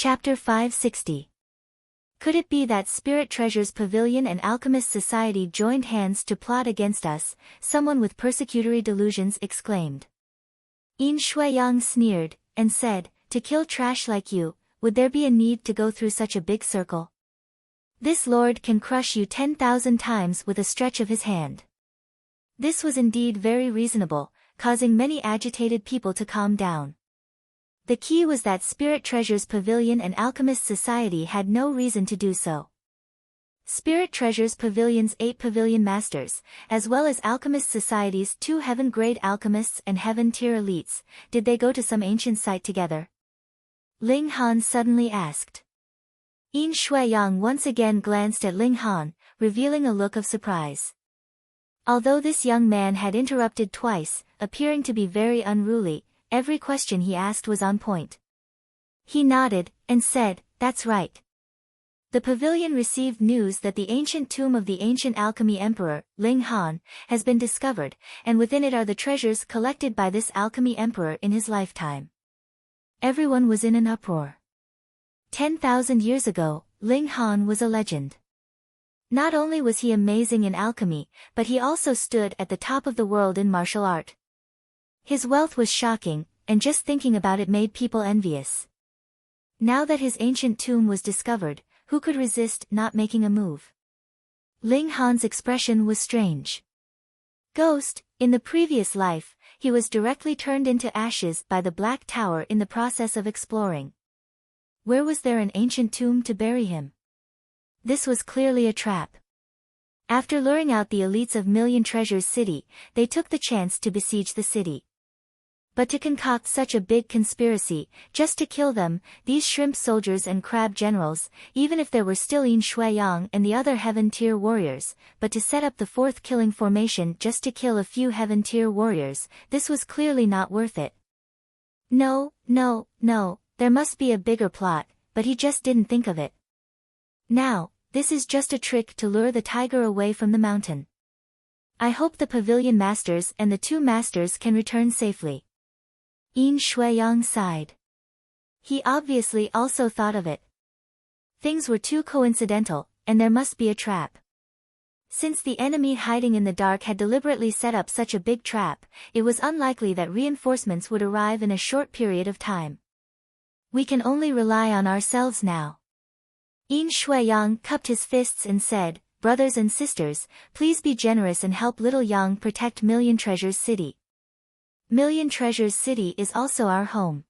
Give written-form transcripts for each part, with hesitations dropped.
Chapter 560. Could it be that Spirit Treasures Pavilion and Alchemist Society joined hands to plot against us? Someone with persecutory delusions exclaimed. Yin Shuiyang sneered, and said, to kill trash like you, would there be a need to go through such a big circle? This lord can crush you 10,000 times with a stretch of his hand. This was indeed very reasonable, causing many agitated people to calm down. The key was that Spirit Treasures Pavilion and Alchemist Society had no reason to do so. Spirit Treasures Pavilion's 8 pavilion masters, as well as Alchemist Society's 2 heaven-grade alchemists and heaven-tier elites, did they go to some ancient site together? Ling Han suddenly asked. Yin Shuiyang once again glanced at Ling Han, revealing a look of surprise. Although this young man had interrupted twice, appearing to be very unruly, every question he asked was on point. He nodded, and said, that's right. The pavilion received news that the ancient tomb of the ancient alchemy emperor, Ling Han, has been discovered, and within it are the treasures collected by this alchemy emperor in his lifetime. Everyone was in an uproar. 10,000 years ago, Ling Han was a legend. Not only was he amazing in alchemy, but he also stood at the top of the world in martial art. His wealth was shocking, and just thinking about it made people envious. Now that his ancient tomb was discovered, who could resist not making a move? Ling Han's expression was strange. Ghost, in the previous life, he was directly turned into ashes by the Black Tower in the process of exploring. Where was there an ancient tomb to bury him? This was clearly a trap. After luring out the elites of Million Treasures City, they took the chance to besiege the city. But to concoct such a big conspiracy, just to kill them, these shrimp soldiers and crab generals, even if there were still Yin Shuiyang and the other heaven-tier warriors, but to set up the 4th killing formation just to kill a few heaven-tier warriors, this was clearly not worth it. No, there must be a bigger plot, but he just didn't think of it. Now, this is just a trick to lure the tiger away from the mountain. I hope the pavilion masters and the 2 masters can return safely. Yin Shuiyang sighed. He obviously also thought of it. Things were too coincidental, and there must be a trap. Since the enemy hiding in the dark had deliberately set up such a big trap, it was unlikely that reinforcements would arrive in a short period of time. We can only rely on ourselves now. Yin Shuiyang cupped his fists and said, brothers and sisters, please be generous and help little Yang protect Million Treasures City. Million Treasures City is also our home.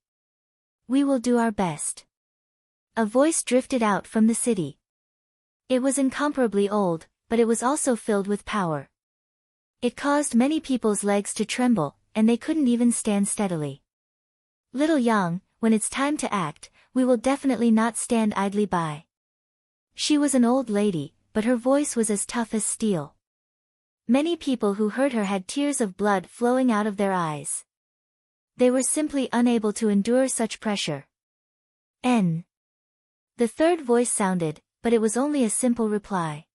We will do our best. A voice drifted out from the city. It was incomparably old, but it was also filled with power. It caused many people's legs to tremble, and they couldn't even stand steadily. Little Yang, when it's time to act, we will definitely not stand idly by. She was an old lady, but her voice was as tough as steel. Many people who heard her had tears of blood flowing out of their eyes. They were simply unable to endure such pressure. The 3rd voice sounded, but it was only a simple reply.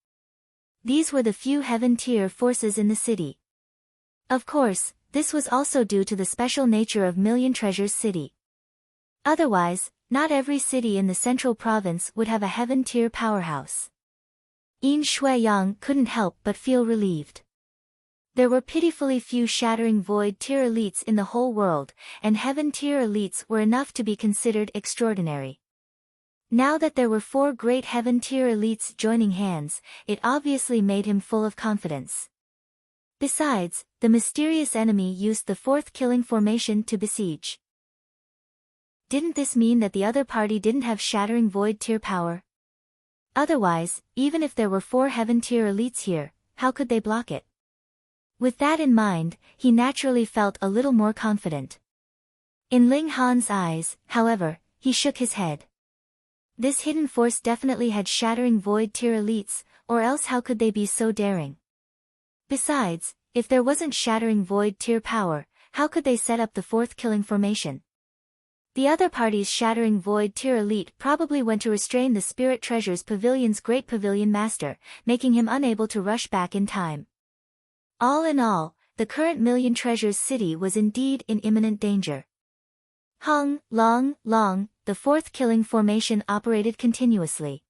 These were the few heaven-tier forces in the city. Of course, this was also due to the special nature of Million Treasures City. Otherwise, not every city in the central province would have a heaven-tier powerhouse. Yin Shuiyang couldn't help but feel relieved. There were pitifully few shattering void-tier elites in the whole world, and heaven-tier elites were enough to be considered extraordinary. Now that there were 4 great heaven-tier elites joining hands, it obviously made him full of confidence. Besides, the mysterious enemy used the 4th killing formation to besiege. Didn't this mean that the other party didn't have shattering void-tier power? Otherwise, even if there were 4 heaven-tier elites here, how could they block it? With that in mind, he naturally felt a little more confident. In Ling Han's eyes, however, he shook his head. This hidden force definitely had shattering void-tier elites, or else how could they be so daring? Besides, if there wasn't shattering void-tier power, how could they set up the 4th killing formation? The other party's shattering void-tier elite probably went to restrain the Spirit Treasures Pavilion's great pavilion master, making him unable to rush back in time. All in all, the current Million Treasures City was indeed in imminent danger. The the fourth killing formation operated continuously.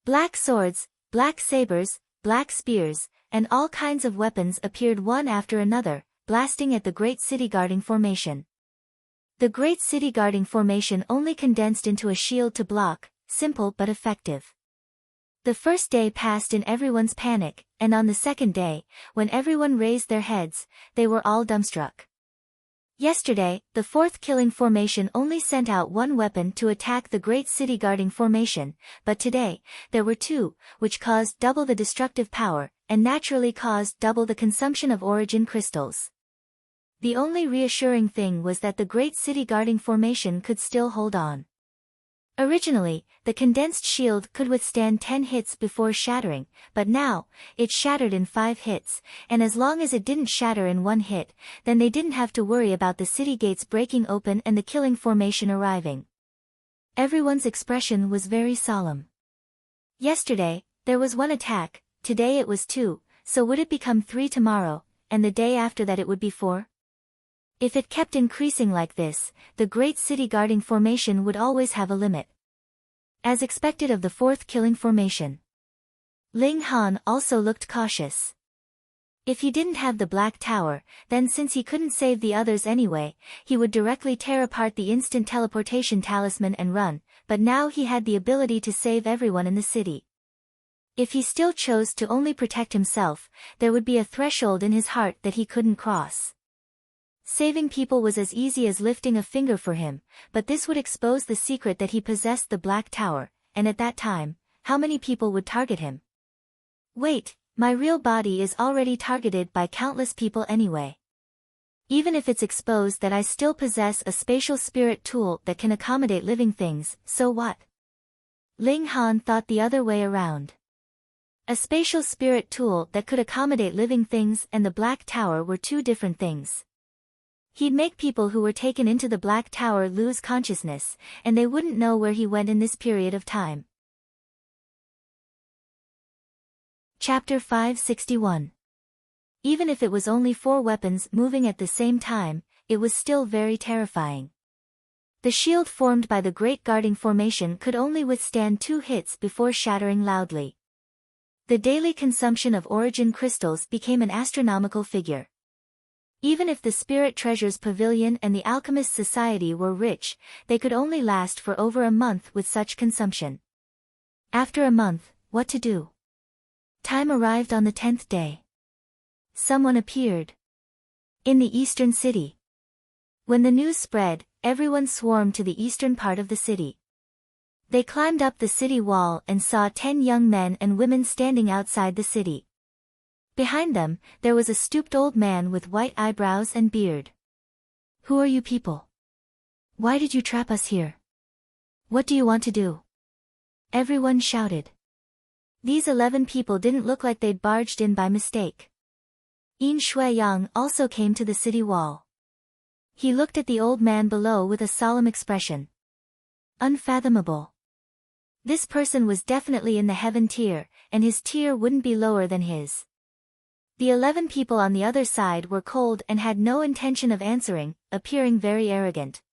Black swords, black sabers, black spears, and all kinds of weapons appeared one after another, blasting at the Great City Guarding Formation. The Great City Guarding Formation only condensed into a shield to block, simple but effective. The first day passed in everyone's panic, and on the second day, when everyone raised their heads, they were all dumbstruck. Yesterday, the fourth killing formation only sent out one weapon to attack the Great City Guarding Formation, but today, there were two, which caused double the destructive power, and naturally caused double the consumption of origin crystals. The only reassuring thing was that the Great City Guarding Formation could still hold on. Originally, the condensed shield could withstand 10 hits before shattering, but now, it shattered in 5 hits, and as long as it didn't shatter in 1 hit, then they didn't have to worry about the city gates breaking open and the killing formation arriving. Everyone's expression was very solemn. Yesterday, there was 1 attack, today it was 2, so would it become 3 tomorrow, and the day after that it would be 4? If it kept increasing like this, the Great City Guarding Formation would always have a limit. As expected of the fourth killing formation, Ling Han also looked cautious. If he didn't have the Black Tower, then since he couldn't save the others anyway, he would directly tear apart the instant teleportation talisman and run, but now he had the ability to save everyone in the city. If he still chose to only protect himself, there would be a threshold in his heart that he couldn't cross. Saving people was as easy as lifting a finger for him, but this would expose the secret that he possessed the Black Tower, and at that time, how many people would target him? Wait, my real body is already targeted by countless people anyway. Even if it's exposed that I still possess a spatial spirit tool that can accommodate living things, so what? Ling Han thought the other way around. A spatial spirit tool that could accommodate living things and the Black Tower were two different things. He'd make people who were taken into the Black Tower lose consciousness, and they wouldn't know where he went in this period of time. Chapter 561. Even if it was only 4 weapons moving at the same time, it was still very terrifying. The shield formed by the Great Guarding Formation could only withstand 2 hits before shattering loudly. The daily consumption of origin crystals became an astronomical figure. Even if the Spirit Treasures Pavilion and the Alchemist Society were rich, they could only last for over a month with such consumption. After a month, what to do? Time arrived on the 10th day. Someone appeared in the eastern city. When the news spread, everyone swarmed to the eastern part of the city. They climbed up the city wall and saw 10 young men and women standing outside the city. Behind them, there was a stooped old man with white eyebrows and beard. "Who are you people? Why did you trap us here? What do you want to do?" Everyone shouted. These 11 people didn't look like they'd barged in by mistake. Yin Shuiyang also came to the city wall. He looked at the old man below with a solemn expression. Unfathomable. This person was definitely in the heaven tier, and his tier wouldn't be lower than his. The 11 people on the other side were cold and had no intention of answering, appearing very arrogant.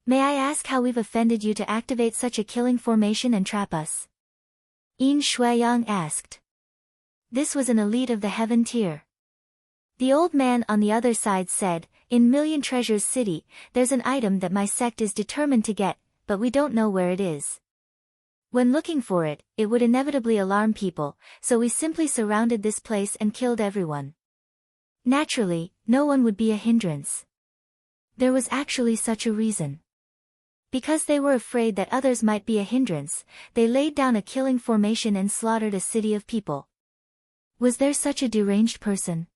"May I ask how we've offended you to activate such a killing formation and trap us?" Yin Shuiyang asked. This was an elite of the heaven tier. The old man on the other side said, "In Million Treasures City, there's an item that my sect is determined to get, but we don't know where it is. When looking for it, it would inevitably alarm people, so we simply surrounded this place and killed everyone. Naturally, no one would be a hindrance." There was actually such a reason. Because they were afraid that others might be a hindrance, they laid down a killing formation and slaughtered a city of people. Was there such a deranged person?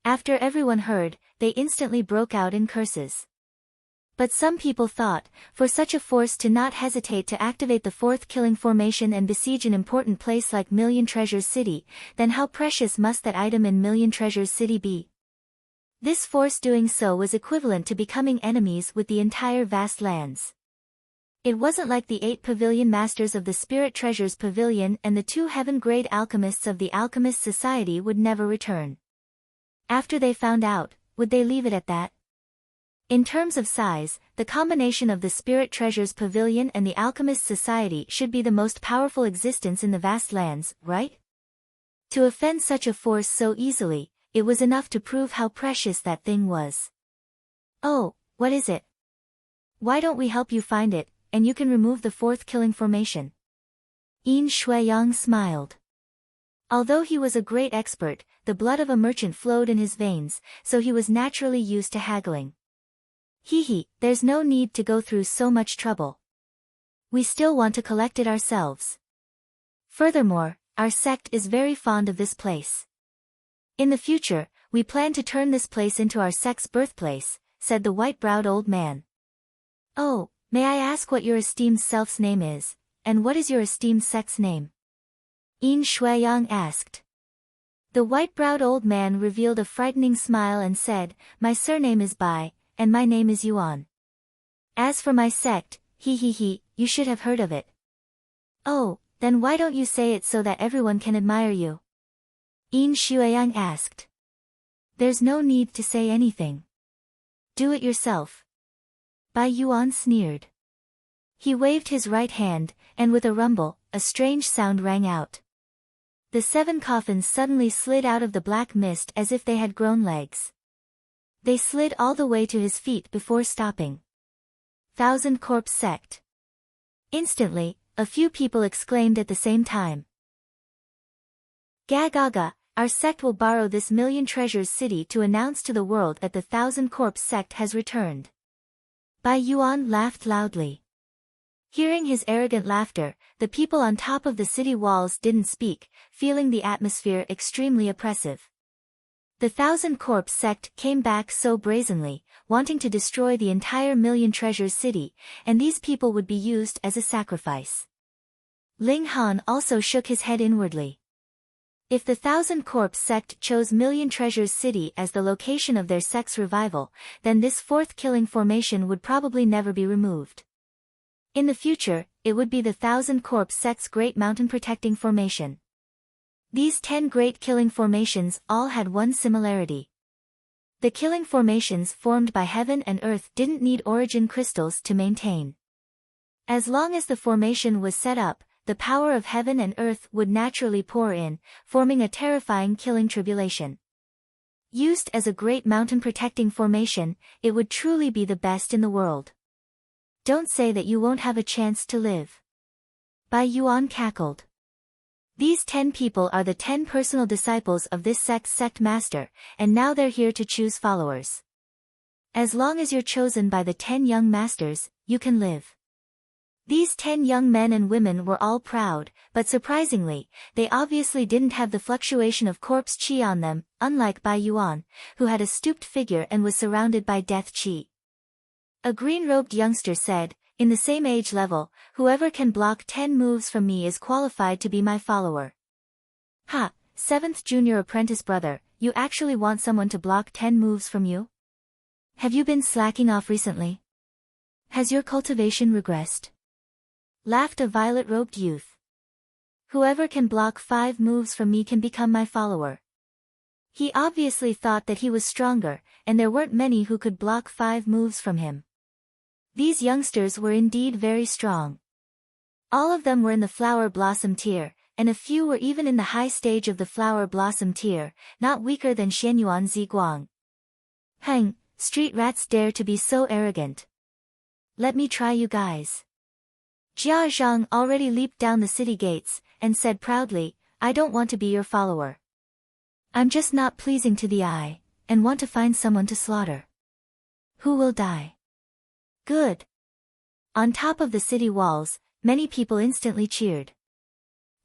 After everyone heard, they instantly broke out in curses. But some people thought, for such a force to not hesitate to activate the 4th killing formation and besiege an important place like Million Treasures City, then how precious must that item in Million Treasures City be? This force doing so was equivalent to becoming enemies with the entire vast lands. It wasn't like the 8 pavilion masters of the Spirit Treasures Pavilion and the 2 heaven-grade alchemists of the Alchemist Society would never return. After they found out, would they leave it at that? In terms of size, the combination of the Spirit Treasures Pavilion and the Alchemist Society should be the most powerful existence in the vast lands, right? To offend such a force so easily, it was enough to prove how precious that thing was. Oh, what is it? Why don't we help you find it, and you can remove the fourth killing formation? Yin Shuiyang smiled. Although he was a great expert, the blood of a merchant flowed in his veins, so he was naturally used to haggling. There's no need to go through so much trouble. We still want to collect it ourselves. Furthermore, our sect is very fond of this place. In the future, we plan to turn this place into our sect's birthplace, said the white-browed old man. Oh, may I ask what your esteemed self's name is, and what is your esteemed sect's name? Yin Shuiyang asked. The white-browed old man revealed a frightening smile and said, My surname is Bai, and my name is Yuan. As for my sect, you should have heard of it. Oh, then why don't you say it so that everyone can admire you? Yin Shuiyang asked. There's no need to say anything. Do it yourself. Bai Yuan sneered. He waved his right hand, and with a rumble, a strange sound rang out. The 7 coffins suddenly slid out of the black mist as if they had grown legs. They slid all the way to his feet before stopping. 1,000 Corpse Sect. Instantly, a few people exclaimed at the same time. Gaga, our sect will borrow this million treasures city to announce to the world that the 1,000 Corpse Sect has returned. Bai Yuan laughed loudly. Hearing his arrogant laughter, the people on top of the city walls didn't speak, feeling the atmosphere extremely oppressive. The 1,000 Corpse Sect came back so brazenly, wanting to destroy the entire million treasures city, and these people would be used as a sacrifice. Ling Han also shook his head inwardly. If the 1,000 Corpse Sect chose Million Treasures City as the location of their sect's revival, then this fourth killing formation would probably never be removed. In the future, it would be the 1,000 Corpse Sect's Great Mountain Protecting Formation. These 10 great killing formations all had one similarity. The killing formations formed by heaven and earth didn't need origin crystals to maintain. As long as the formation was set up, the power of heaven and earth would naturally pour in, forming a terrifying killing tribulation. Used as a great mountain protecting formation, it would truly be the best in the world. Don't say that you won't have a chance to live. Bai Yuan cackled. These 10 people are the 10 personal disciples of this sect's sect master, and now they're here to choose followers. As long as you're chosen by the 10 young masters, you can live. These 10 young men and women were all proud, but surprisingly, they obviously didn't have the fluctuation of corpse chi on them, unlike Bai Yuan, who had a stooped figure and was surrounded by death chi. A green-robed youngster said, in the same age level, whoever can block 10 moves from me is qualified to be my follower. Ha, 7th junior apprentice brother, you actually want someone to block 10 moves from you? Have you been slacking off recently? Has your cultivation regressed? Laughed a violet-robed youth. Whoever can block 5 moves from me can become my follower. He obviously thought that he was stronger, and there weren't many who could block 5 moves from him. These youngsters were indeed very strong. All of them were in the flower blossom tier, and a few were even in the high stage of the flower blossom tier, not weaker than Xianyuan Ziguang. Hang, street rats dare to be so arrogant. Let me try you guys. Jia Zhang already leaped down the city gates, and said proudly, I don't want to be your follower. I'm just not pleasing to the eye, and want to find someone to slaughter. Who will die? Good. On top of the city walls, many people instantly cheered.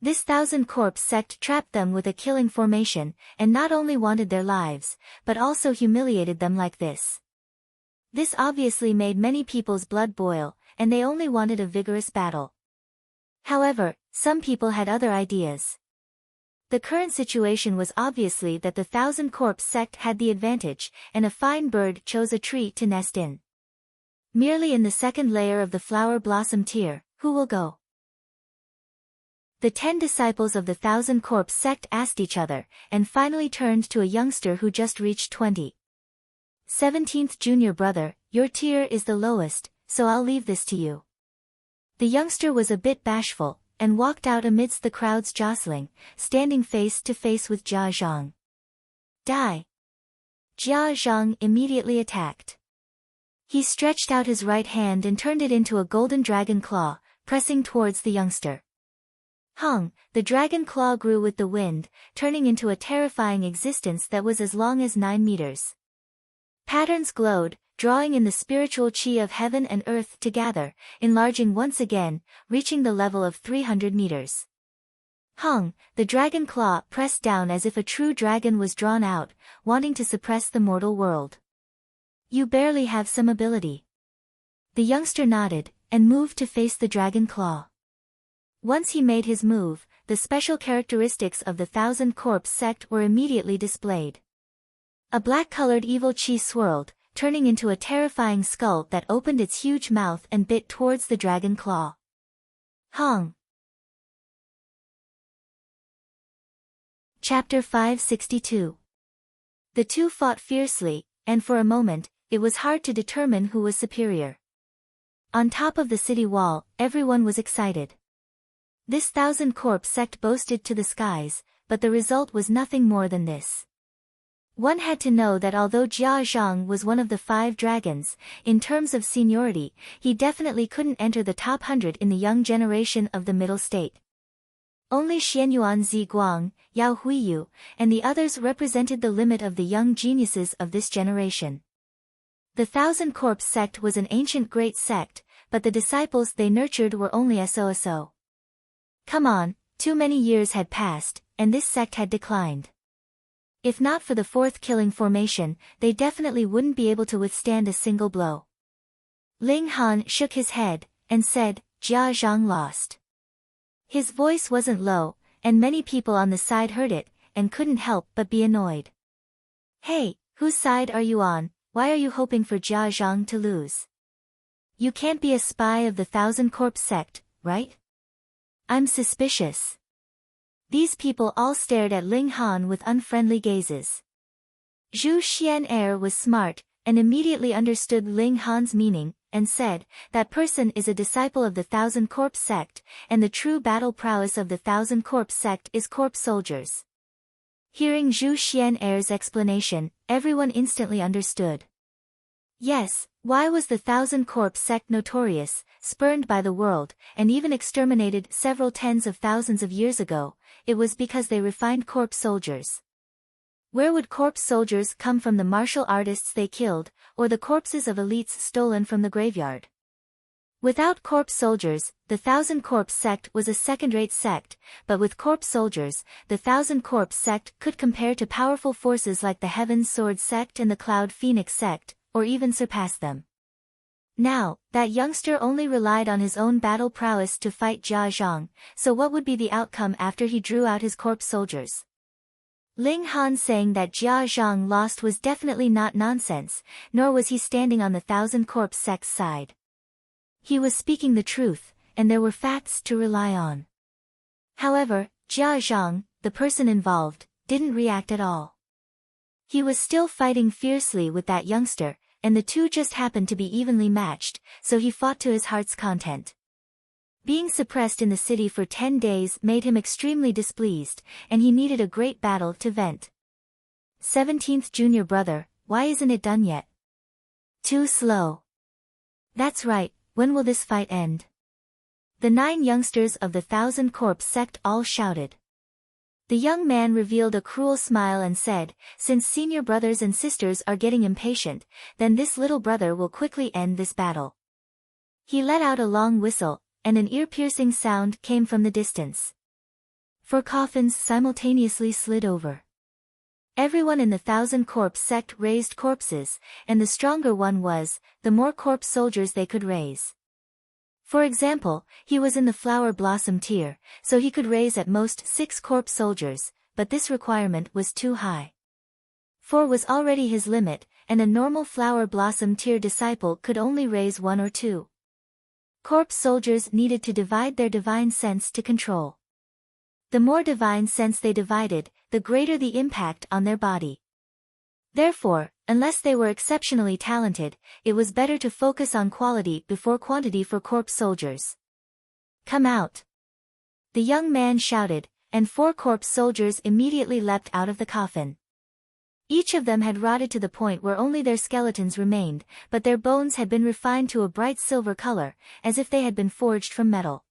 This 1,000 Corpse Sect trapped them with a killing formation, and not only wanted their lives, but also humiliated them like this. This obviously made many people's blood boil, and they only wanted a vigorous battle. However, some people had other ideas. The current situation was obviously that the 1,000 Corpse Sect had the advantage, and a fine bird chose a tree to nest in. Merely in the second layer of the flower blossom tier, who will go? The 10 disciples of the 1,000 Corpse Sect asked each other, and finally turned to a youngster who just reached 20. 17th junior brother, your tier is the lowest, so I'll leave this to you. The youngster was a bit bashful, and walked out amidst the crowd's jostling, standing face to face with Jia Zhang. Die! Jia Zhang immediately attacked. He stretched out his right hand and turned it into a golden dragon claw, pressing towards the youngster. Hung, the dragon claw grew with the wind, turning into a terrifying existence that was as long as 9 meters. Patterns glowed, drawing in the spiritual chi of heaven and earth together, enlarging once again, reaching the level of 300 meters. Hung, the dragon claw pressed down as if a true dragon was drawn out, wanting to suppress the mortal world. You barely have some ability. The youngster nodded, and moved to face the dragon claw. Once he made his move, the special characteristics of the Thousand Corpse sect were immediately displayed. A black-colored evil chi swirled, turning into a terrifying skull that opened its huge mouth and bit towards the dragon claw. Hung. Chapter 562. The two fought fiercely, and for a moment, it was hard to determine who was superior. On top of the city wall, everyone was excited. This Thousand Corpse sect boasted to the skies, but the result was nothing more than this. One had to know that although Jia Zhang was one of the 5 dragons, in terms of seniority, he definitely couldn't enter the top 100 in the young generation of the middle state. Only Xianyuan Ziguang, Yao Huiyu, and the others represented the limit of the young geniuses of this generation. The Thousand Corpse sect was an ancient great sect, but the disciples they nurtured were only so. Come on, too many years had passed, and this sect had declined. If not for the 4th killing formation, they definitely wouldn't be able to withstand a single blow. Ling Han shook his head, and said, Jia Zhang lost. His voice wasn't low, and many people on the side heard it, and couldn't help but be annoyed. Hey, whose side are you on? Why are you hoping for Jia Zhang to lose? You can't be a spy of the Thousand Corpse sect, right? I'm suspicious. These people all stared at Ling Han with unfriendly gazes. Zhu Xian'er was smart, and immediately understood Ling Han's meaning, and said, that person is a disciple of the Thousand Corpse sect, and the true battle prowess of the Thousand Corpse sect is corpse soldiers. Hearing Zhu Xian'er's explanation, everyone instantly understood. Yes, why was the Thousand Corpse sect notorious, spurned by the world, and even exterminated several tens of thousands of years ago? It was because they refined corpse soldiers. Where would corpse soldiers come from? The martial artists they killed, or the corpses of elites stolen from the graveyard? Without corpse soldiers, the Thousand Corpse sect was a second-rate sect, but with corpse soldiers, the Thousand Corpse sect could compare to powerful forces like the Heaven's Sword sect and the Cloud Phoenix sect, or even surpass them. Now, that youngster only relied on his own battle prowess to fight Jia Zhang, so what would be the outcome after he drew out his corpse soldiers? Ling Han saying that Jia Zhang lost was definitely not nonsense, nor was he standing on the Thousand Corpse sect's side. He was speaking the truth, and there were facts to rely on. However, Jia Zhang, the person involved, didn't react at all. He was still fighting fiercely with that youngster, and the two just happened to be evenly matched, so he fought to his heart's content. Being suppressed in the city for 10 days made him extremely displeased, and he needed a great battle to vent. 17th junior brother, why isn't it done yet? Too slow. That's right, when will this fight end? The 9 youngsters of the Thousand Corpse sect all shouted. The young man revealed a cruel smile and said, since senior brothers and sisters are getting impatient, then this little brother will quickly end this battle. He let out a long whistle, and an ear-piercing sound came from the distance. 4 coffins simultaneously slid over. Everyone in the Thousand Corpse sect raised corpses, and the stronger one was, the more corpse soldiers they could raise. For example, he was in the Flower Blossom tier, so he could raise at most 6 corpse soldiers, but this requirement was too high. 4 was already his limit, and a normal Flower Blossom tier disciple could only raise 1 or 2. Corpse soldiers needed to divide their divine sense to control. The more divine sense they divided, the greater the impact on their body. Therefore, unless they were exceptionally talented, it was better to focus on quality before quantity for corpse soldiers. Come out! The young man shouted, and 4 corpse soldiers immediately leapt out of the coffin. Each of them had rotted to the point where only their skeletons remained, but their bones had been refined to a bright silver color, as if they had been forged from metal.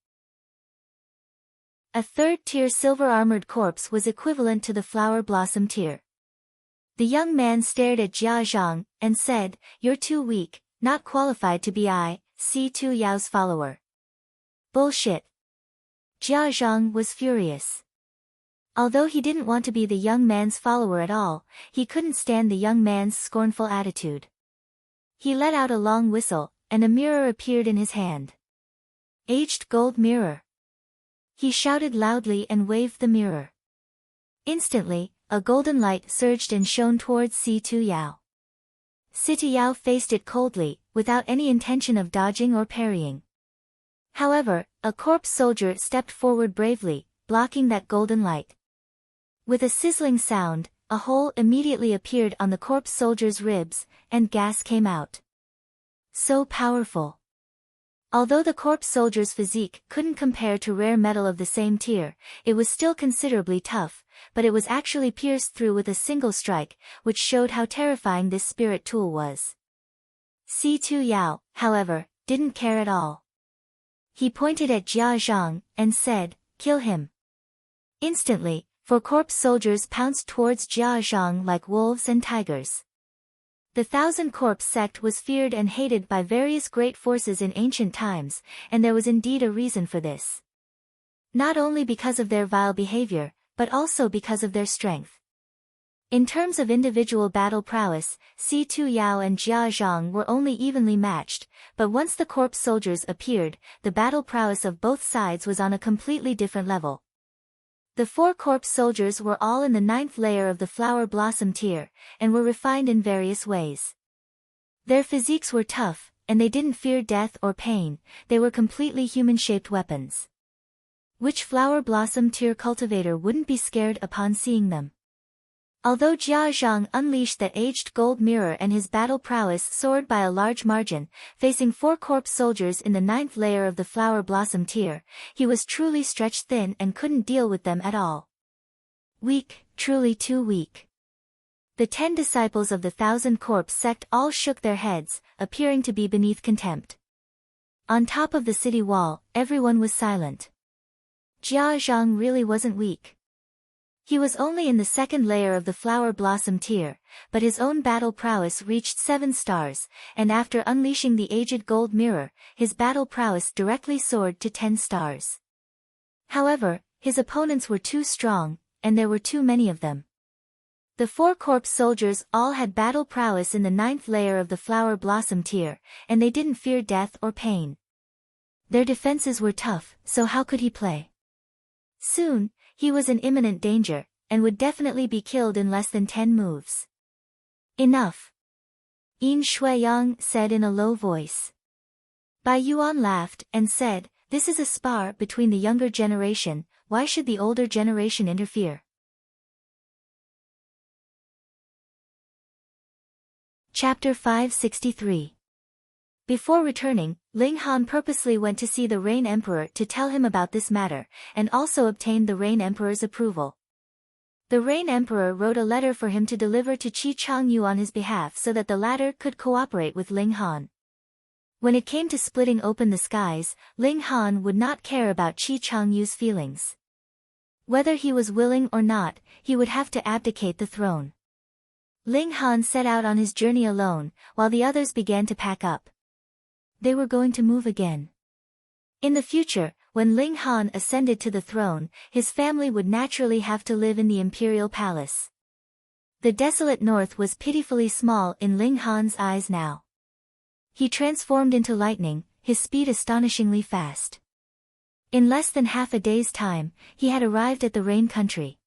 A 3rd-tier silver-armored corpse was equivalent to the flower blossom tier. The young man stared at Jia Zhang, and said, "You're too weak, not qualified to be Si-Tu Yao's follower." Bullshit. Jia Zhang was furious. Although he didn't want to be the young man's follower at all, he couldn't stand the young man's scornful attitude. He let out a long whistle, and a mirror appeared in his hand. Aged gold mirror. He shouted loudly and waved the mirror. Instantly, a golden light surged and shone towards Si-Tu Yao. Si-Tu Yao faced it coldly, without any intention of dodging or parrying. However, a corpse soldier stepped forward bravely, blocking that golden light. With a sizzling sound, a hole immediately appeared on the corpse soldier's ribs, and gas came out. So powerful. Although the corpse soldier's physique couldn't compare to rare metal of the same tier, it was still considerably tough, but it was actually pierced through with a single strike, which showed how terrifying this spirit tool was. Si-Tu Yao, however, didn't care at all. He pointed at Jia Zhang, and said, "Kill him." Instantly, 4 corpse soldiers pounced towards Jia Zhang like wolves and tigers. The 1,000 Corpse sect was feared and hated by various great forces in ancient times, and there was indeed a reason for this. Not only because of their vile behavior, but also because of their strength. In terms of individual battle prowess, Si-Tu Yao and Jia Zhang were only evenly matched, but once the corpse soldiers appeared, the battle prowess of both sides was on a completely different level. The 4 corpse soldiers were all in the 9th layer of the flower blossom tier, and were refined in various ways. Their physiques were tough, and they didn't fear death or pain, they were completely human-shaped weapons. Which flower blossom tier cultivator wouldn't be scared upon seeing them? Although Jia Zhang unleashed that aged gold mirror and his battle prowess soared by a large margin, facing 4 corpse soldiers in the 9th layer of the flower blossom tier, he was truly stretched thin and couldn't deal with them at all. Weak, truly too weak. The 10 disciples of the 1,000 Corpse sect all shook their heads, appearing to be beneath contempt. On top of the city wall, everyone was silent. Jia Zhang really wasn't weak. He was only in the 2nd layer of the flower blossom tier, but his own battle prowess reached 7 stars, and after unleashing the aged gold mirror, his battle prowess directly soared to 10 stars. However, his opponents were too strong, and there were too many of them. The 4 corpse soldiers all had battle prowess in the 9th layer of the flower blossom tier, and they didn't fear death or pain. Their defenses were tough, so how could he play? Soon, he was in imminent danger, and would definitely be killed in less than 10 moves. Enough. Yin Shuiyang said in a low voice. Bai Yuan laughed, and said, "This is a spar between the younger generation, why should the older generation interfere?" Chapter 563. Before returning, Ling Han purposely went to see the Rain Emperor to tell him about this matter, and also obtained the Rain Emperor's approval. The Rain Emperor wrote a letter for him to deliver to Qi Changyu on his behalf so that the latter could cooperate with Ling Han. When it came to splitting open the skies, Ling Han would not care about Qi Changyu's feelings. Whether he was willing or not, he would have to abdicate the throne. Ling Han set out on his journey alone, while the others began to pack up. They were going to move again. In the future, when Ling Han ascended to the throne, his family would naturally have to live in the imperial palace. The desolate north was pitifully small in Ling Han's eyes now. He transformed into lightning, his speed astonishingly fast. In less than half a day's time, he had arrived at the Rain country.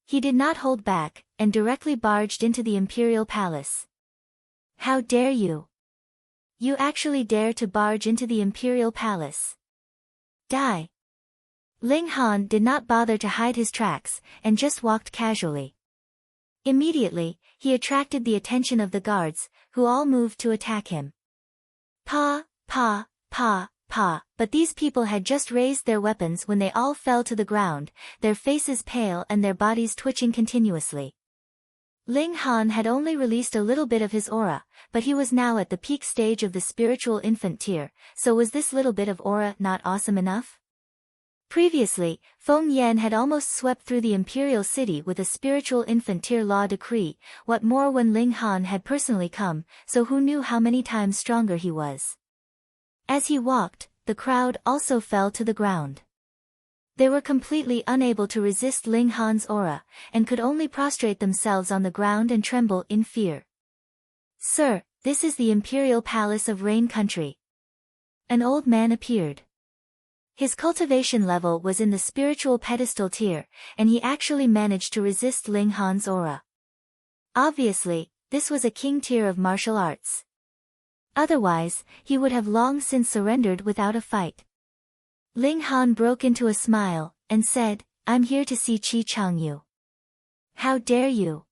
He did not hold back, and directly barged into the imperial palace. "How dare you? You actually dare to barge into the imperial palace? Die!" Ling Han did not bother to hide his tracks, and just walked casually. Immediately, he attracted the attention of the guards, who all moved to attack him. Pa, pa, pa, pa, but these people had just raised their weapons when they all fell to the ground, their faces pale and their bodies twitching continuously. Ling Han had only released a little bit of his aura, but he was now at the peak stage of the spiritual infant tier, so was this little bit of aura not awesome enough? Previously, Feng Yan had almost swept through the imperial city with a spiritual infant tier law decree, what more when Ling Han had personally come, so who knew how many times stronger he was. As he walked, the crowd also fell to the ground. They were completely unable to resist Ling Han's aura, and could only prostrate themselves on the ground and tremble in fear. "Sir, this is the imperial palace of Rain Country." An old man appeared. His cultivation level was in the spiritual pedestal tier, and he actually managed to resist Ling Han's aura. Obviously, this was a king tier of martial arts. Otherwise, he would have long since surrendered without a fight. Ling Han broke into a smile, and said, "I'm here to see Qi Changyu." "How dare you?"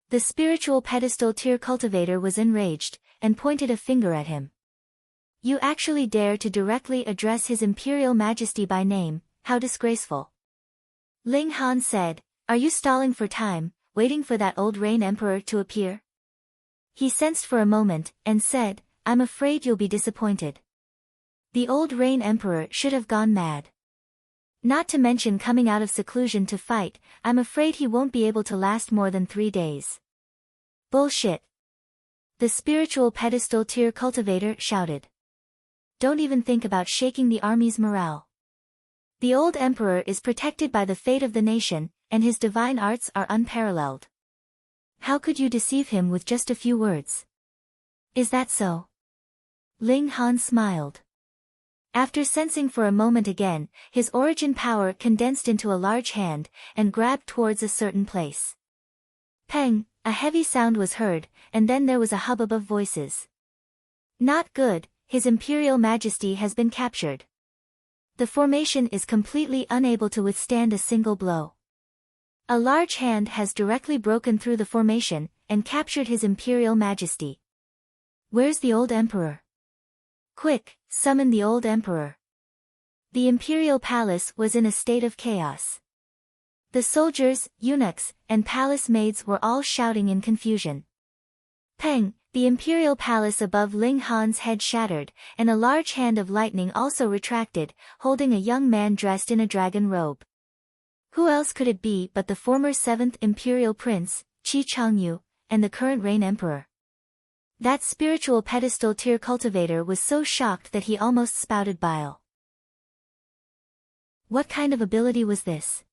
The spiritual pedestal tier cultivator was enraged, and pointed a finger at him. "You actually dare to directly address His Imperial Majesty by name, how disgraceful." Ling Han said, "Are you stalling for time, waiting for that old Rain Emperor to appear?" He sensed for a moment, and said, "I'm afraid you'll be disappointed. The old Rain Emperor should have gone mad. Not to mention coming out of seclusion to fight, I'm afraid he won't be able to last more than 3 days." "Bullshit!" The spiritual pedestal tier cultivator shouted. "Don't even think about shaking the army's morale. The old emperor is protected by the fate of the nation, and his divine arts are unparalleled. How could you deceive him with just a few words?" "Is that so?" Ling Han smiled. After sensing for a moment again, his origin power condensed into a large hand, and grabbed towards a certain place. Peng, a heavy sound was heard, and then there was a hubbub of voices. "Not good, His Imperial Majesty has been captured. The formation is completely unable to withstand a single blow. A large hand has directly broken through the formation, and captured His Imperial Majesty. Where's the old emperor? Quick, summon the old emperor." The imperial palace was in a state of chaos. The soldiers, eunuchs, and palace maids were all shouting in confusion. Peng, the imperial palace above Ling Han's head shattered, and a large hand of lightning also retracted, holding a young man dressed in a dragon robe. Who else could it be but the former 7th imperial prince, Qi Changyu, and the current Rain Emperor? That spiritual pedestal tier cultivator was so shocked that he almost spouted bile. What kind of ability was this?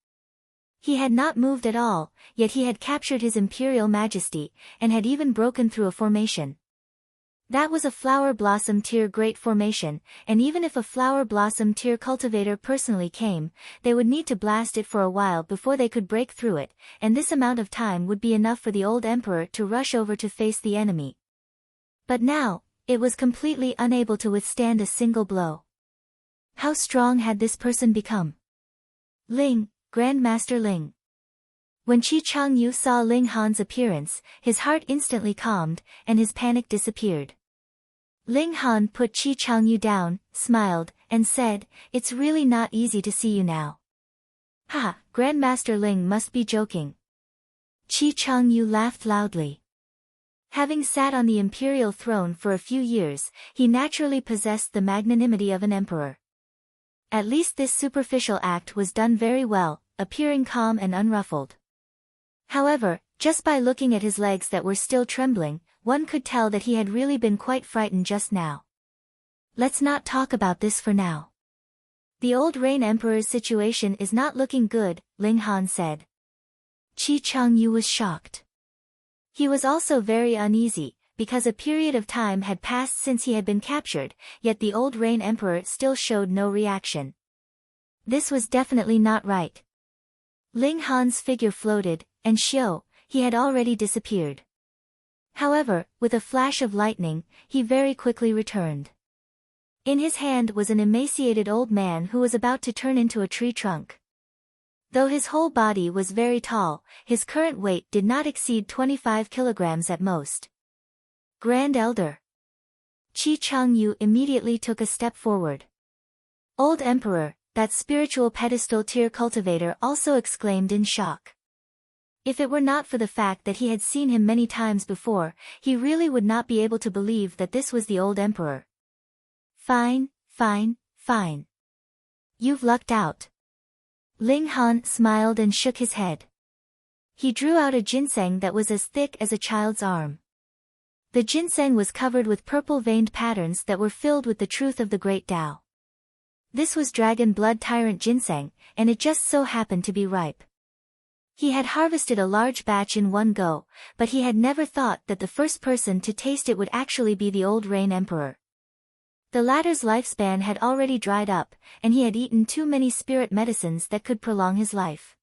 He had not moved at all, yet he had captured His Imperial Majesty, and had even broken through a formation. That was a flower blossom tier great formation, and even if a flower blossom tier cultivator personally came, they would need to blast it for a while before they could break through it, and this amount of time would be enough for the old emperor to rush over to face the enemy. But now, it was completely unable to withstand a single blow. How strong had this person become? Ling, Grandmaster Ling. When Qi Changyu saw Ling Han's appearance, his heart instantly calmed, and his panic disappeared. Ling Han put Qi Changyu down, smiled, and said, "It's really not easy to see you now." "Ha, Grandmaster Ling must be joking." Qi Changyu laughed loudly. Having sat on the imperial throne for a few years, he naturally possessed the magnanimity of an emperor. At least this superficial act was done very well, appearing calm and unruffled. However, just by looking at his legs that were still trembling, one could tell that he had really been quite frightened just now. "Let's not talk about this for now. The old Rain Emperor's situation is not looking good," Ling Han said. Qi Changyu was shocked. He was also very uneasy, because a period of time had passed since he had been captured, yet the old Rain Emperor still showed no reaction. This was definitely not right. Ling Han's figure floated, and he had already disappeared. However, with a flash of lightning, he very quickly returned. In his hand was an emaciated old man who was about to turn into a tree trunk. Though his whole body was very tall, his current weight did not exceed 25 kilograms at most. Grand Elder Qi Changyu immediately took a step forward. Old Emperor, that spiritual pedestal tier cultivator also exclaimed in shock. If it were not for the fact that he had seen him many times before, he really would not be able to believe that this was the old emperor. Fine, fine, fine. You've lucked out. Ling Han smiled and shook his head. He drew out a ginseng that was as thick as a child's arm. The ginseng was covered with purple-veined patterns that were filled with the truth of the great Tao. This was Dragon Blood Tyrant ginseng, and it just so happened to be ripe. He had harvested a large batch in one go, but he had never thought that the first person to taste it would actually be the old Rain Emperor. The latter's lifespan had already dried up, and he had eaten too many spirit medicines that could prolong his life.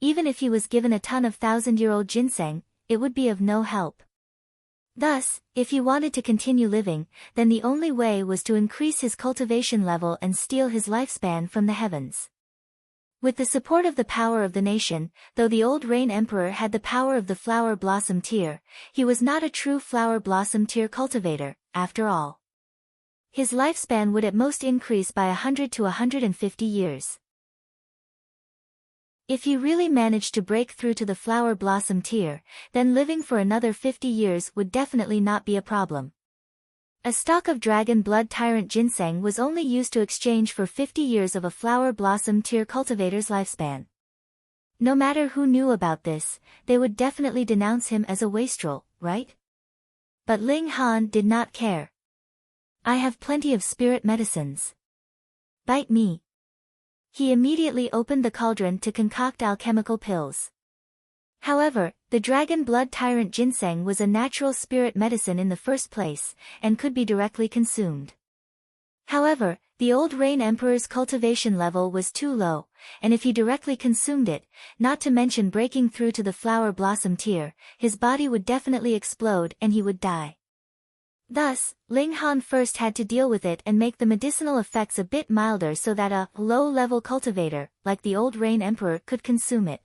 Even if he was given a ton of 1,000-year-old ginseng, it would be of no help. Thus, if he wanted to continue living, then the only way was to increase his cultivation level and steal his lifespan from the heavens. With the support of the power of the nation, though the old Rain Emperor had the power of the flower blossom tier, he was not a true flower blossom tier cultivator, after all. His lifespan would at most increase by 100 to 150 years. If he really managed to break through to the flower blossom tier, then living for another 50 years would definitely not be a problem. A stalk of Dragon Blood Tyrant ginseng was only used to exchange for 50 years of a flower blossom tier cultivator's lifespan. No matter who knew about this, they would definitely denounce him as a wastrel, right? But Ling Han did not care. I have plenty of spirit medicines. Bite me. He immediately opened the cauldron to concoct alchemical pills. However, the Dragon Blood Tyrant ginseng was a natural spirit medicine in the first place, and could be directly consumed. However, the old Rain Emperor's cultivation level was too low, and if he directly consumed it, not to mention breaking through to the flower blossom tier, his body would definitely explode and he would die. Thus, Ling Han first had to deal with it and make the medicinal effects a bit milder so that a low-level cultivator, like the old Rain Emperor, could consume it.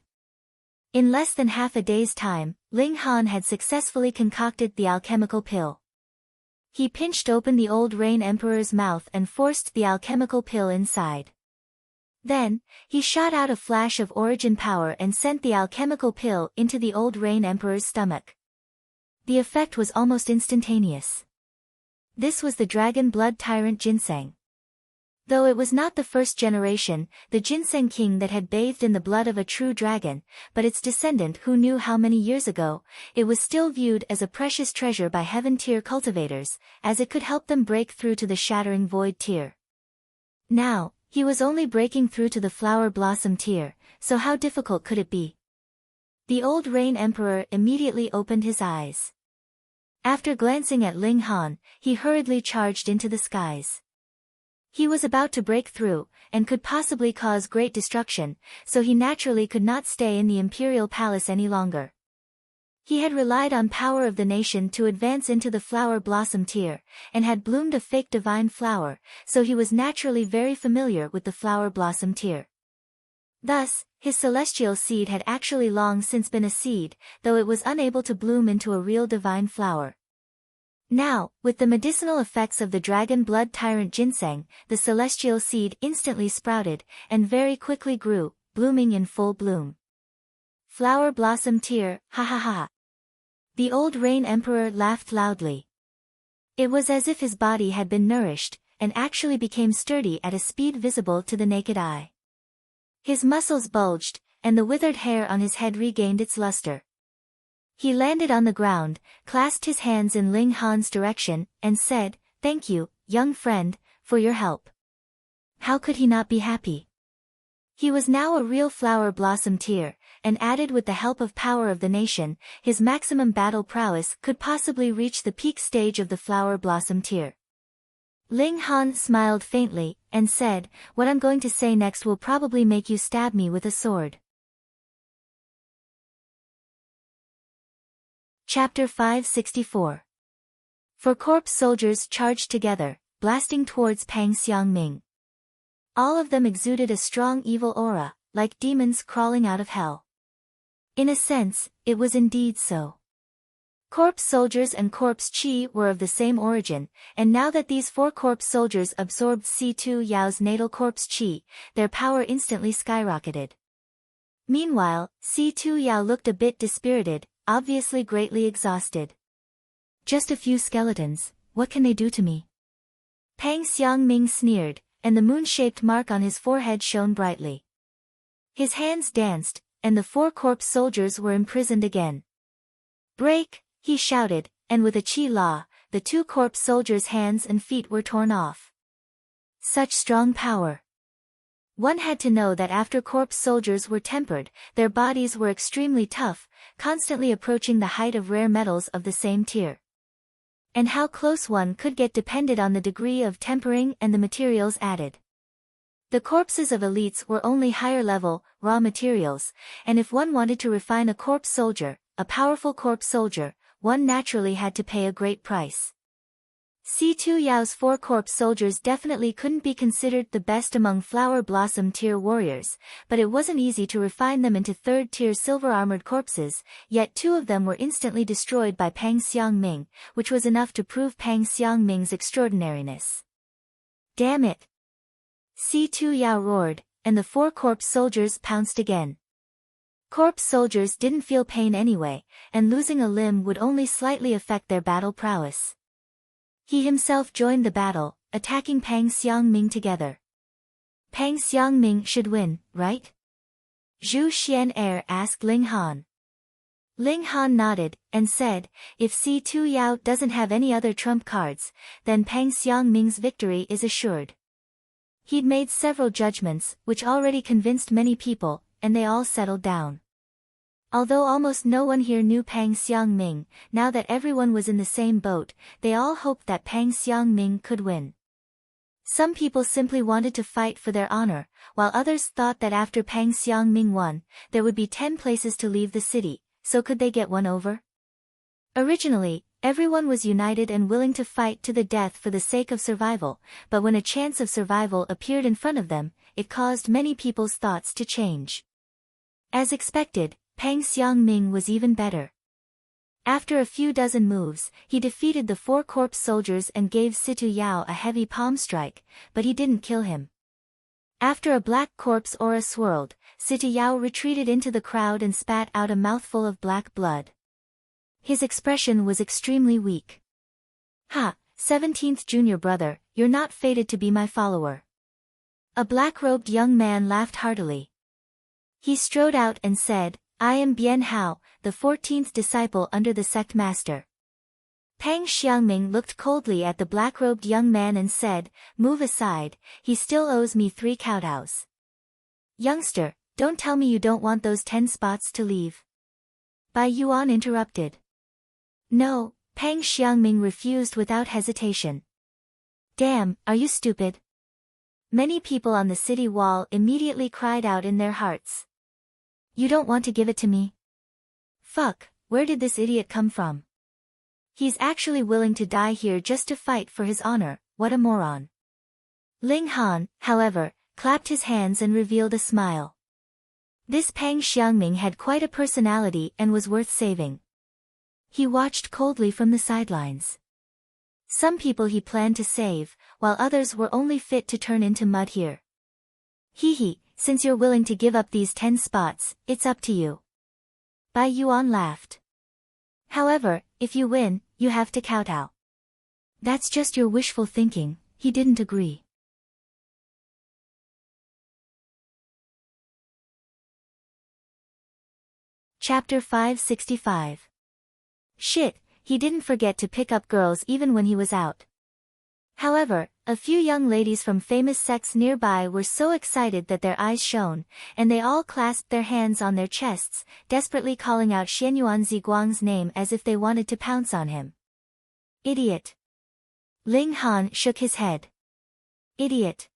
In less than half a day's time, Ling Han had successfully concocted the alchemical pill. He pinched open the old Rain Emperor's mouth and forced the alchemical pill inside. Then, he shot out a flash of origin power and sent the alchemical pill into the old Rain Emperor's stomach. The effect was almost instantaneous. This was the Dragon Blood Tyrant ginseng. Though it was not the first generation, the ginseng king that had bathed in the blood of a true dragon, but its descendant who knew how many years ago, it was still viewed as a precious treasure by heaven-tier cultivators, as it could help them break through to the shattering void tier. Now, he was only breaking through to the flower blossom tier, so how difficult could it be? The old Rain Emperor immediately opened his eyes. After glancing at Ling Han, he hurriedly charged into the skies. He was about to break through, and could possibly cause great destruction, so he naturally could not stay in the imperial palace any longer. He had relied on power of the nation to advance into the flower blossom tier, and had bloomed a fake divine flower, so he was naturally very familiar with the flower blossom tier. Thus, his celestial seed had actually long since been a seed, though it was unable to bloom into a real divine flower. Now, with the medicinal effects of the Dragon Blood Tyrant ginseng, the celestial seed instantly sprouted, and very quickly grew, blooming in full bloom. Flower blossom tier, ha ha ha. The old Rain Emperor laughed loudly. It was as if his body had been nourished, and actually became sturdy at a speed visible to the naked eye. His muscles bulged, and the withered hair on his head regained its luster. He landed on the ground, clasped his hands in Ling Han's direction, and said, "Thank you, young friend, for your help." How could he not be happy? He was now a real flower blossom tier, and added with the help of power of the nation, his maximum battle prowess could possibly reach the peak stage of the flower blossom tier. Ling Han smiled faintly, and said, "What I'm going to say next will probably make you stab me with a sword." Chapter 564. Four corpse soldiers charged together, blasting towards Pang Xiangming. All of them exuded a strong evil aura, like demons crawling out of hell. In a sense, it was indeed so. Corpse soldiers and corpse chi were of the same origin, and now that these 4 corpse soldiers absorbed Si-Tu Yao's natal corpse chi, their power instantly skyrocketed. Meanwhile, Si-Tu Yao looked a bit dispirited, obviously greatly exhausted. Just a few skeletons, what can they do to me? Pang Xiangming sneered, and the moon-shaped mark on his forehead shone brightly. His hands danced, and the 4 corpse soldiers were imprisoned again. Break! He shouted, and with a chi law, the 2 corpse soldiers' hands and feet were torn off. Such strong power. One had to know that after corpse soldiers were tempered, their bodies were extremely tough, constantly approaching the height of rare metals of the same tier. And how close one could get depended on the degree of tempering and the materials added. The corpses of elites were only higher-level, raw materials, and if one wanted to refine a corpse soldier, a powerful corpse soldier, one naturally had to pay a great price. Si-Tu Yao's 4 corpse soldiers definitely couldn't be considered the best among flower blossom tier warriors, but it wasn't easy to refine them into 3rd-tier silver-armored corpses, yet 2 of them were instantly destroyed by Pang Xiangming, which was enough to prove Pang Xiangming's extraordinariness. Damn it! Si-Tu Yao roared, and the 4 corpse soldiers pounced again. Corpse soldiers didn't feel pain anyway, and losing a limb would only slightly affect their battle prowess. He himself joined the battle, attacking Pang Xiangming together. Pang Xiangming should win, right? Zhu Xian'er asked Ling Han. Ling Han nodded, and said, if Si-Tu Yao doesn't have any other trump cards, then Pang Xiangming's victory is assured. He'd made several judgments, which already convinced many people, and they all settled down. Although almost no one here knew Pang Xiangming, now that everyone was in the same boat, they all hoped that Pang Xiangming could win. Some people simply wanted to fight for their honor, while others thought that after Pang Xiangming won, there would be 10 places to leave the city, so could they get one over? Originally, everyone was united and willing to fight to the death for the sake of survival, but when a chance of survival appeared in front of them, it caused many people's thoughts to change. As expected, Pang Xiangming was even better. After a few dozen moves, he defeated the 4 corpse soldiers and gave Si-Tu Yao a heavy palm strike, but he didn't kill him. After a black corpse aura swirled, Si-Tu Yao retreated into the crowd and spat out a mouthful of black blood. His expression was extremely weak. Ha, 17th junior brother, you're not fated to be my follower. A black-robed young man laughed heartily. He strode out and said, I am Bian Hao, the 14th disciple under the sect master. Pang Xiangming looked coldly at the black-robed young man and said, move aside, he still owes me 3 kowtows. Youngster, don't tell me you don't want those 10 spots to leave. Bai Yuan interrupted. No, Pang Xiangming refused without hesitation. Damn, are you stupid? Many people on the city wall immediately cried out in their hearts. You don't want to give it to me? Fuck, where did this idiot come from? He's actually willing to die here just to fight for his honor, what a moron. Ling Han, however, clapped his hands and revealed a smile. This Pang Xiangming had quite a personality and was worth saving. He watched coldly from the sidelines. Some people he planned to save, while others were only fit to turn into mud here. Hee hee, since you're willing to give up these 10 spots, it's up to you. Bai Yuan laughed. However, if you win, you have to kowtow. That's just your wishful thinking, he didn't agree. Chapter 565. Shit, he didn't forget to pick up girls even when he was out. However, a few young ladies from famous sects nearby were so excited that their eyes shone, and they all clasped their hands on their chests, desperately calling out Xianyuan Ziguang's name as if they wanted to pounce on him. Idiot. Ling Han shook his head. Idiot.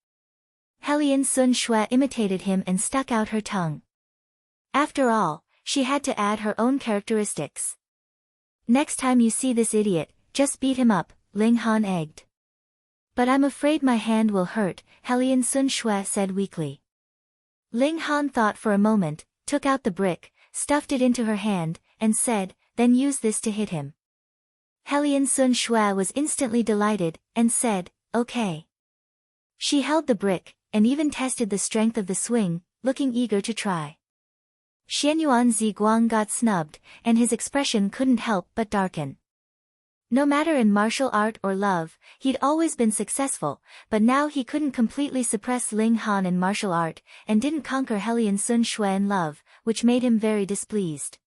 Helian Sun Shui imitated him and stuck out her tongue. After all, she had to add her own characteristics. Next time you see this idiot, just beat him up, Ling Han egged. But I'm afraid my hand will hurt, Helian Sun Shui said weakly. Ling Han thought for a moment, took out the brick, stuffed it into her hand, and said, then use this to hit him. Hellion Sun Shui was instantly delighted, and said, okay. She held the brick, and even tested the strength of the swing, looking eager to try. Xianyuan Ziguang got snubbed, and his expression couldn't help but darken. No matter in martial art or love, he'd always been successful, but now he couldn't completely suppress Ling Han in martial art, and didn't conquer Hellion Sun Shui in love, which made him very displeased.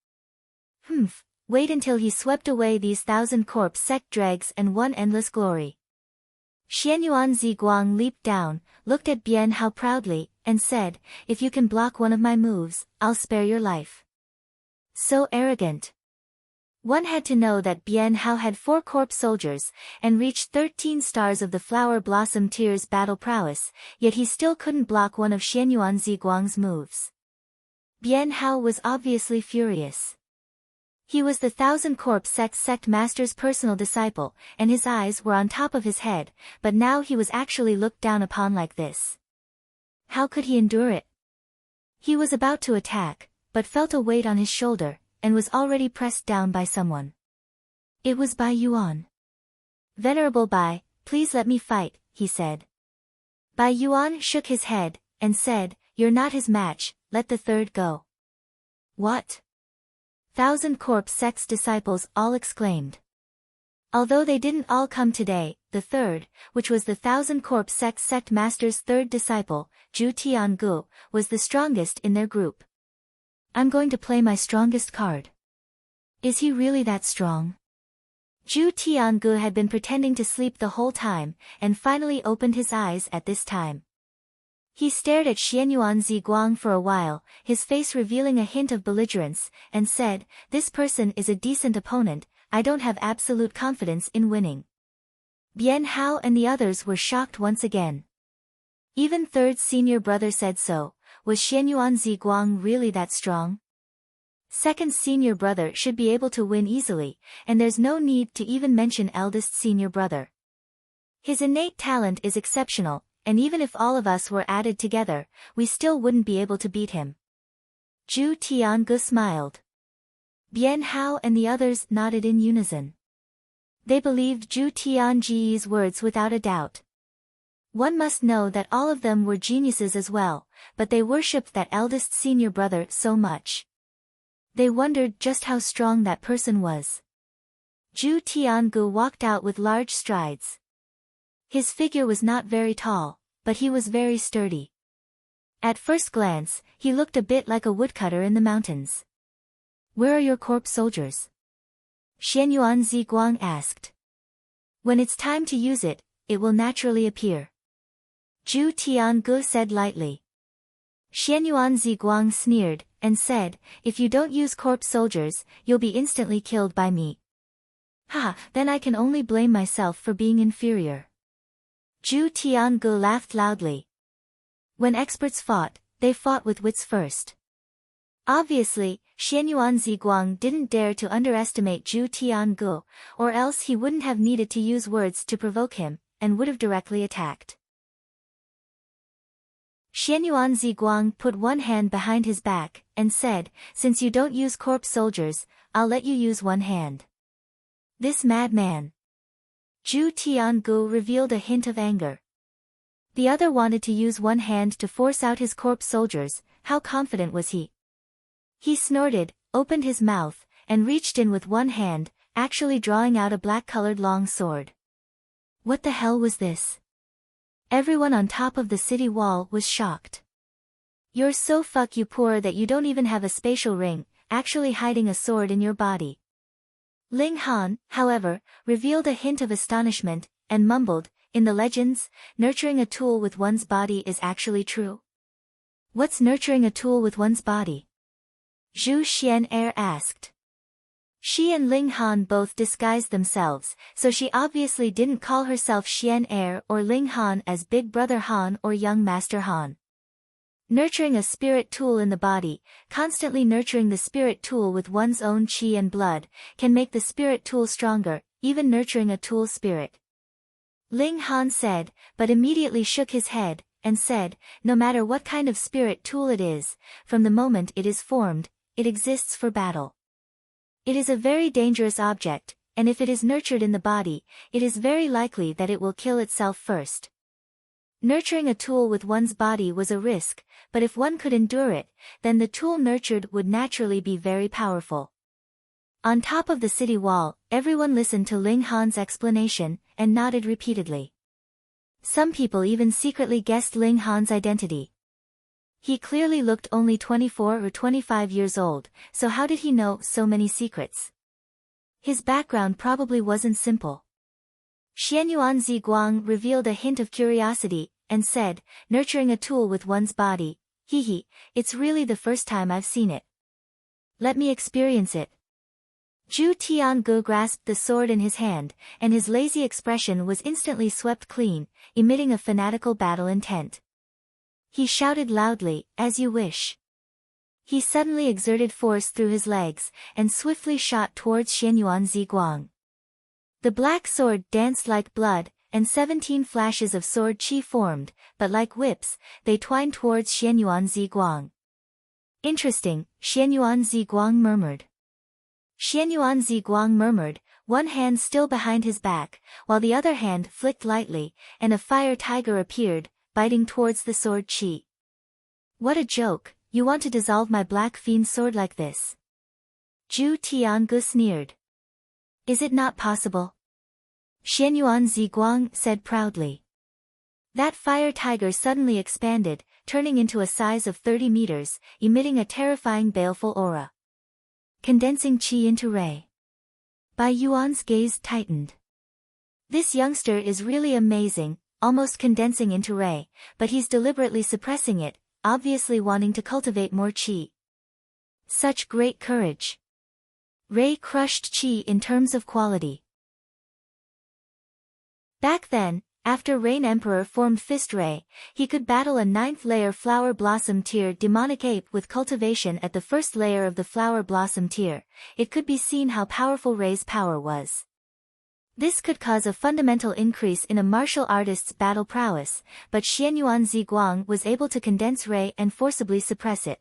Wait until he swept away these 1,000 corpse sect dregs and won endless glory. Xianyuan Ziguang leaped down, looked at Bian Hao proudly, and said, if you can block one of my moves, I'll spare your life. So arrogant. One had to know that Bian Hao had 4 corpse soldiers, and reached 13 stars of the Flower Blossom Tier's battle prowess, yet he still couldn't block one of Xianyuan Ziguang's moves. Bian Hao was obviously furious. He was the 1,000 Corpse sect master's personal disciple, and his eyes were on top of his head, but now he was actually looked down upon like this. How could he endure it? He was about to attack, but felt a weight on his shoulder, and was already pressed down by someone. It was Bai Yuan. Venerable Bai, please let me fight, he said. Bai Yuan shook his head, and said, you're not his match, let the third go. What? 1,000 Corpse sect's disciples all exclaimed. Although they didn't all come today, the third, which was the 1,000 Corpse sect master's third disciple, Zhu Tiangu, was the strongest in their group. I'm going to play my strongest card. Is he really that strong? Zhu Tiangu had been pretending to sleep the whole time, and finally opened his eyes at this time. He stared at Xianyuan Ziguang for a while, his face revealing a hint of belligerence, and said, this person is a decent opponent, I don't have absolute confidence in winning. Bian Hao and the others were shocked once again. Even third senior brother said so. Was Xianyuan Ziguang really that strong? Second senior brother should be able to win easily, and there's no need to even mention eldest senior brother. His innate talent is exceptional, and even if all of us were added together, we still wouldn't be able to beat him. Zhu Tiangu smiled. Bian Hao and the others nodded in unison. They believed Zhu Tiangu's words without a doubt. One must know that all of them were geniuses as well, but they worshipped that eldest senior brother so much. They wondered just how strong that person was. Zhu Tiangu walked out with large strides. His figure was not very tall, but he was very sturdy. At first glance, he looked a bit like a woodcutter in the mountains. Where are your corpse soldiers? Xianyuan Ziguang asked. When it's time to use it, it will naturally appear. Zhu Tiangu said lightly. Xianyuan Ziguang sneered, and said, if you don't use corpse soldiers, you'll be instantly killed by me. Ha, then I can only blame myself for being inferior. Zhu Tiangu laughed loudly. When experts fought, they fought with wits first. Obviously, Xianyuan Ziguang didn't dare to underestimate Zhu Tiangu, or else he wouldn't have needed to use words to provoke him, and would have directly attacked. Xianyuan Ziguang put one hand behind his back, and said, since you don't use corpse soldiers, I'll let you use one hand. This madman. Zhu Tiangu revealed a hint of anger. The other wanted to use one hand to force out his corpse soldiers, how confident was he? He snorted, opened his mouth, and reached in with one hand, actually drawing out a black-colored long sword. What the hell was this? Everyone on top of the city wall was shocked. You're so you poor that you don't even have a spatial ring, actually hiding a sword in your body. Ling Han, however, revealed a hint of astonishment, and mumbled, in the legends, nurturing a tool with one's body is actually true. What's nurturing a tool with one's body? Zhu Xian asked. She and Ling Han both disguised themselves, so she obviously didn't call herself Xian or Ling Han as Big Brother Han or Young Master Han. Nurturing a spirit tool in the body, constantly nurturing the spirit tool with one's own qi and blood, can make the spirit tool stronger, even nurturing a tool spirit. Ling Han said, but immediately shook his head, and said, "No matter what kind of spirit tool it is, from the moment it is formed, it exists for battle. It is a very dangerous object, and if it is nurtured in the body, it is very likely that it will kill itself first." Nurturing a tool with one's body was a risk, but if one could endure it, then the tool nurtured would naturally be very powerful. On top of the city wall, everyone listened to Ling Han's explanation, and nodded repeatedly. Some people even secretly guessed Ling Han's identity. He clearly looked only 24 or 25 years old, so how did he know so many secrets? His background probably wasn't simple. Xianyuan Ziguang revealed a hint of curiosity, and said, "Nurturing a tool with one's body, it's really the first time I've seen it. Let me experience it." Zhu Tiangu grasped the sword in his hand, and his lazy expression was instantly swept clean, emitting a fanatical battle intent. He shouted loudly, "As you wish." He suddenly exerted force through his legs, and swiftly shot towards Xianyuan Ziguang. The black sword danced like blood, and 17 flashes of sword qi formed, but like whips, they twined towards Xianyuan Ziguang. "Interesting," Xianyuan Ziguang murmured. Xianyuan Ziguang murmured, one hand still behind his back, while the other hand flicked lightly, and a fire tiger appeared, biting towards the sword qi. "What a joke, you want to dissolve my black fiend sword like this?" Zhu Tiangu sneered. "Is it not possible?" Xianyuan Ziguang said proudly. That fire tiger suddenly expanded, turning into a size of 30 meters, emitting a terrifying baleful aura. Condensing qi into ray. Bai Yuan's gaze tightened. This youngster is really amazing, almost condensing into ray, but he's deliberately suppressing it, obviously wanting to cultivate more qi. Such great courage. Ray crushed qi in terms of quality. Back then, after Rain Emperor formed Fist Ray, he could battle a 9th layer Flower Blossom tier demonic ape with cultivation at the first layer of the Flower Blossom tier. It could be seen how powerful Ray's power was. This could cause a fundamental increase in a martial artist's battle prowess, but Xianyuan Ziguang was able to condense Ray and forcibly suppress it.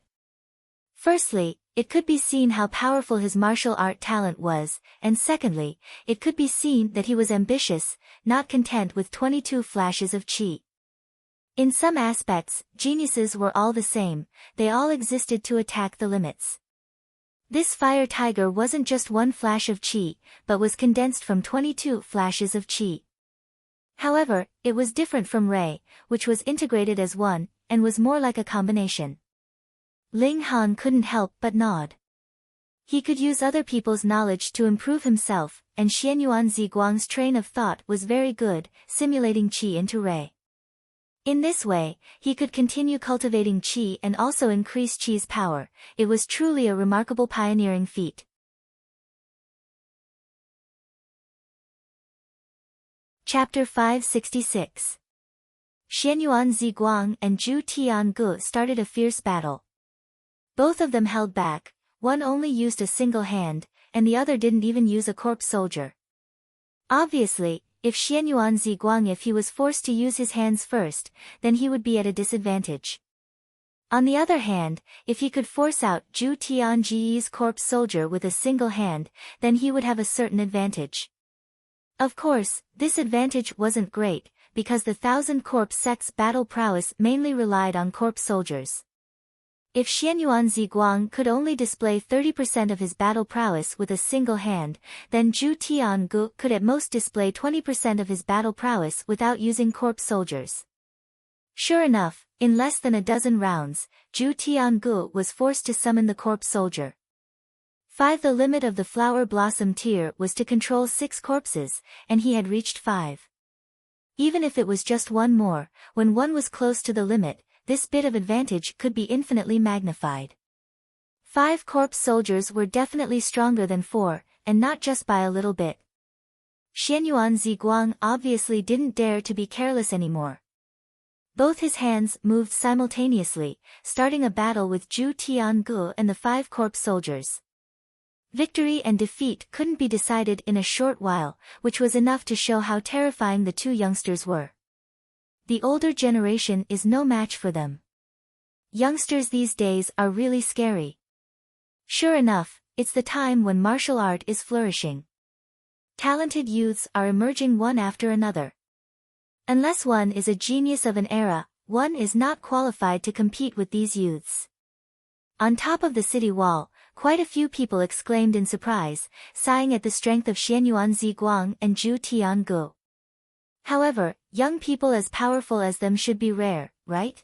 Firstly, it could be seen how powerful his martial art talent was, and secondly, it could be seen that he was ambitious, not content with 22 flashes of qi. In some aspects, geniuses were all the same, they all existed to attack the limits. This fire tiger wasn't just one flash of qi, but was condensed from 22 flashes of qi. However, it was different from Ray, which was integrated as one, and was more like a combination. Ling Han couldn't help but nod. He could use other people's knowledge to improve himself, and Xianyuan Ziguang's train of thought was very good, simulating qi into Ray. In this way, he could continue cultivating qi and also increase qi's power. It was truly a remarkable pioneering feat. Chapter 566. Xianyuan Ziguang and Zhu Tiangu started a fierce battle. Both of them held back, one only used a single hand, and the other didn't even use a corpse soldier. Obviously, if Xianyuan Ziguang if he was forced to use his hands first, then he would be at a disadvantage. On the other hand, if he could force out Zhu Tianji's corpse soldier with a single hand, then he would have a certain advantage. Of course, this advantage wasn't great, because the 1,000 corpse sect's battle prowess mainly relied on corpse soldiers. If Xianyuan Ziguang could only display 30% of his battle prowess with a single hand, then Zhu Tiangu could at most display 20% of his battle prowess without using corpse soldiers. Sure enough, in less than a dozen rounds, Zhu Tiangu was forced to summon the corpse soldier. 5. The limit of the Flower Blossom tier was to control 6 corpses, and he had reached 5. Even if it was just one more, when one was close to the limit, this bit of advantage could be infinitely magnified. 5 corpse soldiers were definitely stronger than 4, and not just by a little bit. Xianyuan Ziguang obviously didn't dare to be careless anymore. Both his hands moved simultaneously, starting a battle with Zhu Tiangu and the 5 corpse soldiers. Victory and defeat couldn't be decided in a short while, which was enough to show how terrifying the two youngsters were. The older generation is no match for them. Youngsters these days are really scary. Sure enough, it's the time when martial art is flourishing. Talented youths are emerging one after another. Unless one is a genius of an era, one is not qualified to compete with these youths. On top of the city wall, quite a few people exclaimed in surprise, sighing at the strength of Xianyuan Ziguang and Zhu Tiangu. However, young people as powerful as them should be rare, right?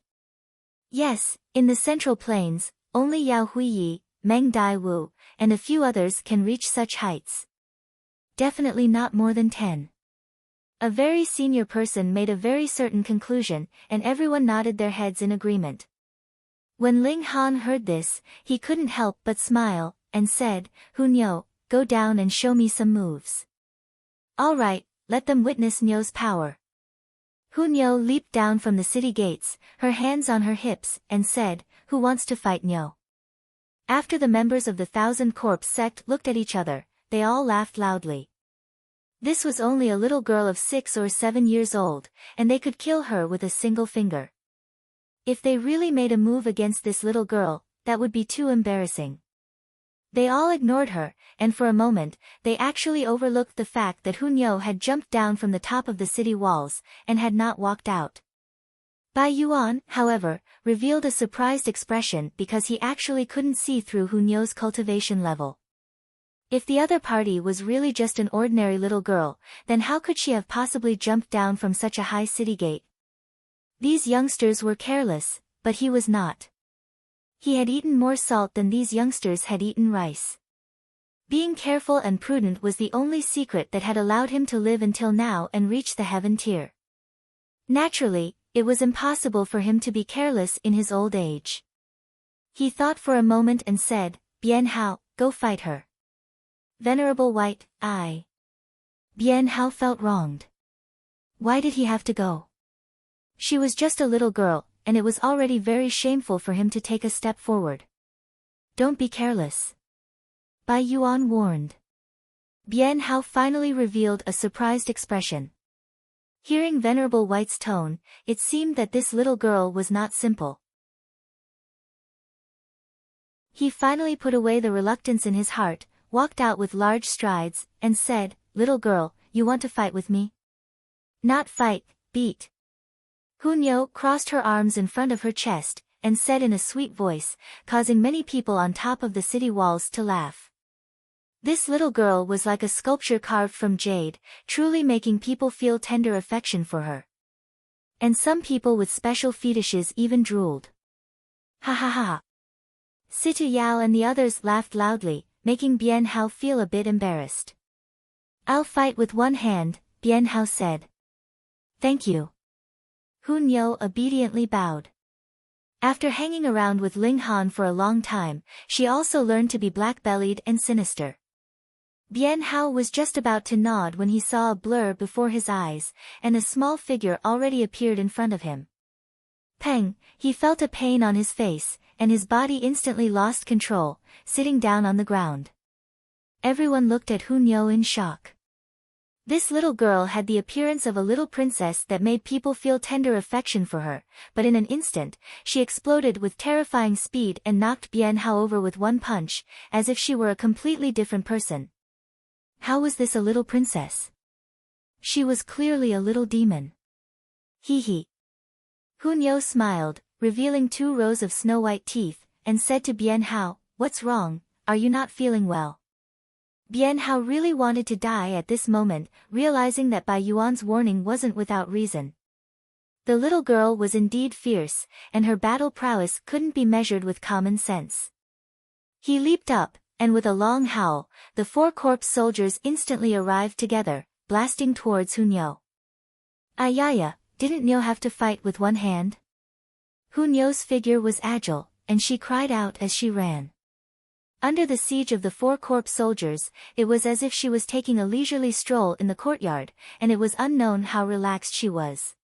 Yes, in the Central Plains, only Yao Huiyi, Meng Daiwu, and a few others can reach such heights. Definitely not more than 10. A very senior person made a very certain conclusion, and everyone nodded their heads in agreement. When Ling Han heard this, he couldn't help but smile, and said, "Hunyo, go down and show me some moves." "All right, let them witness Nyo's power." Hunyo leaped down from the city gates, her hands on her hips, and said, "Who wants to fight Nyo?" After the members of the Thousand Corpse sect looked at each other, they all laughed loudly. This was only a little girl of 6 or 7 years old, and they could kill her with a single finger. If they really made a move against this little girl, that would be too embarrassing. They all ignored her, and for a moment, they actually overlooked the fact that Hunyo had jumped down from the top of the city walls, and had not walked out. Bai Yuan, however, revealed a surprised expression because he actually couldn't see through Hunyo's cultivation level. If the other party was really just an ordinary little girl, then how could she have possibly jumped down from such a high city gate? These youngsters were careless, but he was not. He had eaten more salt than these youngsters had eaten rice. Being careful and prudent was the only secret that had allowed him to live until now and reach the heaven tier. Naturally, it was impossible for him to be careless in his old age. He thought for a moment and said, "Bian Hao, go fight her." Venerable White, I. Bian Hao felt wronged. Why did he have to go? She was just a little girl, and it was already very shameful for him to take a step forward. "Don't be careless," Bai Yuan warned. Bian Hao finally revealed a surprised expression. Hearing Venerable White's tone, it seemed that this little girl was not simple. He finally put away the reluctance in his heart, walked out with large strides, and said, "Little girl, you want to fight with me?" "Not fight, beat." Hunyo crossed her arms in front of her chest, and said in a sweet voice, causing many people on top of the city walls to laugh. This little girl was like a sculpture carved from jade, truly making people feel tender affection for her. And some people with special fetishes even drooled. Ha ha ha. Situ Yao and the others laughed loudly, making Bian Hao feel a bit embarrassed. "I'll fight with one hand," Bian Hao said. "Thank you." Hunyo obediently bowed. After hanging around with Ling Han for a long time, she also learned to be black-bellied and sinister. Bian Hao was just about to nod when he saw a blur before his eyes, and a small figure already appeared in front of him. Peng, he felt a pain on his face, and his body instantly lost control, sitting down on the ground. Everyone looked at Hunyo in shock. This little girl had the appearance of a little princess that made people feel tender affection for her, but in an instant, she exploded with terrifying speed and knocked Bian Hao over with one punch, as if she were a completely different person. How was this a little princess? She was clearly a little demon. Hee hee. Hunyo smiled, revealing 2 rows of snow-white teeth, and said to Bian Hao, "What's wrong, are you not feeling well?" Bian Hao really wanted to die at this moment, realizing that Bai Yuan's warning wasn't without reason. The little girl was indeed fierce, and her battle prowess couldn't be measured with common sense. He leaped up, and with a long howl, the 4 corpse soldiers instantly arrived together, blasting towards Hunyo. Ayaya, didn't Nyo have to fight with one hand? Hunyo's figure was agile, and she cried out as she ran. Under the siege of the 4 corpse soldiers, it was as if she was taking a leisurely stroll in the courtyard, and it was unknown how relaxed she was.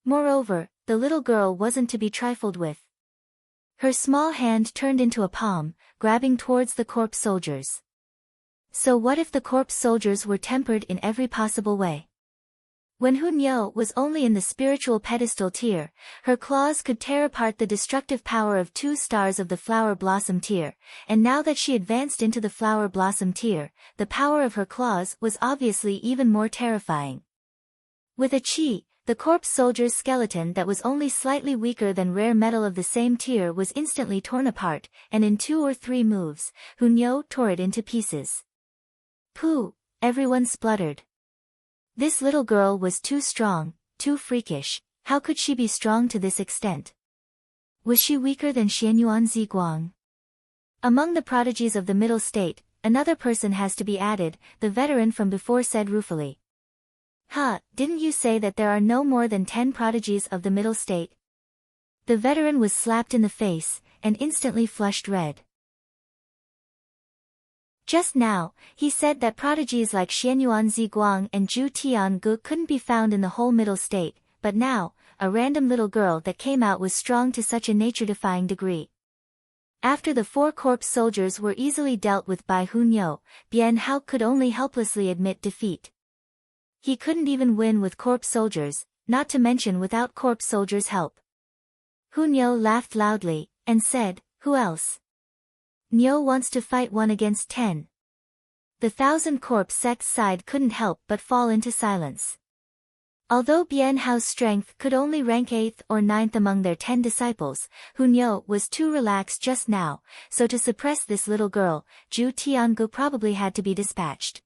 Moreover, the little girl wasn't to be trifled with. Her small hand turned into a palm, grabbing towards the corpse soldiers. So what if the corpse soldiers were tempered in every possible way? When Hunyo was only in the spiritual pedestal tier, her claws could tear apart the destructive power of 2 stars of the flower blossom tier, and now that she advanced into the flower blossom tier, the power of her claws was obviously even more terrifying. With a chi, the corpse soldier's skeleton that was only slightly weaker than rare metal of the same tier was instantly torn apart, and in 2 or 3 moves, Hunyo tore it into pieces. Pooh! Everyone spluttered. This little girl was too strong, too freakish. How could she be strong to this extent? Was she weaker than Xianyuan Ziguang? Among the prodigies of the middle state, another person has to be added, the veteran from before said ruefully. Didn't you say that there are no more than 10 prodigies of the middle state? The veteran was slapped in the face, and instantly flushed red. Just now, he said that prodigies like Xianyuan Ziguang and Zhu Tiangu couldn't be found in the whole middle state, but now, a random little girl that came out was strong to such a nature-defying degree. After the 4 corpse soldiers were easily dealt with by Hunyo, Bian Hao could only helplessly admit defeat. He couldn't even win with corpse soldiers, not to mention without corpse soldiers' help. Hunyo laughed loudly, and said, "Who else? Nyo wants to fight 1 against 10. The 1,000 corpse sect's side couldn't help but fall into silence. Although Bian Hao's strength could only rank 8th or 9th among their 10 disciples, Hunyo was too relaxed just now, so to suppress this little girl, Zhu Tiangu probably had to be dispatched.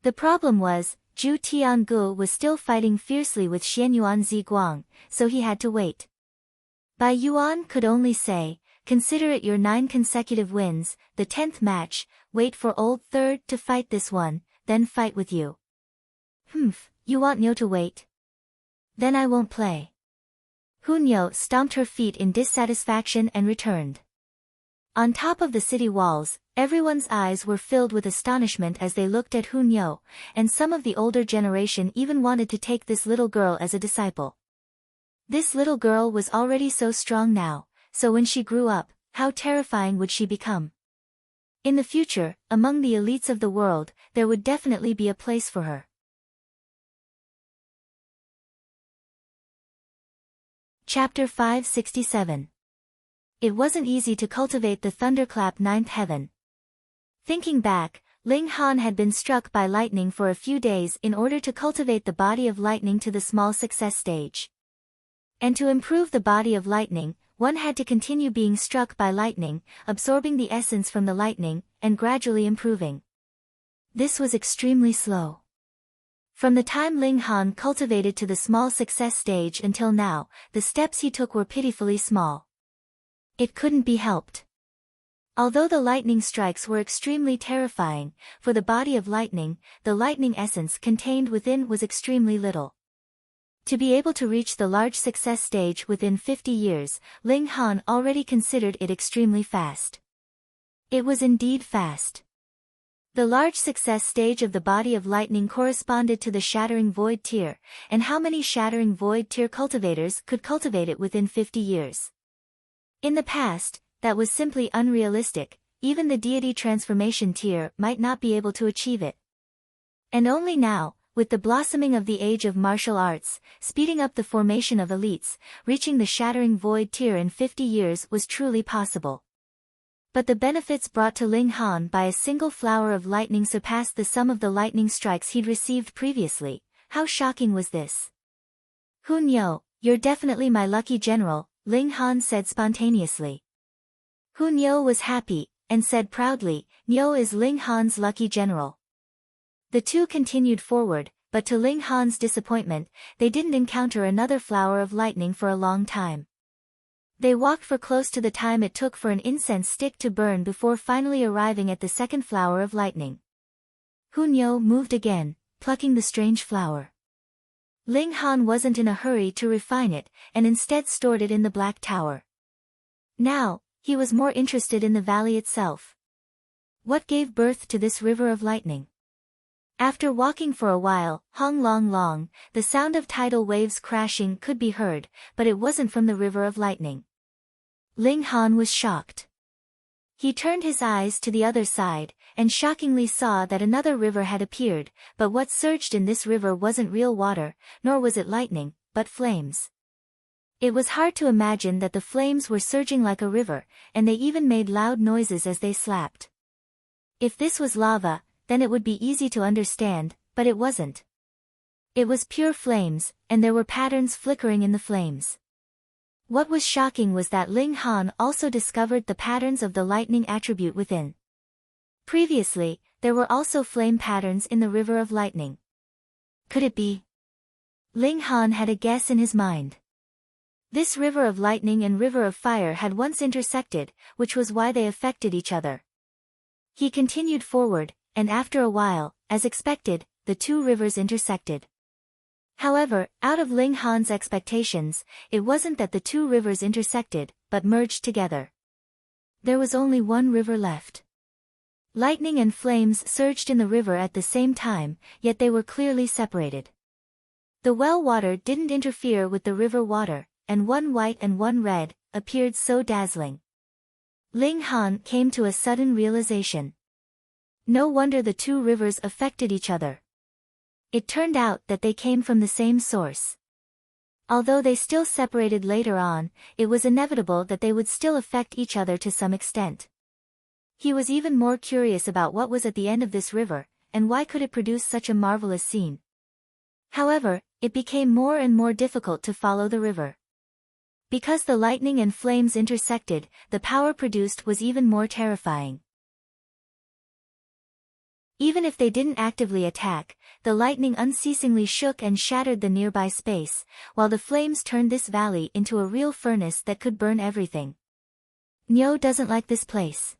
The problem was, Zhu Tiangu was still fighting fiercely with Xianyuan Ziguang, so he had to wait. Bai Yuan could only say, "Consider it your 9 consecutive wins, the 10th match, wait for old third to fight this one, then fight with you." You want Nyo to wait? Then I won't play. Hunyo stomped her feet in dissatisfaction and returned. On top of the city walls, everyone's eyes were filled with astonishment as they looked at Hunyo, and some of the older generation even wanted to take this little girl as a disciple. This little girl was already so strong now, so when she grew up, how terrifying would she become? In the future, among the elites of the world, there would definitely be a place for her. Chapter 567. It wasn't easy to cultivate the thunderclap 9th heaven. Thinking back, Ling Han had been struck by lightning for a few days in order to cultivate the body of lightning to the small success stage. And to improve the body of lightning, one had to continue being struck by lightning, absorbing the essence from the lightning, and gradually improving. This was extremely slow. From the time Ling Han cultivated to the small success stage until now, the steps he took were pitifully small. It couldn't be helped. Although the lightning strikes were extremely terrifying, for the body of lightning, the lightning essence contained within was extremely little. To be able to reach the large success stage within 50 years, Ling Han already considered it extremely fast. It was indeed fast. The large success stage of the body of lightning corresponded to the shattering void tier, and how many shattering void tier cultivators could cultivate it within 50 years? In the past, that was simply unrealistic, even the deity transformation tier might not be able to achieve it. And only now, with the blossoming of the age of martial arts, speeding up the formation of elites, reaching the shattering void tier in 50 years was truly possible. But the benefits brought to Ling Han by a single flower of lightning surpassed the sum of the lightning strikes he'd received previously. How shocking was this? "Hunyo, you're definitely my lucky general," Ling Han said spontaneously. Hunyo was happy, and said proudly, "Nyo is Ling Han's lucky general." The two continued forward, but to Ling Han's disappointment, they didn't encounter another flower of lightning for a long time. They walked for close to the time it took for an incense stick to burn before finally arriving at the second flower of lightning. Hunyo moved again, plucking the strange flower. Ling Han wasn't in a hurry to refine it, and instead stored it in the Black Tower. Now, he was more interested in the valley itself. What gave birth to this river of lightning? After walking for a while, hong long long, the sound of tidal waves crashing could be heard, but it wasn't from the river of lightning. Ling Han was shocked. He turned his eyes to the other side, and shockingly saw that another river had appeared, but what surged in this river wasn't real water, nor was it lightning, but flames. It was hard to imagine that the flames were surging like a river, and they even made loud noises as they slapped. If this was lava, then it would be easy to understand, but it wasn't. It was pure flames, and there were patterns flickering in the flames. What was shocking was that Ling Han also discovered the patterns of the lightning attribute within. Previously, there were also flame patterns in the river of lightning. Could it be? Ling Han had a guess in his mind. This river of lightning and river of fire had once intersected, which was why they affected each other. He continued forward, and after a while, as expected, the two rivers intersected. However, out of Ling Han's expectations, it wasn't that the two rivers intersected, but merged together. There was only one river left. Lightning and flames surged in the river at the same time, yet they were clearly separated. The well water didn't interfere with the river water, and one white and one red appeared so dazzling. Ling Han came to a sudden realization. No wonder the two rivers affected each other. It turned out that they came from the same source. Although they still separated later on, it was inevitable that they would still affect each other to some extent. He was even more curious about what was at the end of this river, and why could it produce such a marvelous scene. However, it became more and more difficult to follow the river. Because the lightning and flames intersected, the power produced was even more terrifying. Even if they didn't actively attack, the lightning unceasingly shook and shattered the nearby space, while the flames turned this valley into a real furnace that could burn everything. Nyo doesn't like this place.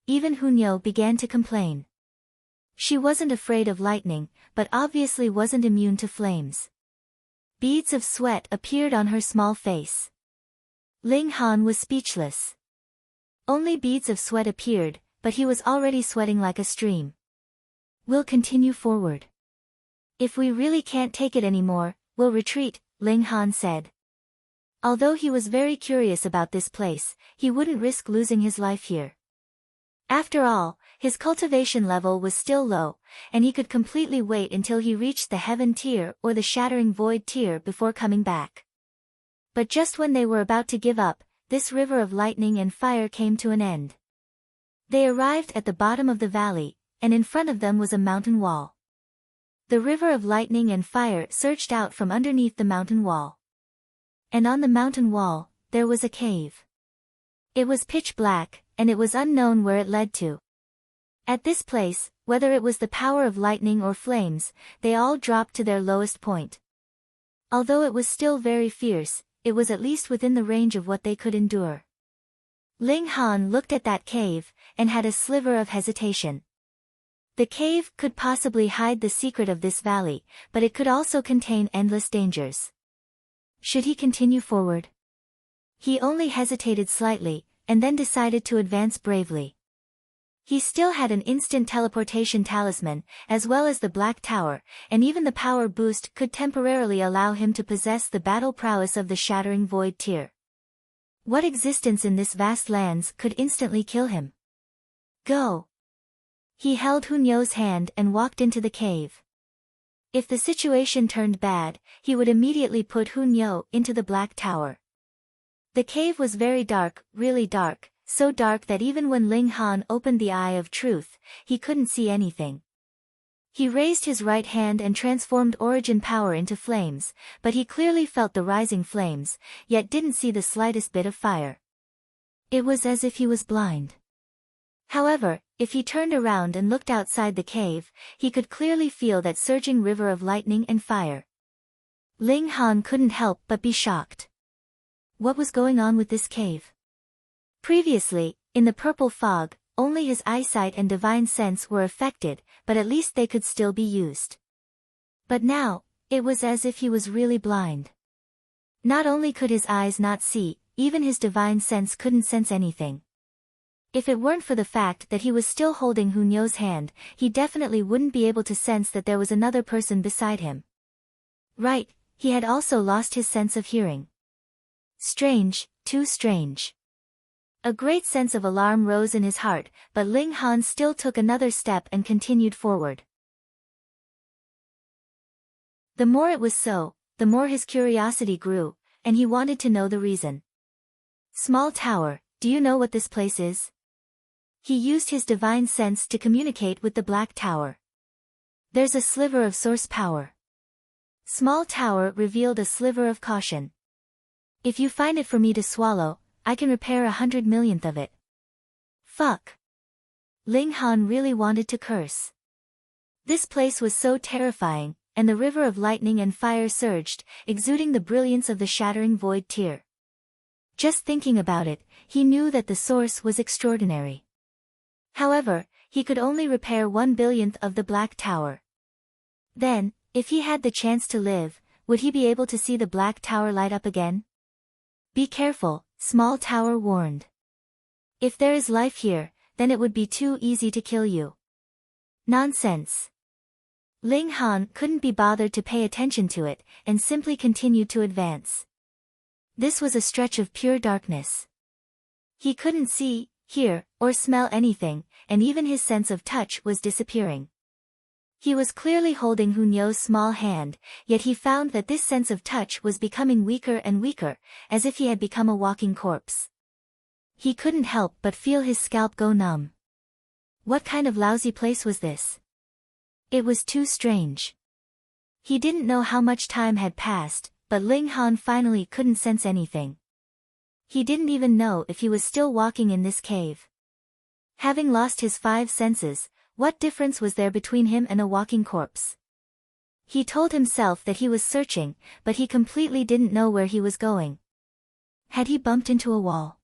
Even Hunyo began to complain. She wasn't afraid of lightning, but obviously wasn't immune to flames. Beads of sweat appeared on her small face. Ling Han was speechless. Only beads of sweat appeared, but he was already sweating like a stream. We'll continue forward. If we really can't take it anymore, we'll retreat, Ling Han said. Although he was very curious about this place, he wouldn't risk losing his life here. After all, his cultivation level was still low, and he could completely wait until he reached the Heaven tier or the Shattering Void tier before coming back. But just when they were about to give up, this river of lightning and fire came to an end. They arrived at the bottom of the valley, and in front of them was a mountain wall. The river of lightning and fire surged out from underneath the mountain wall. And on the mountain wall, there was a cave. It was pitch black, and it was unknown where it led to. At this place, whether it was the power of lightning or flames, they all dropped to their lowest point. Although it was still very fierce, it was at least within the range of what they could endure. Ling Han looked at that cave, and had a sliver of hesitation. The cave could possibly hide the secret of this valley, but it could also contain endless dangers. Should he continue forward? He only hesitated slightly, and then decided to advance bravely. He still had an instant teleportation talisman, as well as the Black Tower, and even the power boost could temporarily allow him to possess the battle prowess of the Shattering Void tier. What existence in this vast lands could instantly kill him? Go! He held Hunyo's hand and walked into the cave. If the situation turned bad, he would immediately put Hunyo into the Black Tower. The cave was very dark, really dark, so dark that even when Ling Han opened the Eye of Truth, he couldn't see anything. He raised his right hand and transformed origin power into flames, but he clearly felt the rising flames, yet didn't see the slightest bit of fire. It was as if he was blind. However, if he turned around and looked outside the cave, he could clearly feel that surging river of lightning and fire. Ling Han couldn't help but be shocked. What was going on with this cave? Previously, in the purple fog, only his eyesight and divine sense were affected, but at least they could still be used. But now, it was as if he was really blind. Not only could his eyes not see, even his divine sense couldn't sense anything. If it weren't for the fact that he was still holding Hunyo's hand, he definitely wouldn't be able to sense that there was another person beside him. Right, he had also lost his sense of hearing. Strange, too strange. A great sense of alarm rose in his heart, but Ling Han still took another step and continued forward. The more it was so, the more his curiosity grew, and he wanted to know the reason. Small tower, do you know what this place is? He used his divine sense to communicate with the Black Tower. There's a sliver of source power. Small tower revealed a sliver of caution. If you find it for me to swallow, I can repair 100 millionth of it. Fuck. Ling Han really wanted to curse. This place was so terrifying, and the river of lightning and fire surged, exuding the brilliance of the shattering void tear. Just thinking about it, he knew that the source was extraordinary. However, he could only repair 1/100000th of the Black Tower. Then, if he had the chance to live, would he be able to see the Black Tower light up again? Be careful, Small Tower warned. If there is life here, then it would be too easy to kill you. Nonsense. Ling Han couldn't be bothered to pay attention to it, and simply continued to advance. This was a stretch of pure darkness. He couldn't see, hear, or smell anything, and even his sense of touch was disappearing. He was clearly holding Hu Nyo's small hand, yet he found that this sense of touch was becoming weaker and weaker, as if he had become a walking corpse. He couldn't help but feel his scalp go numb. What kind of lousy place was this? It was too strange. He didn't know how much time had passed, but Ling Han finally couldn't sense anything. He didn't even know if he was still walking in this cave. Having lost his 5 senses, what difference was there between him and a walking corpse? He told himself that he was searching, but he completely didn't know where he was going. Had he bumped into a wall?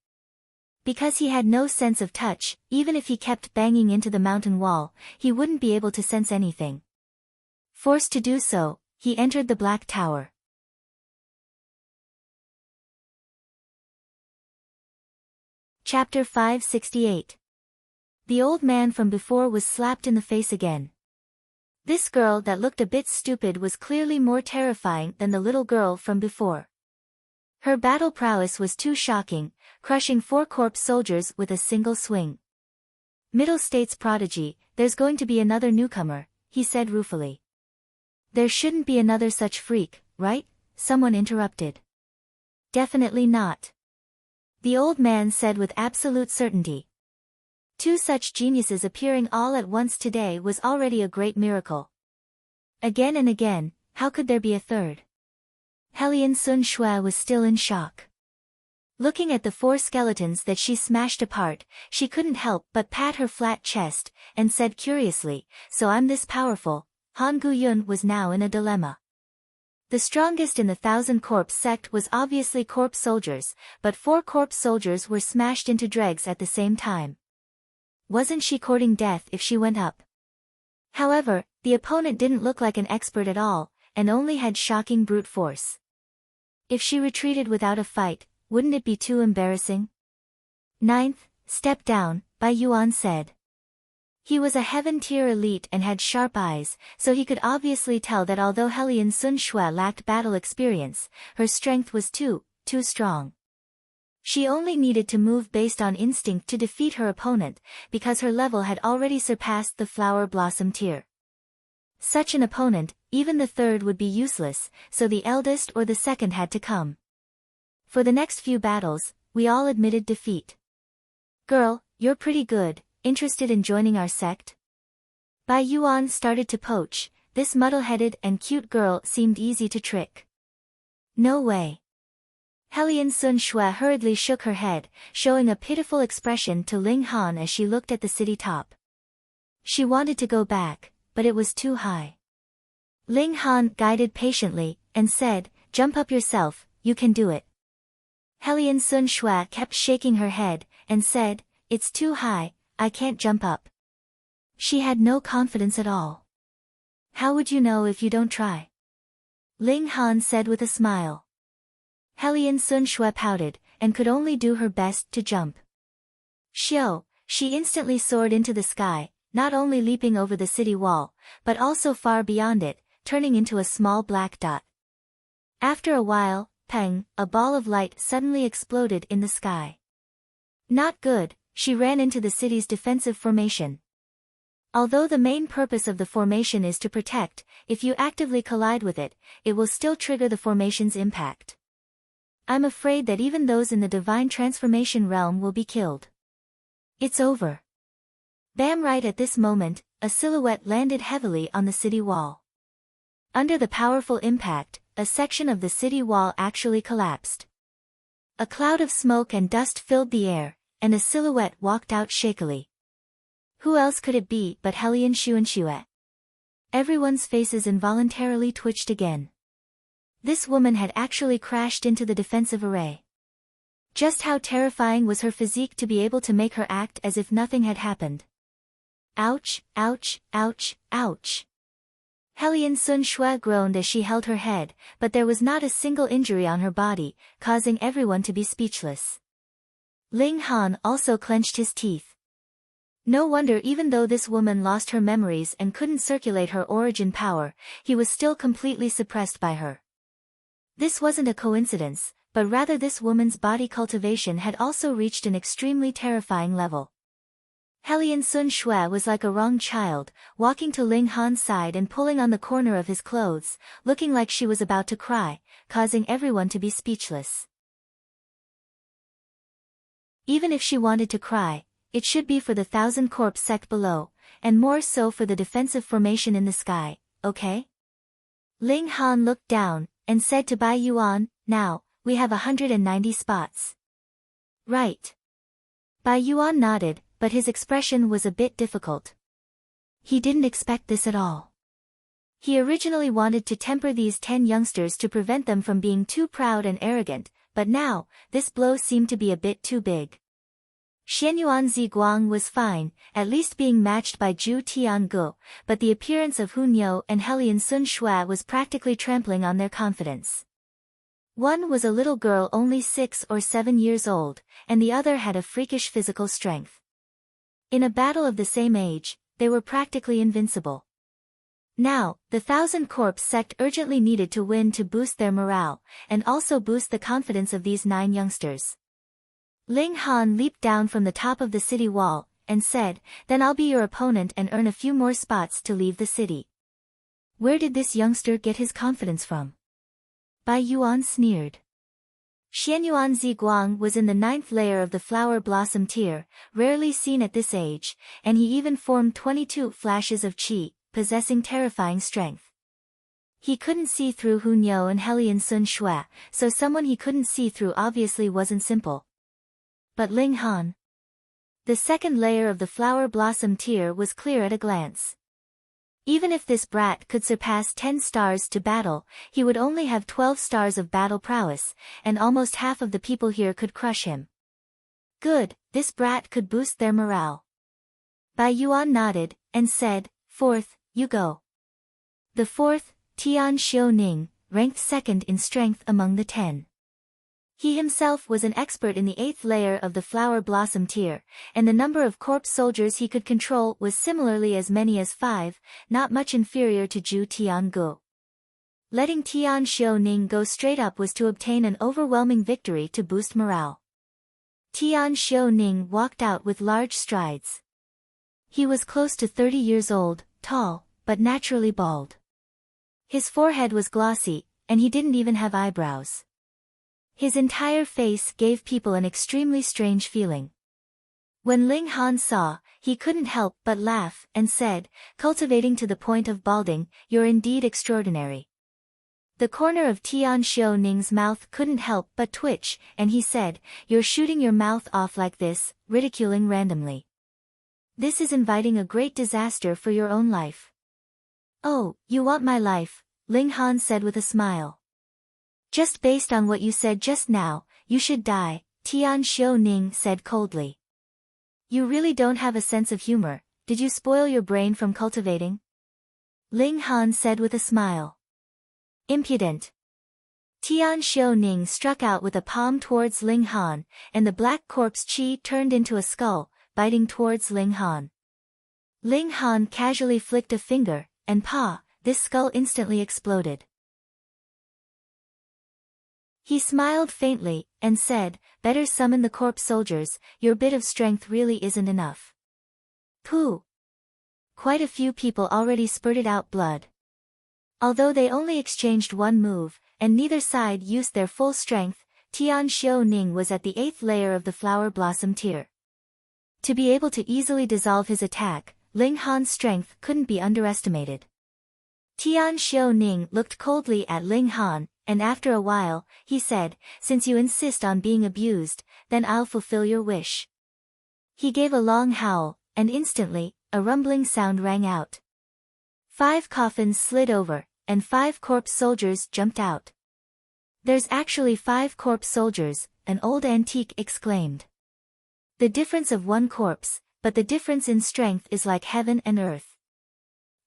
Because he had no sense of touch, even if he kept banging into the mountain wall, he wouldn't be able to sense anything. Forced to do so, he entered the Black Tower. Chapter 568. The old man from before was slapped in the face again. This girl that looked a bit stupid was clearly more terrifying than the little girl from before. Her battle prowess was too shocking, crushing 4 corpse soldiers with a single swing. Middle States prodigy, there's going to be another newcomer, he said ruefully. There shouldn't be another such freak, right? Someone interrupted. Definitely not. The old man said with absolute certainty. 2 such geniuses appearing all at once today was already a great miracle. Again and again, how could there be a third? Hellion Sun Shui was still in shock. Looking at the 4 skeletons that she smashed apart, she couldn't help but pat her flat chest, and said curiously, so I'm this powerful. Han Guyun was now in a dilemma. The strongest in the 1,000 corpse sect was obviously corpse soldiers, but 4 corpse soldiers were smashed into dregs at the same time. Wasn't she courting death if she went up? However, the opponent didn't look like an expert at all, and only had shocking brute force. If she retreated without a fight, wouldn't it be too embarrassing? 9th, step down, Bai Yuan said. He was a heaven-tier elite and had sharp eyes, so he could obviously tell that although Hellion Sun Shui lacked battle experience, her strength was too strong. She only needed to move based on instinct to defeat her opponent, because her level had already surpassed the flower blossom tier. Such an opponent, even the 3rd would be useless, so the eldest or the 2nd had to come. For the next few battles, we all admitted defeat. Girl, you're pretty good, interested in joining our sect? Bai Yuan started to poach. This muddle-headed and cute girl seemed easy to trick. No way. Hellion Sun Shui hurriedly shook her head, showing a pitiful expression to Ling Han as she looked at the city top. She wanted to go back, but it was too high. Ling Han guided patiently, and said, jump up yourself, you can do it. Hellion Sun Shui kept shaking her head, and said, it's too high, I can't jump up. She had no confidence at all. How would you know if you don't try? Ling Han said with a smile. Hellion Sun Shui pouted, and could only do her best to jump. Shio, she instantly soared into the sky, not only leaping over the city wall, but also far beyond it, turning into a small black dot. After a while, peng, a ball of light suddenly exploded in the sky. Not good, she ran into the city's defensive formation. Although the main purpose of the formation is to protect, if you actively collide with it, it will still trigger the formation's impact. I'm afraid that even those in the divine transformation realm will be killed. It's over. Bam! Right at this moment, a silhouette landed heavily on the city wall. Under the powerful impact, a section of the city wall actually collapsed. A cloud of smoke and dust filled the air, and a silhouette walked out shakily. Who else could it be but Hellion Xuanxue? Everyone's faces involuntarily twitched again. This woman had actually crashed into the defensive array. Just how terrifying was her physique to be able to make her act as if nothing had happened. Ouch, ouch, ouch, ouch. Hellion Sun Shui groaned as she held her head, but there was not a single injury on her body, causing everyone to be speechless. Ling Han also clenched his teeth. No wonder even though this woman lost her memories and couldn't circulate her origin power, he was still completely suppressed by her. This wasn't a coincidence, but rather this woman's body cultivation had also reached an extremely terrifying level. Hellion Sun Shui was like a wrong child, walking to Ling Han's side and pulling on the corner of his clothes, looking like she was about to cry, causing everyone to be speechless. Even if she wanted to cry, it should be for the 1,000 corpse sect below, and more so for the defensive formation in the sky, okay? Ling Han looked down, and said to Bai Yuan, now, we have 190 spots. Right. Bai Yuan nodded, but his expression was a bit difficult. He didn't expect this at all. He originally wanted to temper these 10 youngsters to prevent them from being too proud and arrogant, but now, this blow seemed to be a bit too big. Xianyuan Ziguang was fine, at least being matched by Zhu Tiangu, but the appearance of Hunyo and Hellion Sun Shui was practically trampling on their confidence. One was a little girl only 6 or 7 years old, and the other had a freakish physical strength. In a battle of the same age, they were practically invincible. Now, the 1,000 corpse sect urgently needed to win to boost their morale, and also boost the confidence of these 9 youngsters. Ling Han leaped down from the top of the city wall, and said, then I'll be your opponent and earn a few more spots to leave the city. Where did this youngster get his confidence from? Bai Yuan sneered. Xianyuan Ziguang was in the 9th layer of the flower blossom tier, rarely seen at this age, and he even formed 22 flashes of qi, possessing terrifying strength. He couldn't see through Hunyo and Hellion Sun Shui, so someone he couldn't see through obviously wasn't simple. But Ling Han? The 2nd layer of the flower blossom tier was clear at a glance. Even if this brat could surpass 10 stars to battle, he would only have 12 stars of battle prowess, and almost half of the people here could crush him. Good, this brat could boost their morale. Bai Yuan nodded, and said, 4th, you go. The 4th, Tian Xiaoning, ranked 2nd in strength among the 10. He himself was an expert in the 8th layer of the flower blossom tier, and the number of corpse soldiers he could control was similarly as many as 5, not much inferior to Zhu Tiangu. Letting Tian Xiaoning go straight up was to obtain an overwhelming victory to boost morale. Tian Xiaoning walked out with large strides. He was close to 30 years old, tall, but naturally bald. His forehead was glossy, and he didn't even have eyebrows. His entire face gave people an extremely strange feeling. When Ling Han saw, he couldn't help but laugh, and said, cultivating to the point of balding, you're indeed extraordinary. The corner of Tian Xiaoning's mouth couldn't help but twitch, and he said, you're shooting your mouth off like this, ridiculing randomly. This is inviting a great disaster for your own life. Oh, you want my life, Ling Han said with a smile. Just based on what you said just now, you should die, Tian Xiaoning said coldly. You really don't have a sense of humor, did you spoil your brain from cultivating? Ling Han said with a smile. Impudent. Tian Xiaoning struck out with a palm towards Ling Han, and the black corpse qi turned into a skull, biting towards Ling Han. Ling Han casually flicked a finger, and this skull instantly exploded. He smiled faintly, and said, better summon the corpse soldiers, your bit of strength really isn't enough. Pooh! Quite a few people already spurted out blood. Although they only exchanged one move, and neither side used their full strength, Tian Xiaoning was at the 8th layer of the flower blossom tier. To be able to easily dissolve his attack, Ling Han's strength couldn't be underestimated. Tian Xiaoning looked coldly at Ling Han, and after a while, he said, since you insist on being abused, then I'll fulfill your wish. He gave a long howl, and instantly, a rumbling sound rang out. 5 coffins slid over, and 5 corpse soldiers jumped out. There's actually 5 corpse soldiers, an old antique exclaimed. The difference of 1 corpse, but the difference in strength is like heaven and earth.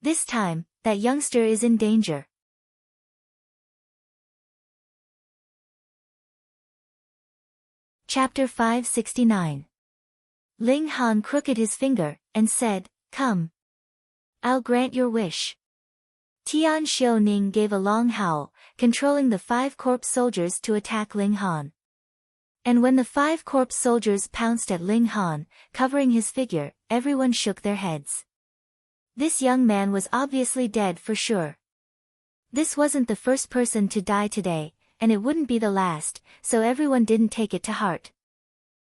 This time, that youngster is in danger. Chapter 569. Ling Han crooked his finger, and said, come. I'll grant your wish. Tian Xiaoning gave a long howl, controlling the 5 corpse soldiers to attack Ling Han. And when the 5 corpse soldiers pounced at Ling Han, covering his figure, everyone shook their heads. This young man was obviously dead for sure. This wasn't the first person to die today, and it wouldn't be the last, so everyone didn't take it to heart.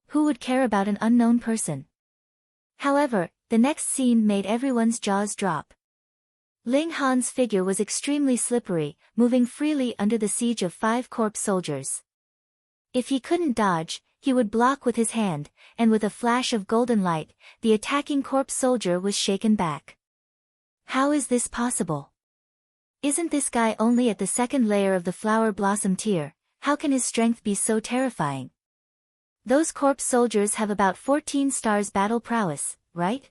Who would care about an unknown person? However, the next scene made everyone's jaws drop. Ling Han's figure was extremely slippery, moving freely under the siege of 5 corpse soldiers. If he couldn't dodge, he would block with his hand, and with a flash of golden light, the attacking corpse soldier was shaken back. How is this possible? Isn't this guy only at the 2nd layer of the flower blossom tier? How can his strength be so terrifying? Those corpse soldiers have about 14 stars battle prowess, right?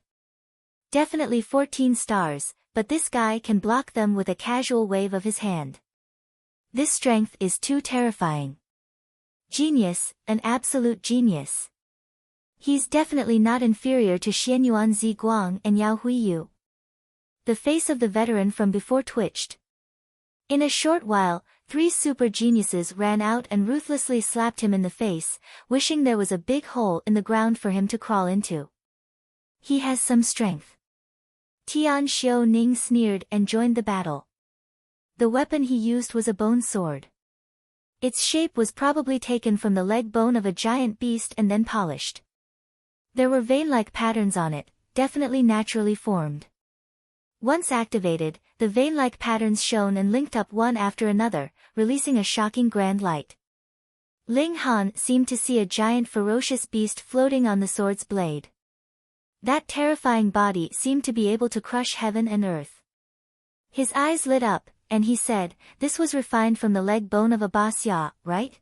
Definitely 14 stars, but this guy can block them with a casual wave of his hand. This strength is too terrifying. Genius, an absolute genius. He's definitely not inferior to Xianyuan Ziguang and Yao Huiyu. The face of the veteran from before twitched. In a short while, 3 super geniuses ran out and ruthlessly slapped him in the face, wishing there was a big hole in the ground for him to crawl into. He has some strength. Tian Xiaoning sneered and joined the battle. The weapon he used was a bone sword. Its shape was probably taken from the leg bone of a giant beast and then polished. There were vein-like patterns on it, definitely naturally formed. Once activated, the vein-like patterns shone and linked up one after another, releasing a shocking grand light. Ling Han seemed to see a giant ferocious beast floating on the sword's blade. That terrifying body seemed to be able to crush heaven and earth. His eyes lit up, and he said, this was refined from the leg bone of a Basya, right?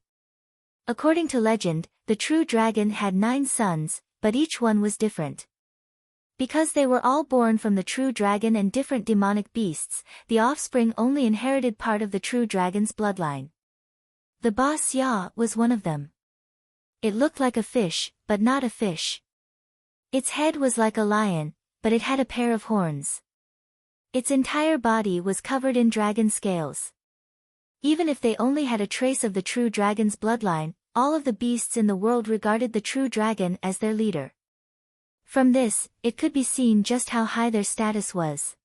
According to legend, the true dragon had 9 sons, but each one was different. Because they were all born from the true dragon and different demonic beasts, the offspring only inherited part of the true dragon's bloodline. The Basya was one of them. It looked like a fish, but not a fish. Its head was like a lion, but it had a pair of horns. Its entire body was covered in dragon scales. Even if they only had a trace of the true dragon's bloodline, all of the beasts in the world regarded the true dragon as their leader. From this, it could be seen just how high their status was.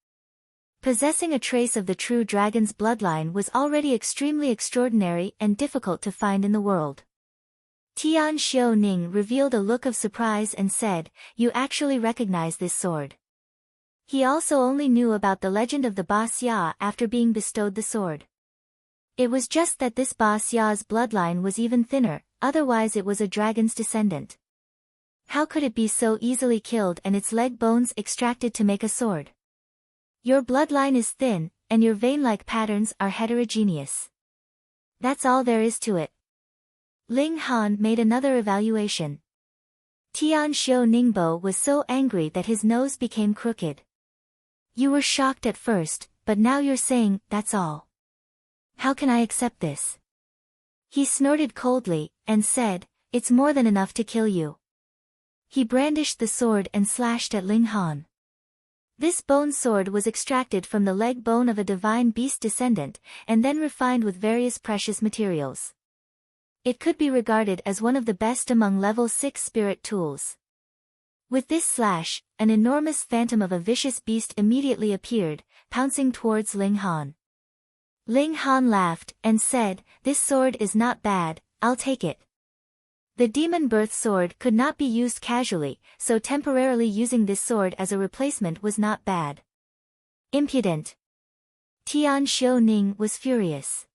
Possessing a trace of the true dragon's bloodline was already extremely extraordinary and difficult to find in the world. Tian Xiaoning revealed a look of surprise and said, you actually recognize this sword. He also only knew about the legend of the Basya after being bestowed the sword. It was just that this Basya's bloodline was even thinner, otherwise it was a dragon's descendant. How could it be so easily killed and its leg bones extracted to make a sword? Your bloodline is thin, and your vein-like patterns are heterogeneous. That's all there is to it. Ling Han made another evaluation. Tian Xiaoningbo was so angry that his nose became crooked. You were shocked at first, but now you're saying, that's all. How can I accept this? He snorted coldly, and said, it's more than enough to kill you. He brandished the sword and slashed at Ling Han. This bone sword was extracted from the leg bone of a divine beast descendant, and then refined with various precious materials. It could be regarded as one of the best among level 6 spirit tools. With this slash, an enormous phantom of a vicious beast immediately appeared, pouncing towards Ling Han. Ling Han laughed, and said, "This sword is not bad, I'll take it." The demon birth sword could not be used casually, so temporarily using this sword as a replacement was not bad. Impudent. Tian Xiu-ning was furious.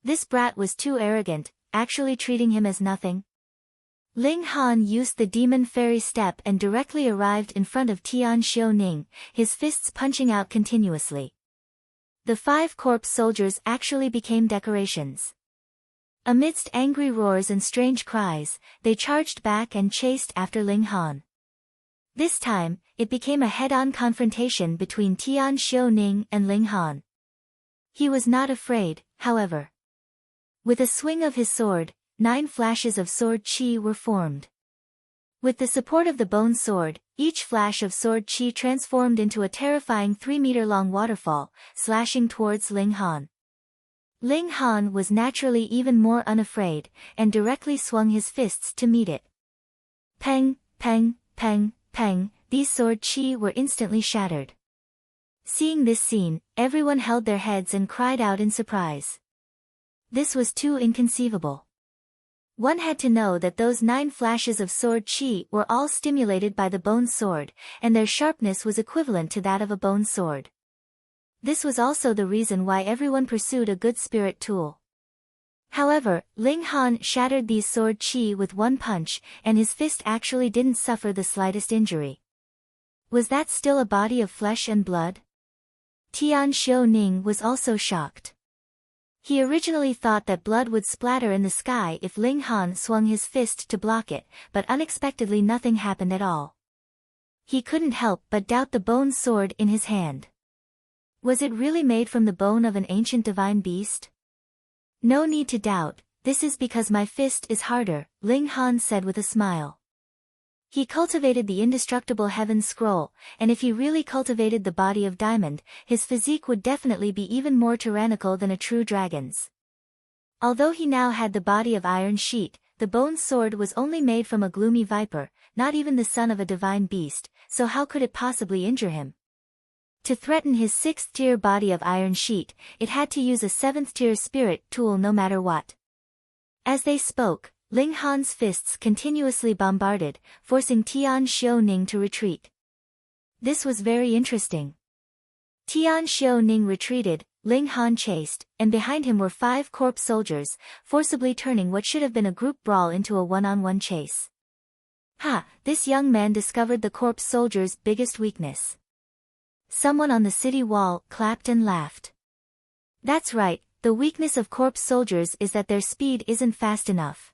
This brat was too arrogant, actually treating him as nothing. Ling Han used the demon fairy step and directly arrived in front of Tian Xiu-ning, his fists punching out continuously. The 5 corpse soldiers actually became decorations. Amidst angry roars and strange cries, they charged back and chased after Ling Han. This time, it became a head-on confrontation between Tian Xiu-ning and Ling Han. He was not afraid, however. With a swing of his sword, 9 flashes of sword chi were formed. With the support of the bone sword, each flash of sword chi transformed into a terrifying 3-meter-long waterfall, slashing towards Ling Han. Ling Han was naturally even more unafraid, and directly swung his fists to meet it. Peng, peng, peng, peng, these sword chi were instantly shattered. Seeing this scene, everyone held their heads and cried out in surprise. This was too inconceivable. One had to know that those 9 flashes of sword chi were all stimulated by the bone sword, and their sharpness was equivalent to that of a bone sword. This was also the reason why everyone pursued a good spirit tool. However, Ling Han shattered these sword chi with one punch, and his fist actually didn't suffer the slightest injury. Was that still a body of flesh and blood? Tian Xiu-ning was also shocked. He originally thought that blood would splatter in the sky if Ling Han swung his fist to block it, but unexpectedly nothing happened at all. He couldn't help but doubt the bone sword in his hand. Was it really made from the bone of an ancient divine beast? No need to doubt, this is because my fist is harder, Ling Han said with a smile. He cultivated the indestructible heaven scroll, and if he really cultivated the body of diamond, his physique would definitely be even more tyrannical than a true dragon's. Although he now had the body of iron sheet, the bone sword was only made from a gloomy viper, not even the son of a divine beast, so how could it possibly injure him? To threaten his 6th-tier body of iron sheet, it had to use a 7th-tier spirit tool no matter what. As they spoke, Ling Han's fists continuously bombarded, forcing Tian Xiu-ning to retreat. This was very interesting. Tian Xiu-ning retreated, Ling Han chased, and behind him were 5 corpse soldiers, forcibly turning what should have been a group brawl into a one-on-one chase. Ha! This young man discovered the corpse soldiers' biggest weakness. Someone on the city wall clapped and laughed. That's right, the weakness of corpse soldiers is that their speed isn't fast enough.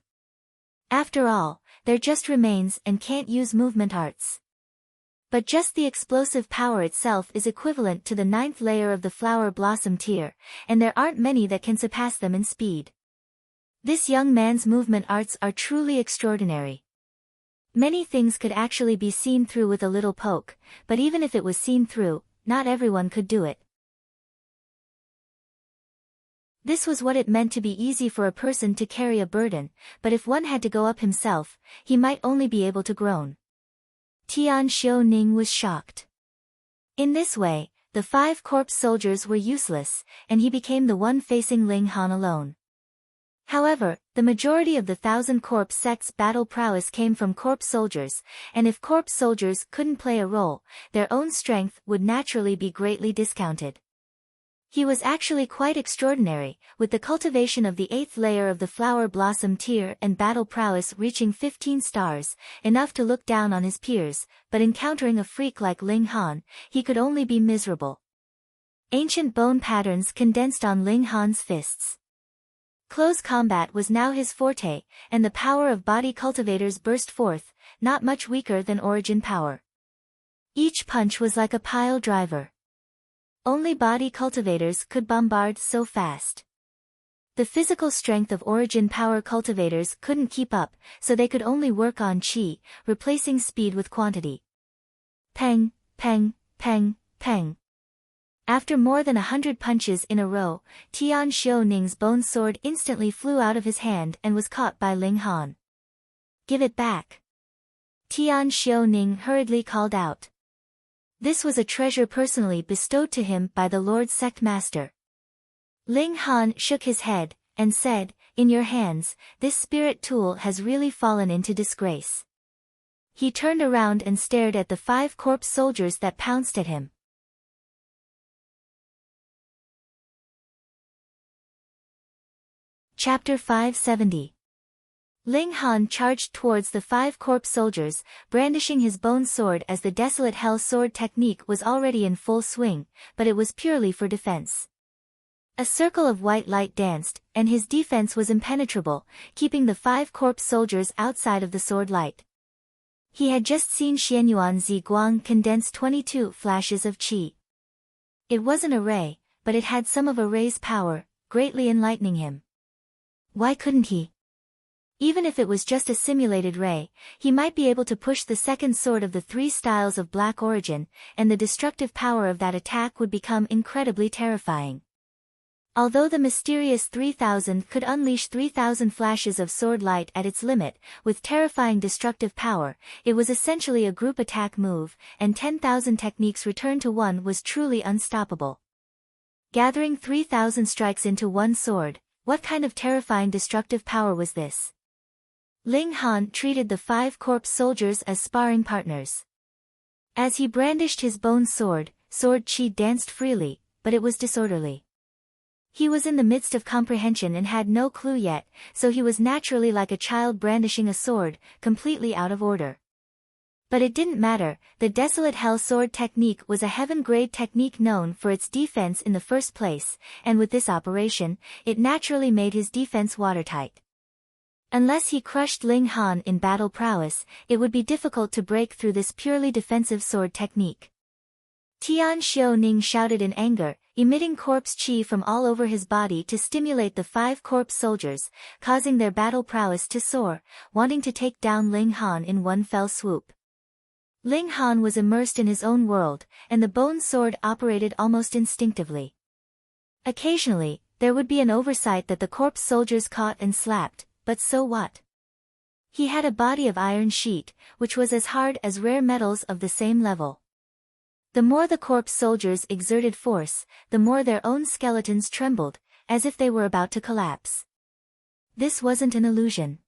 After all, they're just remains and can't use movement arts. But just the explosive power itself is equivalent to the 9th layer of the flower blossom tier, and there aren't many that can surpass them in speed. This young man's movement arts are truly extraordinary. Many things could actually be seen through with a little poke, but even if it was seen through, not everyone could do it. This was what it meant to be easy for a person to carry a burden, but if one had to go up himself, he might only be able to groan. Tian Xiu-ning was shocked. In this way, the 5 corpse soldiers were useless, and he became the one facing Ling Han alone. However, the majority of the 1,000 corpse sect's battle prowess came from corpse soldiers, and if corpse soldiers couldn't play a role, their own strength would naturally be greatly discounted. He was actually quite extraordinary, with the cultivation of the 8th layer of the flower blossom tier and battle prowess reaching 15 stars, enough to look down on his peers, but encountering a freak like Ling Han, he could only be miserable. Ancient bone patterns condensed on Ling Han's fists. Close combat was now his forte, and the power of body cultivators burst forth, not much weaker than origin power. Each punch was like a pile driver. Only body cultivators could bombard so fast. The physical strength of origin power cultivators couldn't keep up, so they could only work on chi, replacing speed with quantity. Peng, peng, peng, peng. After more than 100 punches in a row, Tian Xiaoning's bone sword instantly flew out of his hand and was caught by Ling Han. "Give it back!" Tian Xiaoning hurriedly called out. This was a treasure personally bestowed to him by the Lord Sect Master. Ling Han shook his head, and said, "In your hands, this spirit tool has really fallen into disgrace." He turned around and stared at the 5 corpse soldiers that pounced at him. Chapter 570. Ling Han charged towards the 5 corpse soldiers, brandishing his bone sword as the Desolate Hell sword technique was already in full swing, but it was purely for defense. A circle of white light danced, and his defense was impenetrable, keeping the 5 corpse soldiers outside of the sword light. He had just seen Xianyuan Ziguang condense 22 flashes of qi. It wasn't a ray, but it had some of a ray's power, greatly enlightening him. Why couldn't he? Even if it was just a simulated ray, he might be able to push the second sword of the 3 styles of black origin, and the destructive power of that attack would become incredibly terrifying. Although the mysterious 3000 could unleash 3000 flashes of sword light at its limit, with terrifying destructive power, it was essentially a group attack move, and 10,000 techniques returned to one was truly unstoppable. Gathering 3000 strikes into one sword, what kind of terrifying destructive power was this? Ling Han treated the 5 corpse soldiers as sparring partners. As he brandished his bone sword, sword qi danced freely, but it was disorderly. He was in the midst of comprehension and had no clue yet, so he was naturally like a child brandishing a sword, completely out of order. But it didn't matter, the Desolate Hell sword technique was a heaven-grade technique known for its defense in the first place, and with this operation, it naturally made his defense watertight. Unless he crushed Ling Han in battle prowess, it would be difficult to break through this purely defensive sword technique. Tian Xiaoning shouted in anger, emitting corpse qi from all over his body to stimulate the 5 corpse soldiers, causing their battle prowess to soar, wanting to take down Ling Han in one fell swoop. Ling Han was immersed in his own world, and the bone sword operated almost instinctively. Occasionally, there would be an oversight that the corpse soldiers caught and slapped, but so what? He had a body of iron sheet, which was as hard as rare metals of the same level. The more the corpse soldiers exerted force, the more their own skeletons trembled, as if they were about to collapse. This wasn't an illusion.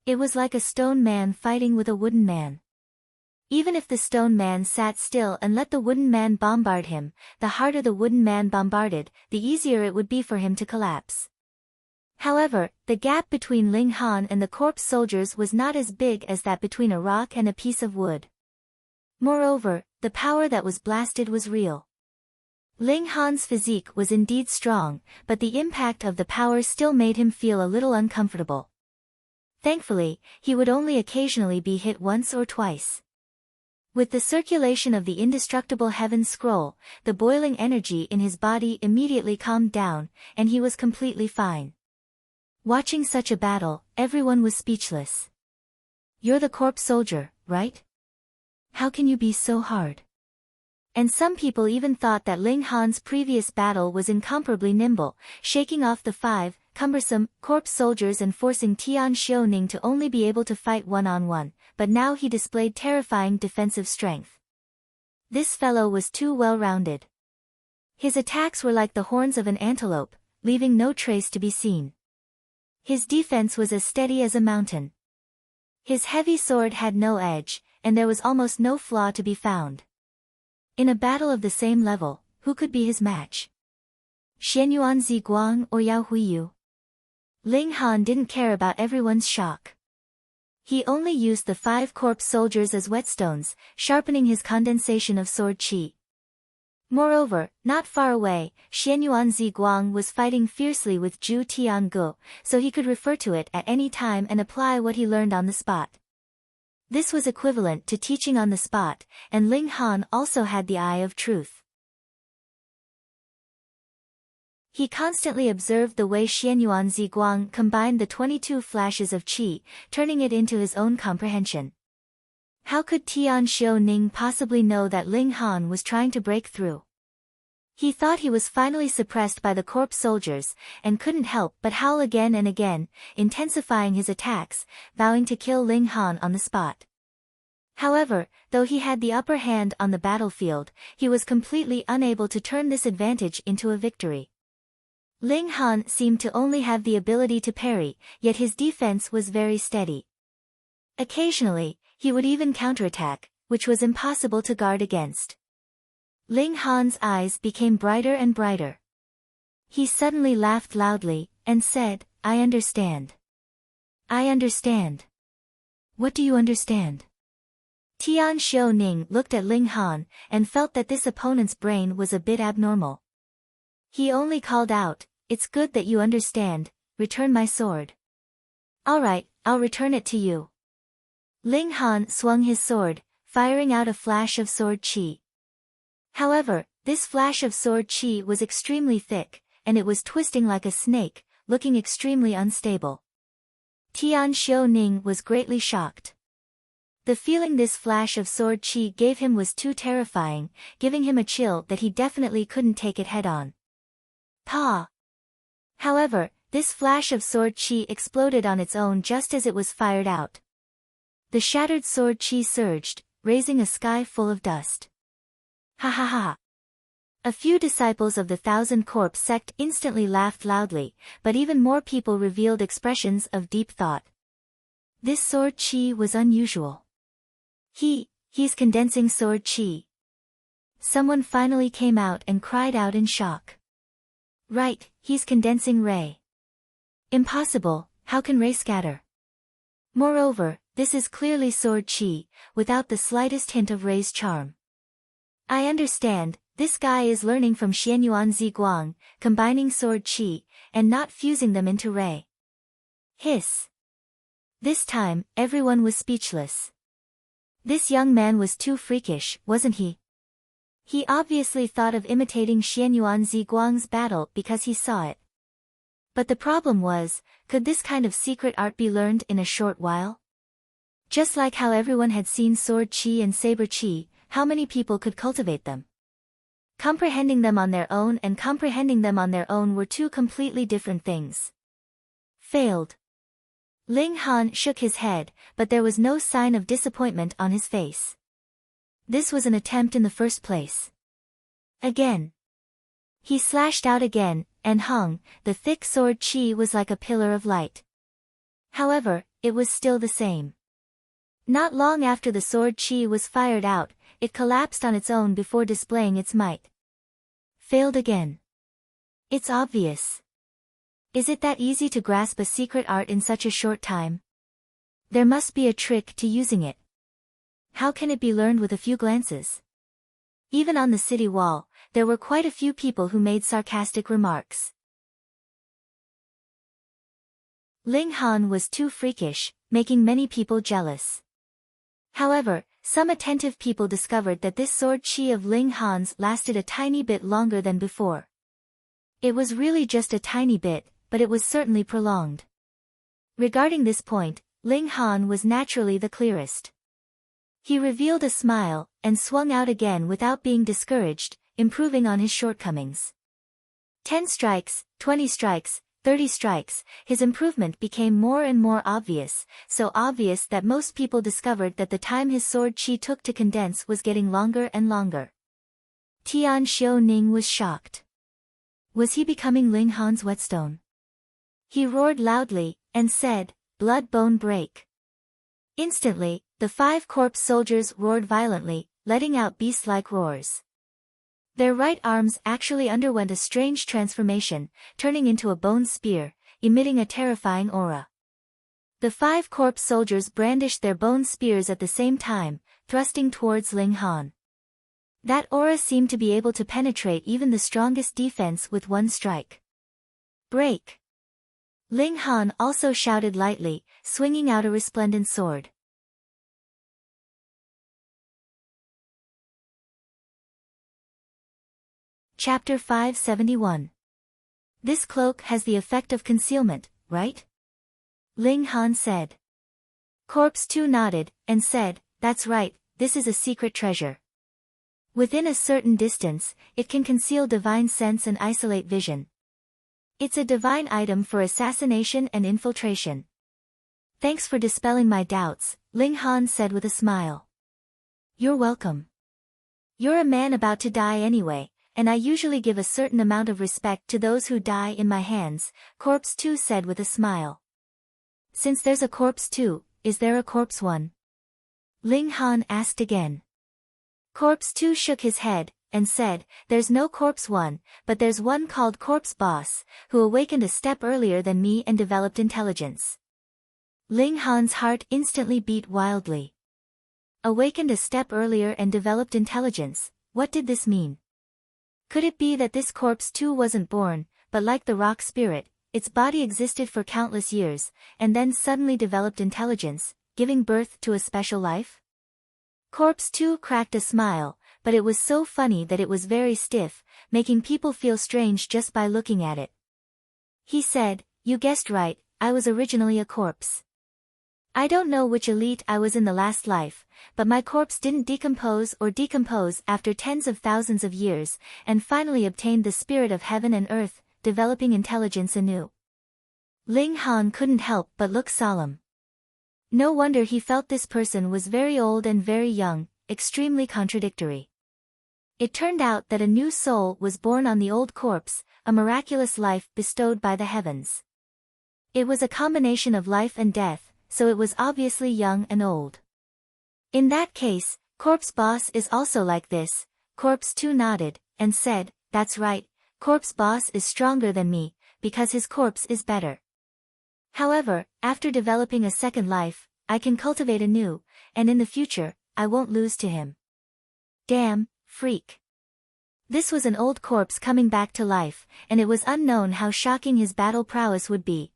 It was like a stone man fighting with a wooden man. Even if the stone man sat still and let the wooden man bombard him, the harder the wooden man bombarded, the easier it would be for him to collapse. However, the gap between Ling Han and the corpse soldiers was not as big as that between a rock and a piece of wood. Moreover, the power that was blasted was real. Ling Han's physique was indeed strong, but the impact of the power still made him feel a little uncomfortable. Thankfully, he would only occasionally be hit once or twice. With the circulation of the indestructible heaven scroll, the boiling energy in his body immediately calmed down, and he was completely fine. Watching such a battle, everyone was speechless. "You're the corpse soldier, right? How can you be so hard?" And some people even thought that Ling Han's previous battle was incomparably nimble, shaking off the 5 cumbersome corpse soldiers and forcing Tian Xiaoning to only be able to fight one-on-one, but now he displayed terrifying defensive strength. This fellow was too well-rounded. His attacks were like the horns of an antelope, leaving no trace to be seen. His defense was as steady as a mountain. His heavy sword had no edge, and there was almost no flaw to be found. In a battle of the same level, who could be his match? Xianyuan Ziguang or Yao Huiyu? Ling Han didn't care about everyone's shock. He only used the 5 corpse soldiers as whetstones, sharpening his condensation of sword qi. Moreover, not far away, Xianyuan Ziguang was fighting fiercely with Zhu Tiangu, so he could refer to it at any time and apply what he learned on the spot. This was equivalent to teaching on the spot, and Ling Han also had the eye of truth. He constantly observed the way Xianyuan Ziguang combined the 22 flashes of qi, turning it into his own comprehension. How could Tian Xiaoning possibly know that Ling Han was trying to break through? He thought he was finally suppressed by the corpse soldiers, and couldn't help but howl again and again, intensifying his attacks, vowing to kill Ling Han on the spot. However, though he had the upper hand on the battlefield, he was completely unable to turn this advantage into a victory. Ling Han seemed to only have the ability to parry, yet his defense was very steady. Occasionally, he would even counterattack, which was impossible to guard against. Ling Han's eyes became brighter and brighter. He suddenly laughed loudly, and said, "I understand. I understand." "What do you understand?" Tian Xiaoning looked at Ling Han, and felt that this opponent's brain was a bit abnormal. He only called out, "It's good that you understand, return my sword." "Alright, I'll return it to you." Ling Han swung his sword, firing out a flash of sword qi. However, this flash of sword qi was extremely thick, and it was twisting like a snake, looking extremely unstable. Tian Xiaoning was greatly shocked. The feeling this flash of sword qi gave him was too terrifying, giving him a chill that he definitely couldn't take it head-on. Pa! However, this flash of sword qi exploded on its own just as it was fired out. The shattered sword qi surged, raising a sky full of dust. Ha ha ha! A few disciples of the Thousand Corpse sect instantly laughed loudly, but even more people revealed expressions of deep thought. This sword qi was unusual. He's condensing sword qi. Someone finally came out and cried out in shock. Right, he's condensing ray. Impossible, how can ray scatter? Moreover, this is clearly sword qi, without the slightest hint of ray's charm. I understand, this guy is learning from Xianyuan Ziguang, combining sword qi, and not fusing them into ray. Hiss. This time, everyone was speechless. This young man was too freakish, wasn't he? He obviously thought of imitating Xianyuan Ziguang's battle because he saw it. But the problem was, could this kind of secret art be learned in a short while? Just like how everyone had seen sword qi and saber qi, how many people could cultivate them? Comprehending them on their own and comprehending them on their own were two completely different things. Failed. Ling Han shook his head, but there was no sign of disappointment on his face. This was an attempt in the first place. Again. He slashed out again, and hung, the thick sword qi was like a pillar of light. However, it was still the same. Not long after the sword qi was fired out, it collapsed on its own before displaying its might. Failed again. It's obvious. Is it that easy to grasp a secret art in such a short time? There must be a trick to using it. How can it be learned with a few glances? Even on the city wall, there were quite a few people who made sarcastic remarks. Ling Han was too freakish, making many people jealous. However, some attentive people discovered that this sword qi of Ling Han's lasted a tiny bit longer than before. It was really just a tiny bit, but it was certainly prolonged. Regarding this point, Ling Han was naturally the clearest. He revealed a smile, and swung out again without being discouraged, improving on his shortcomings. 10 strikes, 20 strikes, 30 strikes, his improvement became more and more obvious, so obvious that most people discovered that the time his sword qi took to condense was getting longer and longer. Tian Xiaoning was shocked. Was he becoming Ling Han's whetstone? He roared loudly, and said, "Blood bone break." Instantly, the 5 corpse soldiers roared violently, letting out beast-like roars. Their right arms actually underwent a strange transformation, turning into a bone spear, emitting a terrifying aura. The 5 corpse soldiers brandished their bone spears at the same time, thrusting towards Ling Han. That aura seemed to be able to penetrate even the strongest defense with one strike. Break! Ling Han also shouted lightly, swinging out a resplendent sword. Chapter 571. This cloak has the effect of concealment, right? Ling Han said. Corpse 2 nodded, and said, "That's right, this is a secret treasure." Within a certain distance, it can conceal divine sense and isolate vision. It's a divine item for assassination and infiltration. Thanks for dispelling my doubts, Ling Han said with a smile. You're welcome. You're a man about to die anyway, and I usually give a certain amount of respect to those who die in my hands, Corpse 2 said with a smile. Since there's a Corpse 2, is there a Corpse 1? Ling Han asked again. Corpse 2 shook his head, and said, there's no Corpse 1, but there's one called Corpse Boss, who awakened a step earlier than me and developed intelligence. Ling Han's heart instantly beat wildly. Awakened a step earlier and developed intelligence, what did this mean? Could it be that this Corpse 2 wasn't born, but like the rock spirit, its body existed for countless years, and then suddenly developed intelligence, giving birth to a special life? Corpse 2 cracked a smile, but it was so funny that it was very stiff, making people feel strange just by looking at it. He said, you guessed right, I was originally a corpse. I don't know which elite I was in the last life, but my corpse didn't decompose after tens of thousands of years, and finally obtained the spirit of heaven and earth, developing intelligence anew. Ling Han couldn't help but look solemn. No wonder he felt this person was very old and very young, extremely contradictory. It turned out that a new soul was born on the old corpse, a miraculous life bestowed by the heavens. It was a combination of life and death, so it was obviously young and old. In that case, Corpse Boss is also like this, Corpse 2 nodded, and said, that's right, Corpse Boss is stronger than me, because his corpse is better. However, after developing a second life, I can cultivate a new, and in the future, I won't lose to him. Damn, freak. This was an old corpse coming back to life, and it was unknown how shocking his battle prowess would be.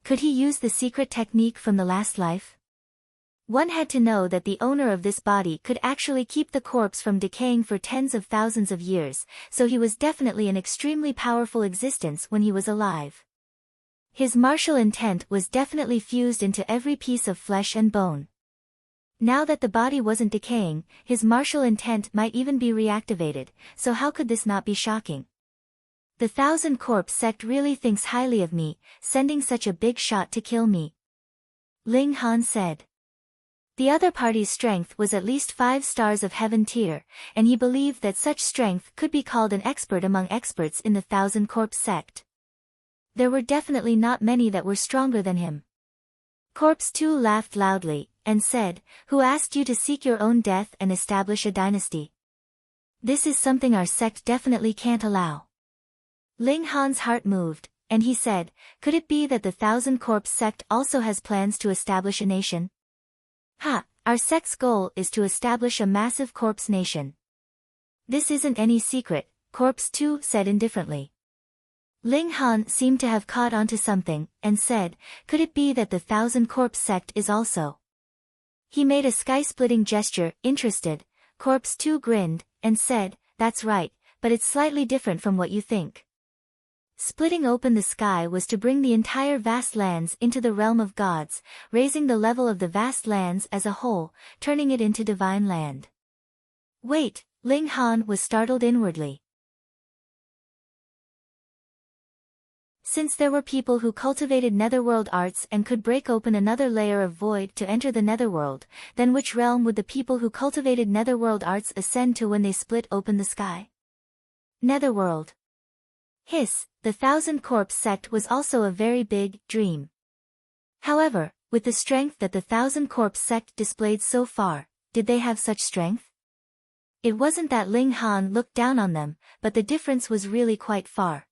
Could he use the secret technique from the last life? One had to know that the owner of this body could actually keep the corpse from decaying for tens of thousands of years, so he was definitely an extremely powerful existence when he was alive. His martial intent was definitely fused into every piece of flesh and bone. Now that the body wasn't decaying, his martial intent might even be reactivated, so how could this not be shocking? The Thousand Corpse sect really thinks highly of me, sending such a big shot to kill me. Ling Han said. The other party's strength was at least 5 stars of heaven tier, and he believed that such strength could be called an expert among experts in the Thousand Corpse sect. There were definitely not many that were stronger than him. Corpse 2 laughed loudly, and said, who asked you to seek your own death and establish a dynasty? This is something our sect definitely can't allow. Ling Han's heart moved, and he said, could it be that the Thousand Corpse sect also has plans to establish a nation? Ha, our sect's goal is to establish a massive corpse nation. This isn't any secret, Corpse 2 said indifferently. Ling Han seemed to have caught onto something, and said, could it be that the Thousand Corpse sect is also? He made a sky-splitting gesture, interested. Corpse 2 grinned, and said, that's right, but it's slightly different from what you think. Splitting open the sky was to bring the entire vast lands into the realm of gods, raising the level of the vast lands as a whole, turning it into divine land. Wait, Ling Han was startled inwardly. Since there were people who cultivated netherworld arts and could break open another layer of void to enter the netherworld, then which realm would the people who cultivated netherworld arts ascend to when they split open the sky? Netherworld. Hiss, the Thousand Corpse sect was also a very big dream. However, with the strength that the Thousand Corpse sect displayed so far, did they have such strength? It wasn't that Ling Han looked down on them, but the difference was really quite far.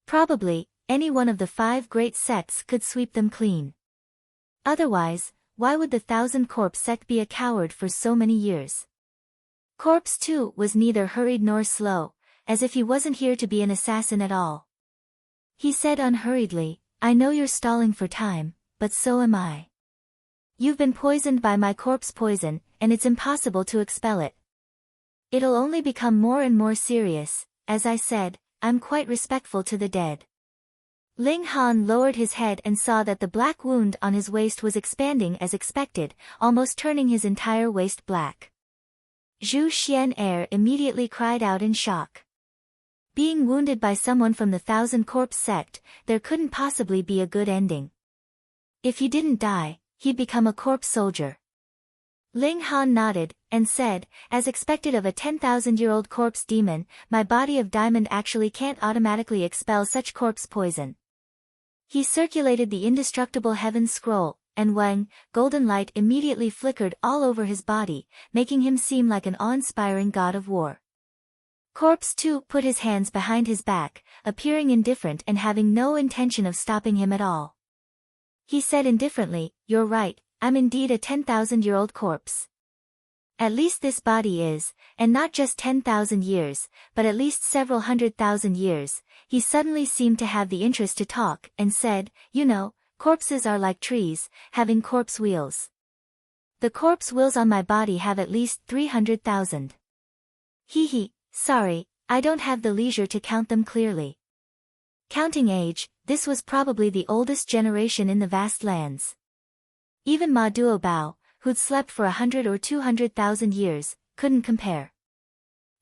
Probably, any one of the 5 great sects could sweep them clean. Otherwise, why would the Thousand Corpse sect be a coward for so many years? Corpse 2 was neither hurried nor slow, as if he wasn't here to be an assassin at all. He said unhurriedly, I know you're stalling for time, but so am I. You've been poisoned by my corpse poison, and it's impossible to expel it. It'll only become more and more serious. As I said, I'm quite respectful to the dead. Ling Han lowered his head and saw that the black wound on his waist was expanding as expected, almost turning his entire waist black. Zhu Xian immediately cried out in shock. Being wounded by someone from the Thousand Corpse sect, there couldn't possibly be a good ending. If he didn't die, he'd become a corpse soldier. Ling Han nodded, and said, as expected of a 10,000-year-old corpse demon, my body of diamond actually can't automatically expel such corpse poison. He circulated the indestructible heaven scroll, and Wang, golden light immediately flickered all over his body, making him seem like an awe-inspiring god of war. Corpse 2 put his hands behind his back, appearing indifferent and having no intention of stopping him at all. He said indifferently, "You're right, I'm indeed a 10,000-year-old corpse. At least this body is, and not just 10,000 years, but at least several 100,000 years." He suddenly seemed to have the interest to talk, and said, "You know, corpses are like trees, having corpse wheels. The corpse wheels on my body have at least 300,000. Hee, sorry, I don't have the leisure to count them clearly." Counting age, this was probably the oldest generation in the vast lands. Even Ma Duobao, who'd slept for 100 or 200,000 years, couldn't compare.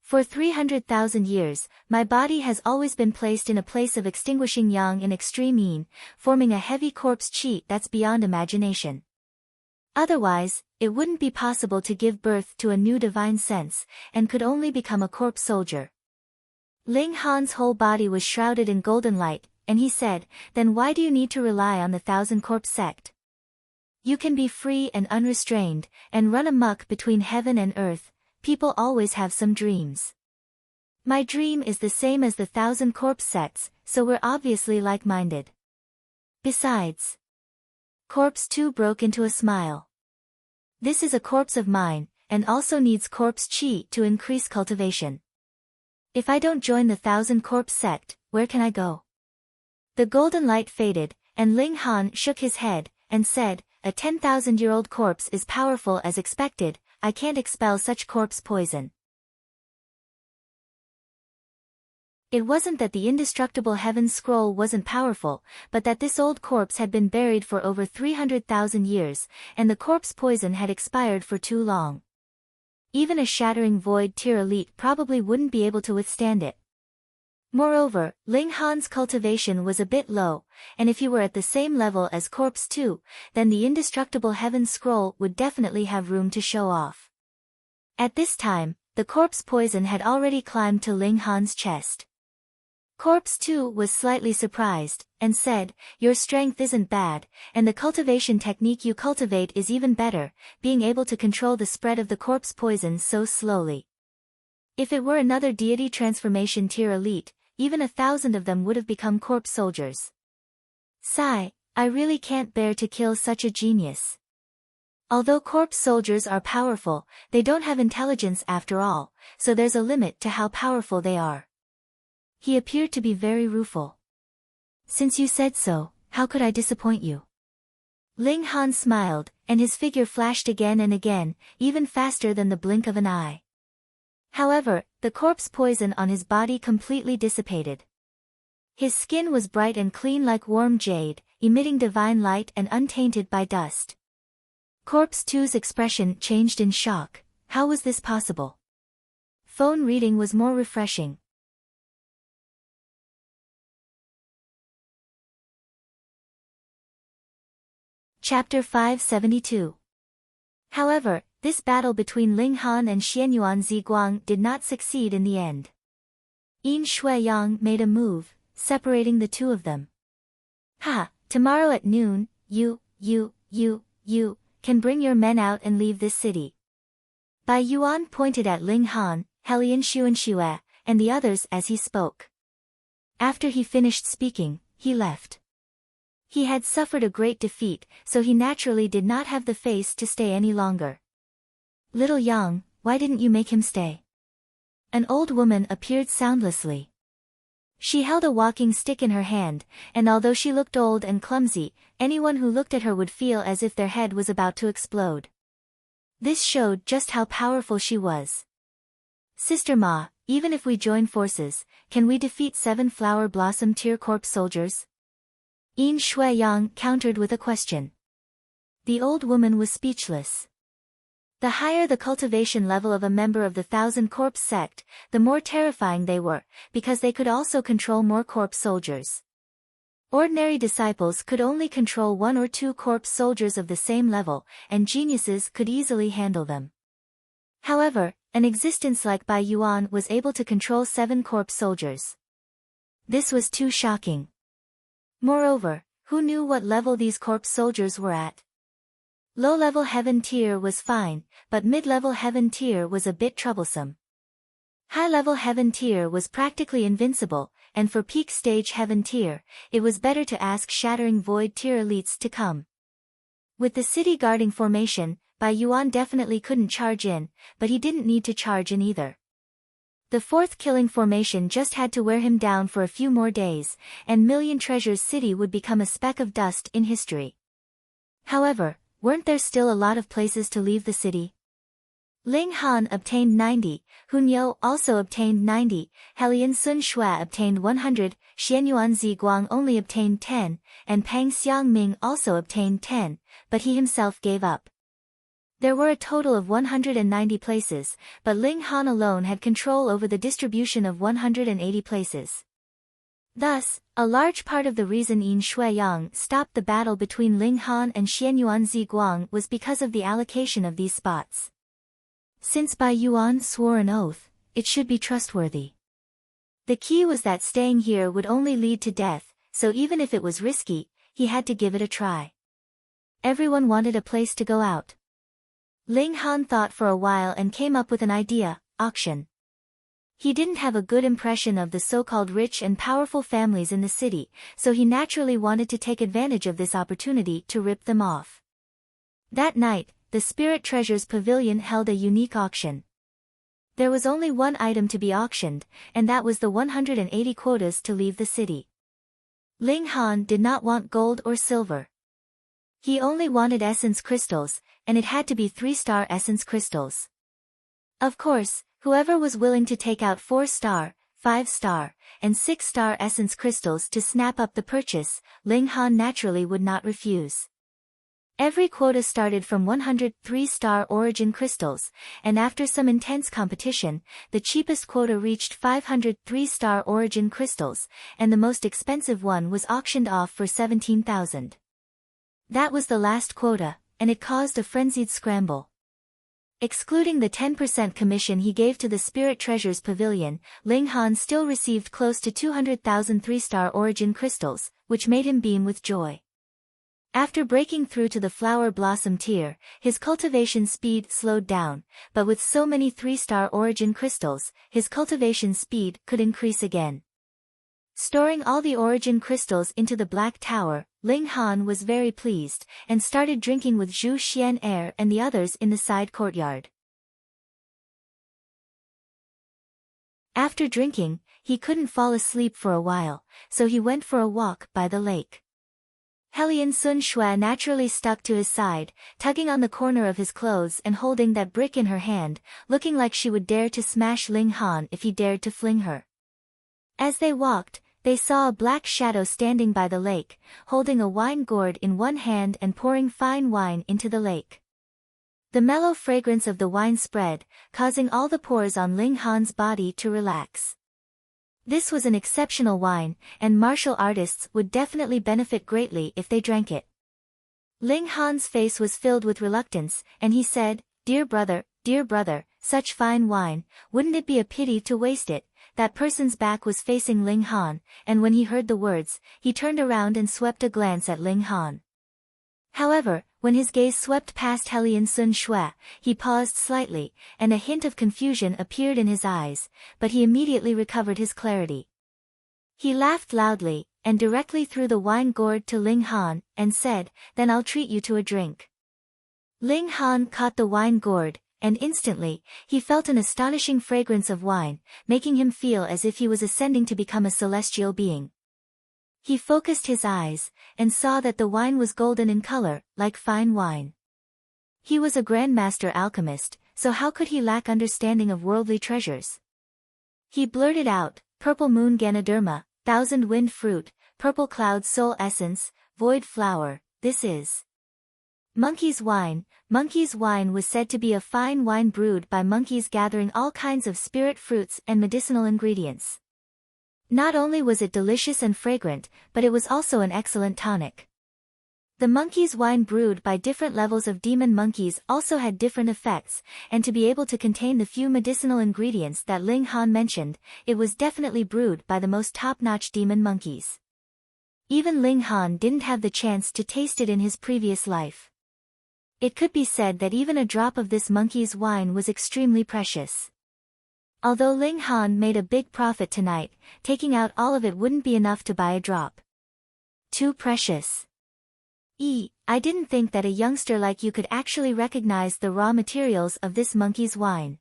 For 300,000 years, my body has always been placed in a place of extinguishing yang in extreme yin, forming a heavy corpse qi that's beyond imagination. Otherwise, it wouldn't be possible to give birth to a new divine sense, and could only become a corpse soldier. Ling Han's whole body was shrouded in golden light, and he said, "Then why do you need to rely on the Thousand Corpse sect? You can be free and unrestrained, and run amok between heaven and earth. People always have some dreams. My dream is the same as the Thousand Corpse sects, so we're obviously like-minded. Besides..." Corpse 2 broke into a smile. "This is a corpse of mine, and also needs corpse chi to increase cultivation. If I don't join the Thousand Corpse sect, where can I go?" The golden light faded, and Ling Han shook his head, and said, "A 10,000-year-old corpse is powerful as expected, I can't expel such corpse poison." It wasn't that the indestructible heaven scroll wasn't powerful, but that this old corpse had been buried for over 300,000 years, and the corpse poison had expired for too long. Even a shattering void tier elite probably wouldn't be able to withstand it. Moreover, Ling Han's cultivation was a bit low, and if he were at the same level as Corpse 2, then the indestructible heaven scroll would definitely have room to show off. At this time, the corpse poison had already climbed to Ling Han's chest. Corpse 2 was slightly surprised, and said, "Your strength isn't bad, and the cultivation technique you cultivate is even better, being able to control the spread of the corpse poison so slowly. If it were another deity transformation tier elite, even 1,000 of them would have become corpse soldiers. Sigh, I really can't bear to kill such a genius. Although corpse soldiers are powerful, they don't have intelligence after all, so there's a limit to how powerful they are." He appeared to be very rueful. "Since you said so, how could I disappoint you?" Ling Han smiled, and his figure flashed again and again, even faster than the blink of an eye. However, the corpse poison on his body completely dissipated. His skin was bright and clean like warm jade, emitting divine light and untainted by dust. Corpse 2's expression changed in shock. How was this possible? Phone reading was more refreshing. Chapter 572. However, this battle between Ling Han and Xianyuan Ziguang did not succeed in the end. Yin Shuiyang made a move, separating the two of them. "Ha, tomorrow at noon, you can bring your men out and leave this city." Bai Yuan pointed at Ling Han, Helian Xuanxue, and the others as he spoke. After he finished speaking, he left. He had suffered a great defeat, so he naturally did not have the face to stay any longer. "Little Yang, why didn't you make him stay?" An old woman appeared soundlessly. She held a walking stick in her hand, and although she looked old and clumsy, anyone who looked at her would feel as if their head was about to explode. This showed just how powerful she was. "Sister Ma, even if we join forces, can we defeat 7 flower blossom tier corpse soldiers?" Yin Shuiyang countered with a question. The old woman was speechless. The higher the cultivation level of a member of the Thousand Corpse sect, the more terrifying they were, because they could also control more corpse soldiers. Ordinary disciples could only control 1 or 2 corpse soldiers of the same level, and geniuses could easily handle them. However, an existence like Bai Yuan was able to control 7 corpse soldiers. This was too shocking. Moreover, who knew what level these corpse soldiers were at? Low-level heaven tier was fine, but mid-level heaven tier was a bit troublesome. High-level heaven tier was practically invincible, and for peak stage heaven tier, it was better to ask Shattering Void tier elites to come. With the city guarding formation, Bai Yuan definitely couldn't charge in, but he didn't need to charge in either. The 4th killing formation just had to wear him down for a few more days, and Million Treasures City would become a speck of dust in history. However, weren't there still a lot of places to leave the city? Ling Han obtained 90, Hun You also obtained 90, Helian Sun Shui obtained 100, Xianyuan Ziguang only obtained 10, and Pang Xiangming also obtained 10, but he himself gave up. There were a total of 190 places, but Ling Han alone had control over the distribution of 180 places. Thus, a large part of the reason Yin Shuiyang stopped the battle between Ling Han and Xianyuan Ziguang was because of the allocation of these spots. Since Bai Yuan swore an oath, it should be trustworthy. The key was that staying here would only lead to death, so even if it was risky, he had to give it a try. Everyone wanted a place to go out. Ling Han thought for a while and came up with an idea: auction. He didn't have a good impression of the so-called rich and powerful families in the city, so he naturally wanted to take advantage of this opportunity to rip them off. That night, the Spirit Treasures Pavilion held a unique auction. There was only one item to be auctioned, and that was the 180 quotas to leave the city. Ling Han did not want gold or silver. He only wanted essence crystals, and it had to be 3-star essence crystals. Of course, whoever was willing to take out 4-star, 5-star, and 6-star essence crystals to snap up the purchase, Ling Han naturally would not refuse. Every quota started from 100 3-star origin crystals, and after some intense competition, the cheapest quota reached 500 3-star origin crystals, and the most expensive one was auctioned off for 17,000. That was the last quota, and it caused a frenzied scramble. Excluding the 10% commission he gave to the Spirit Treasures Pavilion, Ling Han still received close to 200,000 3-star origin crystals, which made him beam with joy. After breaking through to the Flower Blossom tier, his cultivation speed slowed down, but with so many 3-star origin crystals, his cultivation speed could increase again. Storing all the origin crystals into the Black Tower, Ling Han was very pleased, and started drinking with Zhu Xian and the others in the side courtyard. After drinking, he couldn't fall asleep for a while, so he went for a walk by the lake. Helian Sun Shui naturally stuck to his side, tugging on the corner of his clothes and holding that brick in her hand, looking like she would dare to smash Ling Han if he dared to fling her. As they walked, they saw a black shadow standing by the lake, holding a wine gourd in one hand and pouring fine wine into the lake. The mellow fragrance of the wine spread, causing all the pores on Ling Han's body to relax. This was an exceptional wine, and martial artists would definitely benefit greatly if they drank it. Ling Han's face was filled with reluctance, and he said, dear brother, such fine wine, wouldn't it be a pity to waste it?" That person's back was facing Ling Han, and when he heard the words, he turned around and swept a glance at Ling Han. However, when his gaze swept past Helian Sun Shui, he paused slightly, and a hint of confusion appeared in his eyes, but he immediately recovered his clarity. He laughed loudly, and directly threw the wine gourd to Ling Han, and said, "Then I'll treat you to a drink." Ling Han caught the wine gourd, and instantly, he felt an astonishing fragrance of wine, making him feel as if he was ascending to become a celestial being. He focused his eyes, and saw that the wine was golden in color, like fine wine. He was a grandmaster alchemist, so how could he lack understanding of worldly treasures? He blurted out, "Purple moon Ganoderma, thousand wind fruit, purple cloud soul essence, void flower, this is..." Monkey's wine. Monkey's wine was said to be a fine wine brewed by monkeys gathering all kinds of spirit fruits and medicinal ingredients. Not only was it delicious and fragrant, but it was also an excellent tonic. The monkey's wine brewed by different levels of demon monkeys also had different effects, and to be able to contain the few medicinal ingredients that Ling Han mentioned, it was definitely brewed by the most top-notch demon monkeys. Even Ling Han didn't have the chance to taste it in his previous life. It could be said that even a drop of this monkey's wine was extremely precious. Although Ling Han made a big profit tonight, taking out all of it wouldn't be enough to buy a drop. Too precious. I didn't think that a youngster like you could actually recognize the raw materials of this monkey's wine.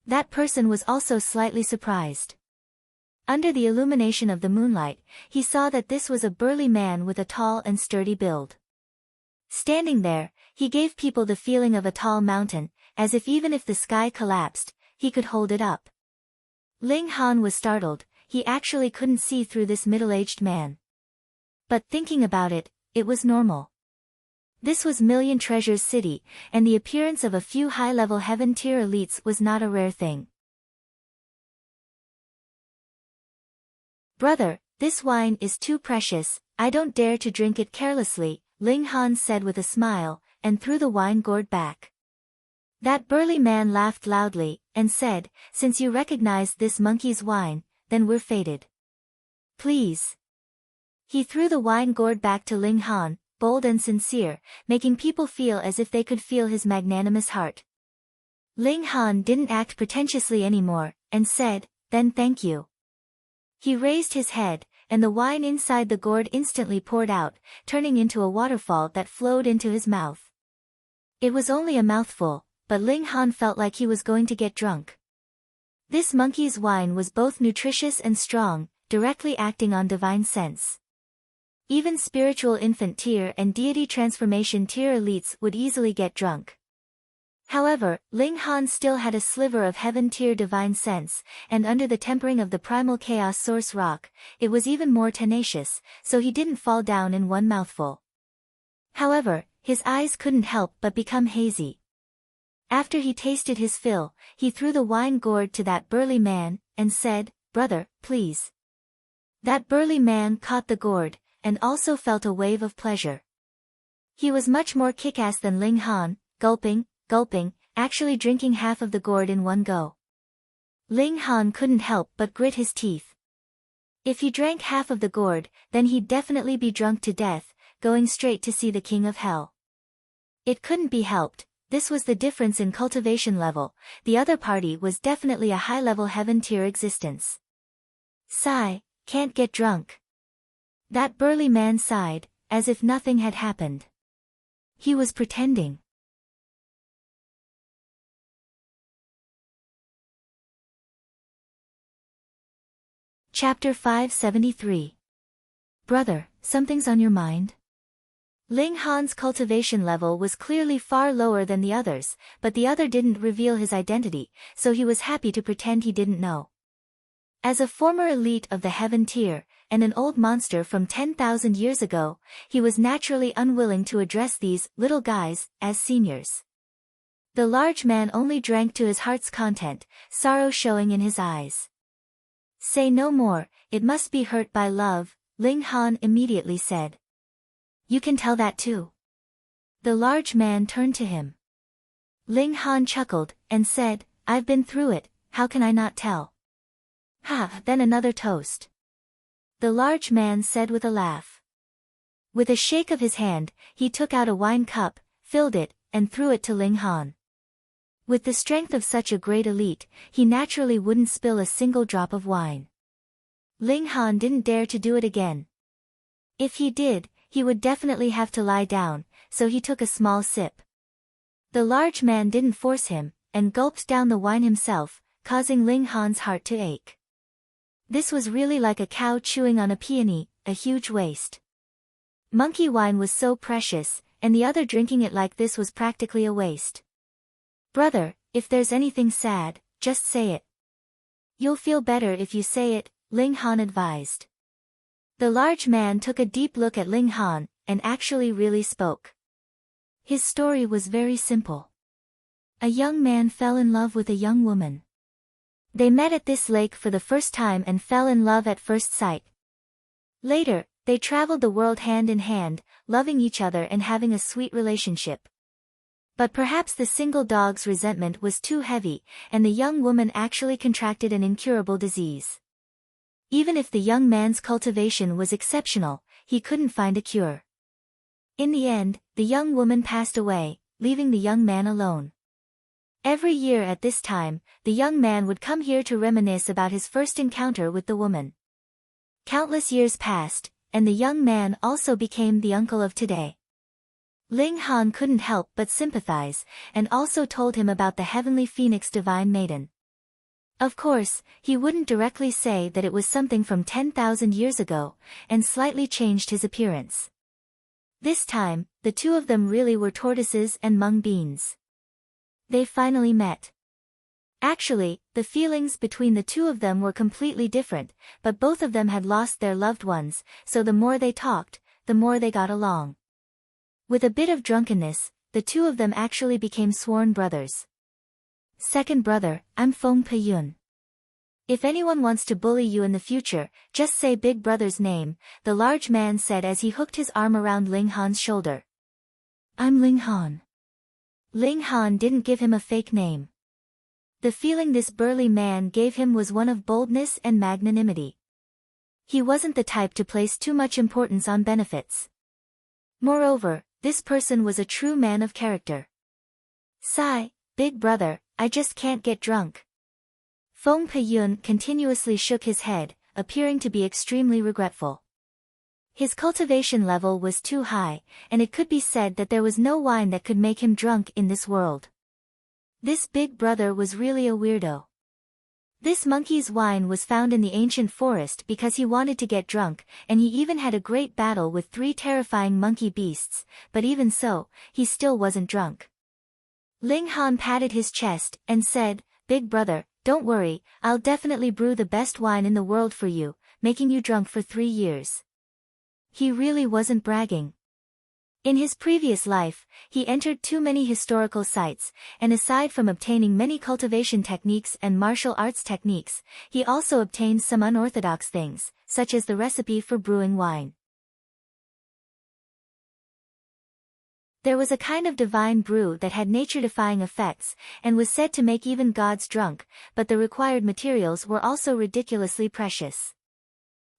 That person was also slightly surprised. Under the illumination of the moonlight, he saw that this was a burly man with a tall and sturdy build. Standing there, he gave people the feeling of a tall mountain, as if even if the sky collapsed, he could hold it up. Ling Han was startled, he actually couldn't see through this middle-aged man. But thinking about it, it was normal. This was Million Treasures City, and the appearance of a few high-level heaven-tier elites was not a rare thing. Brother, this wine is too precious, I don't dare to drink it carelessly, Ling Han said with a smile, and threw the wine gourd back. That burly man laughed loudly, and said, since you recognize this monkey's wine, then we're fated. Please. He threw the wine gourd back to Ling Han, bold and sincere, making people feel as if they could feel his magnanimous heart. Ling Han didn't act pretentiously anymore, and said, then thank you. He raised his head, and the wine inside the gourd instantly poured out, turning into a waterfall that flowed into his mouth. It was only a mouthful, but Ling Han felt like he was going to get drunk. This monkey's wine was both nutritious and strong, directly acting on divine sense. Even spiritual infant tier and deity transformation tier elites would easily get drunk. However, Ling Han still had a sliver of heaven tier divine sense, and under the tempering of the primal chaos source rock, it was even more tenacious, so he didn't fall down in one mouthful. However, his eyes couldn't help but become hazy. After he tasted his fill, he threw the wine gourd to that burly man, and said, brother, please. That burly man caught the gourd, and also felt a wave of pleasure. He was much more kick-ass than Ling Han, gulping, actually drinking half of the gourd in one go. Ling Han couldn't help but grit his teeth. If he drank half of the gourd, then he'd definitely be drunk to death, going straight to see the king of hell. It couldn't be helped, this was the difference in cultivation level, the other party was definitely a high-level heaven-tier existence. Sigh, can't get drunk. That burly man sighed, as if nothing had happened. He was pretending. Chapter 573. Brother, something's on your mind? Ling Han's cultivation level was clearly far lower than the others, but the other didn't reveal his identity, so he was happy to pretend he didn't know. As a former elite of the heaven tier, and an old monster from 10,000 years ago, he was naturally unwilling to address these little guys as seniors. The large man only drank to his heart's content, sorrow showing in his eyes. Say no more, it must be hurt by love, Ling Han immediately said. You can tell that too. The large man turned to him. Ling Han chuckled, and said, I've been through it, how can I not tell? Ha, then another toast. The large man said with a laugh. With a shake of his hand, he took out a wine cup, filled it, and threw it to Ling Han. With the strength of such a great elite, he naturally wouldn't spill a single drop of wine. Ling Han didn't dare to do it again. If he did, he would definitely have to lie down, so he took a small sip. The large man didn't force him, and gulped down the wine himself, causing Ling Han's heart to ache. This was really like a cow chewing on a peony, a huge waste. Monkey wine was so precious, and the other drinking it like this was practically a waste. Brother, if there's anything sad, just say it. You'll feel better if you say it, Ling Han advised. The large man took a deep look at Ling Han, and actually really spoke. His story was very simple. A young man fell in love with a young woman. They met at this lake for the first time and fell in love at first sight. Later, they traveled the world hand in hand, loving each other and having a sweet relationship. But perhaps the single dog's resentment was too heavy, and the young woman actually contracted an incurable disease. Even if the young man's cultivation was exceptional, he couldn't find a cure. In the end, the young woman passed away, leaving the young man alone. Every year at this time, the young man would come here to reminisce about his first encounter with the woman. Countless years passed, and the young man also became the uncle of today. Ling Han couldn't help but sympathize, and also told him about the heavenly phoenix divine maiden. Of course, he wouldn't directly say that it was something from 10,000 years ago, and slightly changed his appearance. This time, the two of them really were tortoises and mung beans. They finally met. Actually, the feelings between the two of them were completely different, but both of them had lost their loved ones, so the more they talked, the more they got along. With a bit of drunkenness, the two of them actually became sworn brothers. Second brother, I'm Fong Pei-yun. If anyone wants to bully you in the future, just say Big Brother's name, the large man said as he hooked his arm around Ling Han's shoulder. I'm Ling Han. Ling Han didn't give him a fake name. The feeling this burly man gave him was one of boldness and magnanimity. He wasn't the type to place too much importance on benefits. Moreover, this person was a true man of character. Sigh, Big Brother, I just can't get drunk. Fong Pei-yun continuously shook his head, appearing to be extremely regretful. His cultivation level was too high, and it could be said that there was no wine that could make him drunk in this world. This Big Brother was really a weirdo. This monkey's wine was found in the ancient forest because he wanted to get drunk, and he even had a great battle with 3 terrifying monkey beasts, but even so, he still wasn't drunk. Ling Han patted his chest and said, Big Brother, don't worry, I'll definitely brew the best wine in the world for you, making you drunk for 3 years. He really wasn't bragging. In his previous life, he entered too many historical sites, and aside from obtaining many cultivation techniques and martial arts techniques, he also obtained some unorthodox things, such as the recipe for brewing wine. There was a kind of divine brew that had nature-defying effects, and was said to make even gods drunk, but the required materials were also ridiculously precious.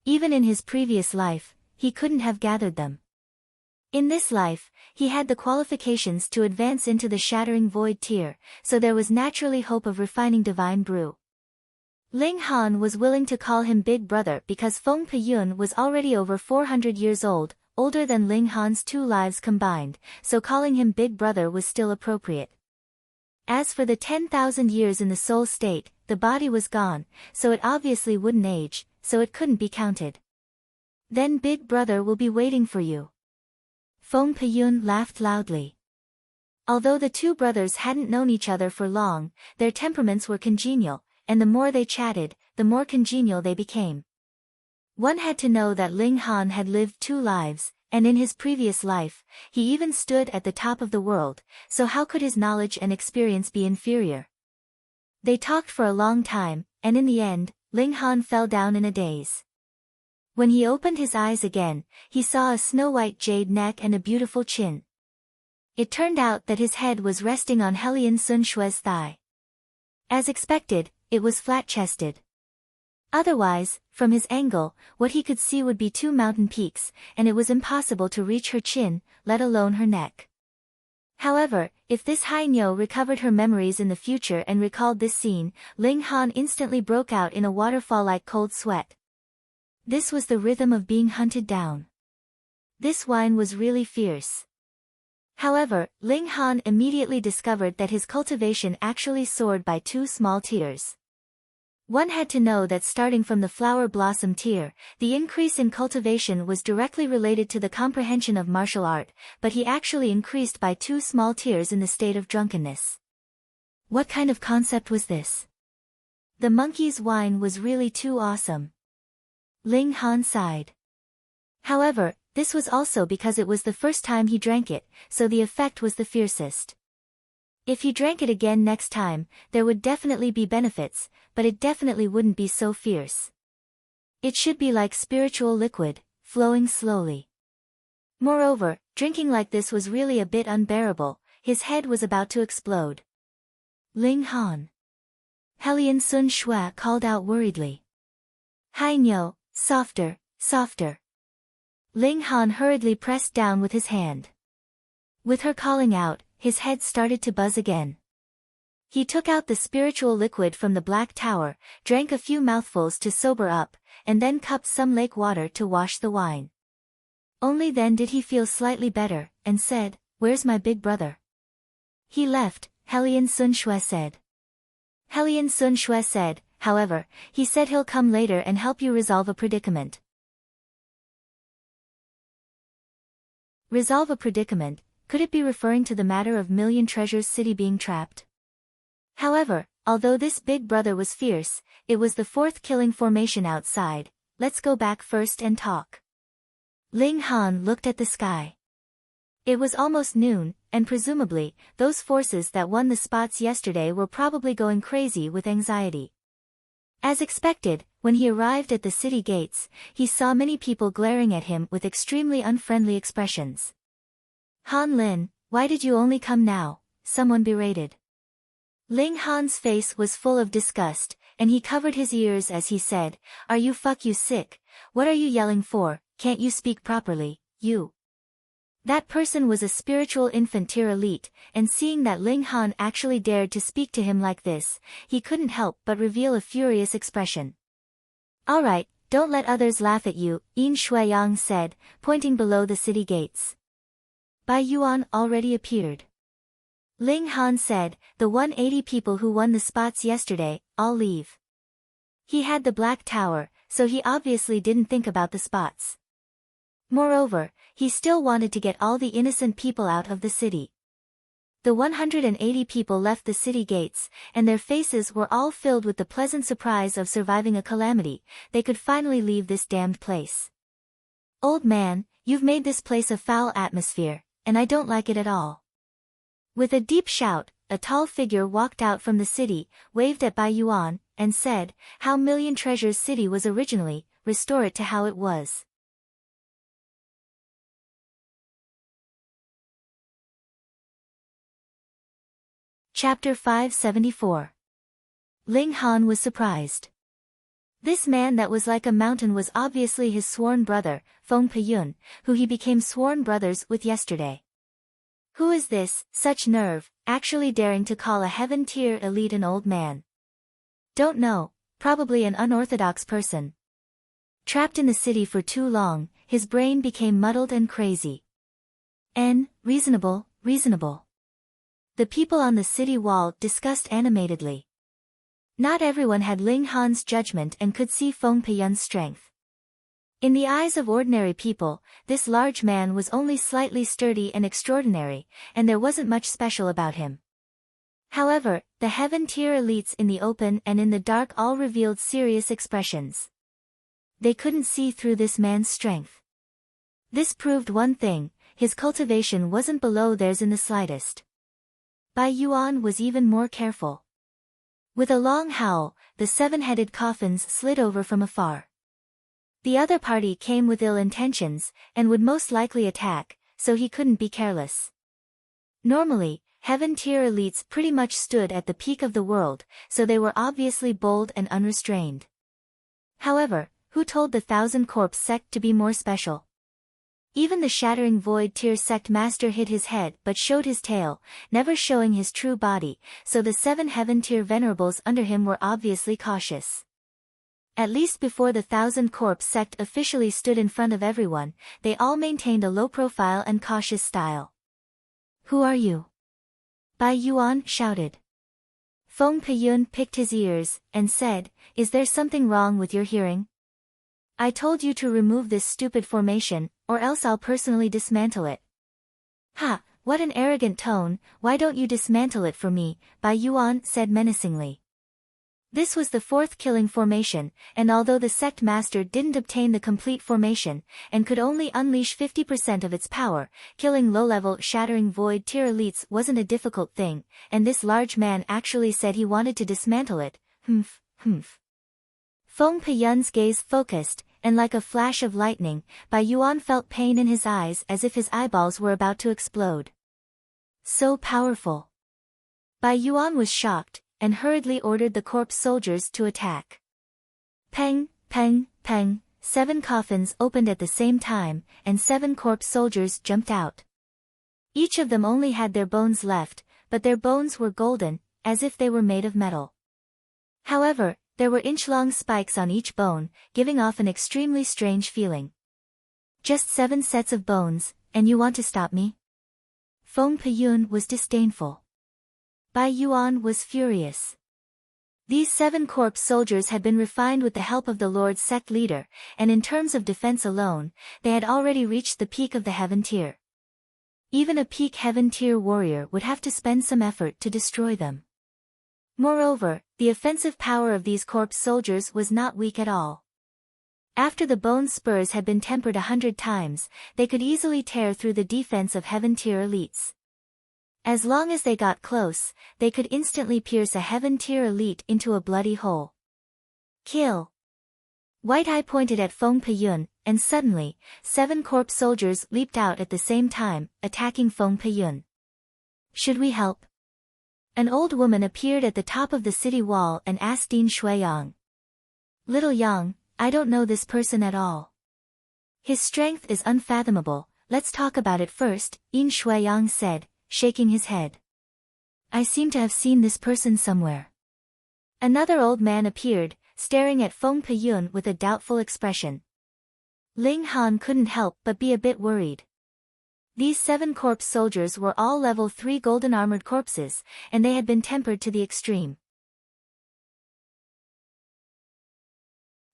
Even in his previous life, he couldn't have gathered them. In this life, he had the qualifications to advance into the shattering void tier, so there was naturally hope of refining divine brew. Ling Han was willing to call him Big Brother because Fong Pei-yun was already over 400 years old, older than Ling Han's 2 lives combined, so calling him Big Brother was still appropriate. As for the 10,000 years in the soul state, the body was gone, so it obviously wouldn't age, so it couldn't be counted. Then Big Brother will be waiting for you. Fong Pei-yun laughed loudly. Although the 2 brothers hadn't known each other for long, their temperaments were congenial, and the more they chatted, the more congenial they became. One had to know that Ling Han had lived 2 lives, and in his previous life, he even stood at the top of the world, so how could his knowledge and experience be inferior? They talked for a long time, and in the end, Ling Han fell down in a daze. When he opened his eyes again, he saw a snow-white jade neck and a beautiful chin. It turned out that his head was resting on Helian Sun Shue's thigh. As expected, it was flat-chested. Otherwise, from his angle, what he could see would be 2 mountain peaks, and it was impossible to reach her chin, let alone her neck. However, if this Hainyo recovered her memories in the future and recalled this scene, Ling Han instantly broke out in a waterfall like cold sweat. This was the rhythm of being hunted down. This wine was really fierce. However, Ling Han immediately discovered that his cultivation actually soared by 2 small tiers. One had to know that starting from the flower blossom tier, the increase in cultivation was directly related to the comprehension of martial art, but he actually increased by 2 small tiers in the state of drunkenness. What kind of concept was this? The monkey's wine was really too awesome. Ling Han sighed. However, This was also because it was the first time he drank it, so the effect was the fiercest. If he drank it again next time, there would definitely be benefits, but it definitely wouldn't be so fierce. It should be like spiritual liquid, flowing slowly. Moreover, drinking like this was really a bit unbearable, his head was about to explode. Ling Han. Helian Sun Shui called out worriedly. Hai Nyo, softer, softer. Ling Han hurriedly pressed down with his hand. With her calling out, his head started to buzz again. He took out the spiritual liquid from the black tower, drank a few mouthfuls to sober up, and then cupped some lake water to wash the wine. Only then did he feel slightly better, and said, "Where's my big brother?" "He left," Helian Sun Shui said. Helian Sun Shui said, "However, he said he'll come later and help you resolve a predicament." Resolve a predicament, could it be referring to the matter of Million Treasures City being trapped? However, although this big brother was fierce, it was the fourth killing formation outside. Let's go back first and talk. Ling Han looked at the sky. It was almost noon, and presumably, those forces that won the spots yesterday were probably going crazy with anxiety. As expected, when he arrived at the city gates, he saw many people glaring at him with extremely unfriendly expressions. "Han Lin, why did you only come now?" someone berated. Ling Han's face was full of disgust, and he covered his ears as he said, "Are you sick? What are you yelling for? Can't you speak properly, you?" That person was a spiritual infant tier elite, and seeing that Ling Han actually dared to speak to him like this, he couldn't help but reveal a furious expression. "Alright, don't let others laugh at you," Yin Shuiyang said, pointing below the city gates. Bai Yuan already appeared. Ling Han said, "The 180 people who won the spots yesterday, all leave." He had the black tower, so he obviously didn't think about the spots. Moreover, he still wanted to get all the innocent people out of the city. The 180 people left the city gates, and their faces were all filled with the pleasant surprise of surviving a calamity. They could finally leave this damned place. "Old man, you've made this place a foul atmosphere, and I don't like it at all." With a deep shout, a tall figure walked out from the city, waved at Bai Yuan, and said, "How Million Treasures City was originally, restore it to how it was." Chapter 574. Ling Han was surprised. This man that was like a mountain was obviously his sworn brother, Feng Peyun, who he became sworn brothers with yesterday. Who is this, such nerve, actually daring to call a heaven-tier elite an old man? Don't know, probably an unorthodox person. Trapped in the city for too long, his brain became muddled and crazy. Reasonable, reasonable. The people on the city wall discussed animatedly. Not everyone had Ling Han's judgment and could see Feng Peyun's strength. In the eyes of ordinary people, this large man was only slightly sturdy and extraordinary, and there wasn't much special about him. However, the heaven-tier elites in the open and in the dark all revealed serious expressions. They couldn't see through this man's strength. This proved one thing, his cultivation wasn't below theirs in the slightest. Bai Yuan was even more careful. With a long howl, the seven-headed coffins slid over from afar. The other party came with ill intentions, and would most likely attack, so he couldn't be careless. Normally, heaven-tier elites pretty much stood at the peak of the world, so they were obviously bold and unrestrained. However, who told the Thousand Corpse sect to be more special? Even the Shattering Void tier sect master hid his head but showed his tail, never showing his true body, so the 7 heaven tier venerables under him were obviously cautious. At least before the Thousand Corpse sect officially stood in front of everyone, they all maintained a low profile and cautious style. "Who are you?" Bai Yuan shouted. Feng Peyun picked his ears, and said, "Is there something wrong with your hearing? I told you to remove this stupid formation, or else I'll personally dismantle it." "Ha, what an arrogant tone, why don't you dismantle it for me?" Bai Yuan said menacingly. This was the fourth killing formation, and although the sect master didn't obtain the complete formation, and could only unleash 50% of its power, killing low-level shattering void tier elites wasn't a difficult thing, and this large man actually said he wanted to dismantle it. Humph. Feng Peyun's gaze focused, and like a flash of lightning, Bai Yuan felt pain in his eyes as if his eyeballs were about to explode. So powerful. Bai Yuan was shocked, and hurriedly ordered the corpse soldiers to attack. Peng, peng, peng, 7 coffins opened at the same time, and 7 corpse soldiers jumped out. Each of them only had their bones left, but their bones were golden, as if they were made of metal. However, there were inch-long spikes on each bone, giving off an extremely strange feeling. Just 7 sets of bones, and you want to stop me? Feng Peyun was disdainful. Bai Yuan was furious. These 7 corpse soldiers had been refined with the help of the Lord's sect leader, and in terms of defense alone, they had already reached the peak of the heaven tier. Even a peak heaven tier warrior would have to spend some effort to destroy them. Moreover, the offensive power of these corpse soldiers was not weak at all. After the bone spurs had been tempered 100 times, they could easily tear through the defense of heaven tier elites. As long as they got close, they could instantly pierce a heaven tier elite into a bloody hole. Kill! White Eye pointed at Feng Peyun, and suddenly, 7 corpse soldiers leaped out at the same time, attacking Feng Peyun. Should we help? An old woman appeared at the top of the city wall and asked Yin Shuiyang. Little Yang, I don't know this person at all. His strength is unfathomable, let's talk about it first, Yin Shuiyang said, shaking his head. I seem to have seen this person somewhere. Another old man appeared, staring at Feng Peyun with a doubtful expression. Ling Han couldn't help but be a bit worried. These 7 corpse soldiers were all level 3 golden armored corpses, and they had been tempered to the extreme.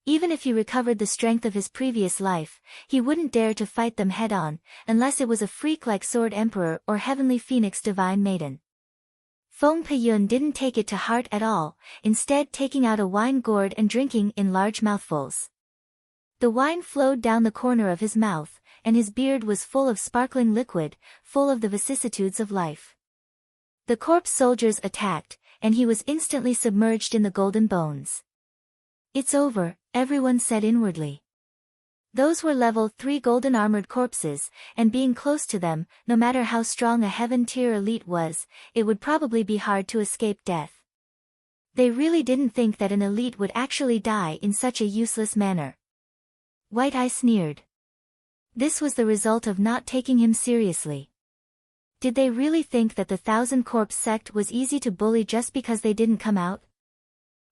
Even if he recovered the strength of his previous life, he wouldn't dare to fight them head-on, unless it was a freak like Sword Emperor or Heavenly Phoenix Divine Maiden. Feng Peyun didn't take it to heart at all, instead taking out a wine gourd and drinking in large mouthfuls. The wine flowed down the corner of his mouth, and his beard was full of sparkling liquid, full of the vicissitudes of life. The corpse soldiers attacked, and he was instantly submerged in the golden bones. It's over, everyone said inwardly. Those were level 3 golden armored corpses, and being close to them, no matter how strong a heaven tier elite was, it would probably be hard to escape death. They really didn't think that an elite would actually die in such a useless manner. White Eye sneered. This was the result of not taking him seriously. Did they really think that the 1,000 corpse sect was easy to bully just because they didn't come out?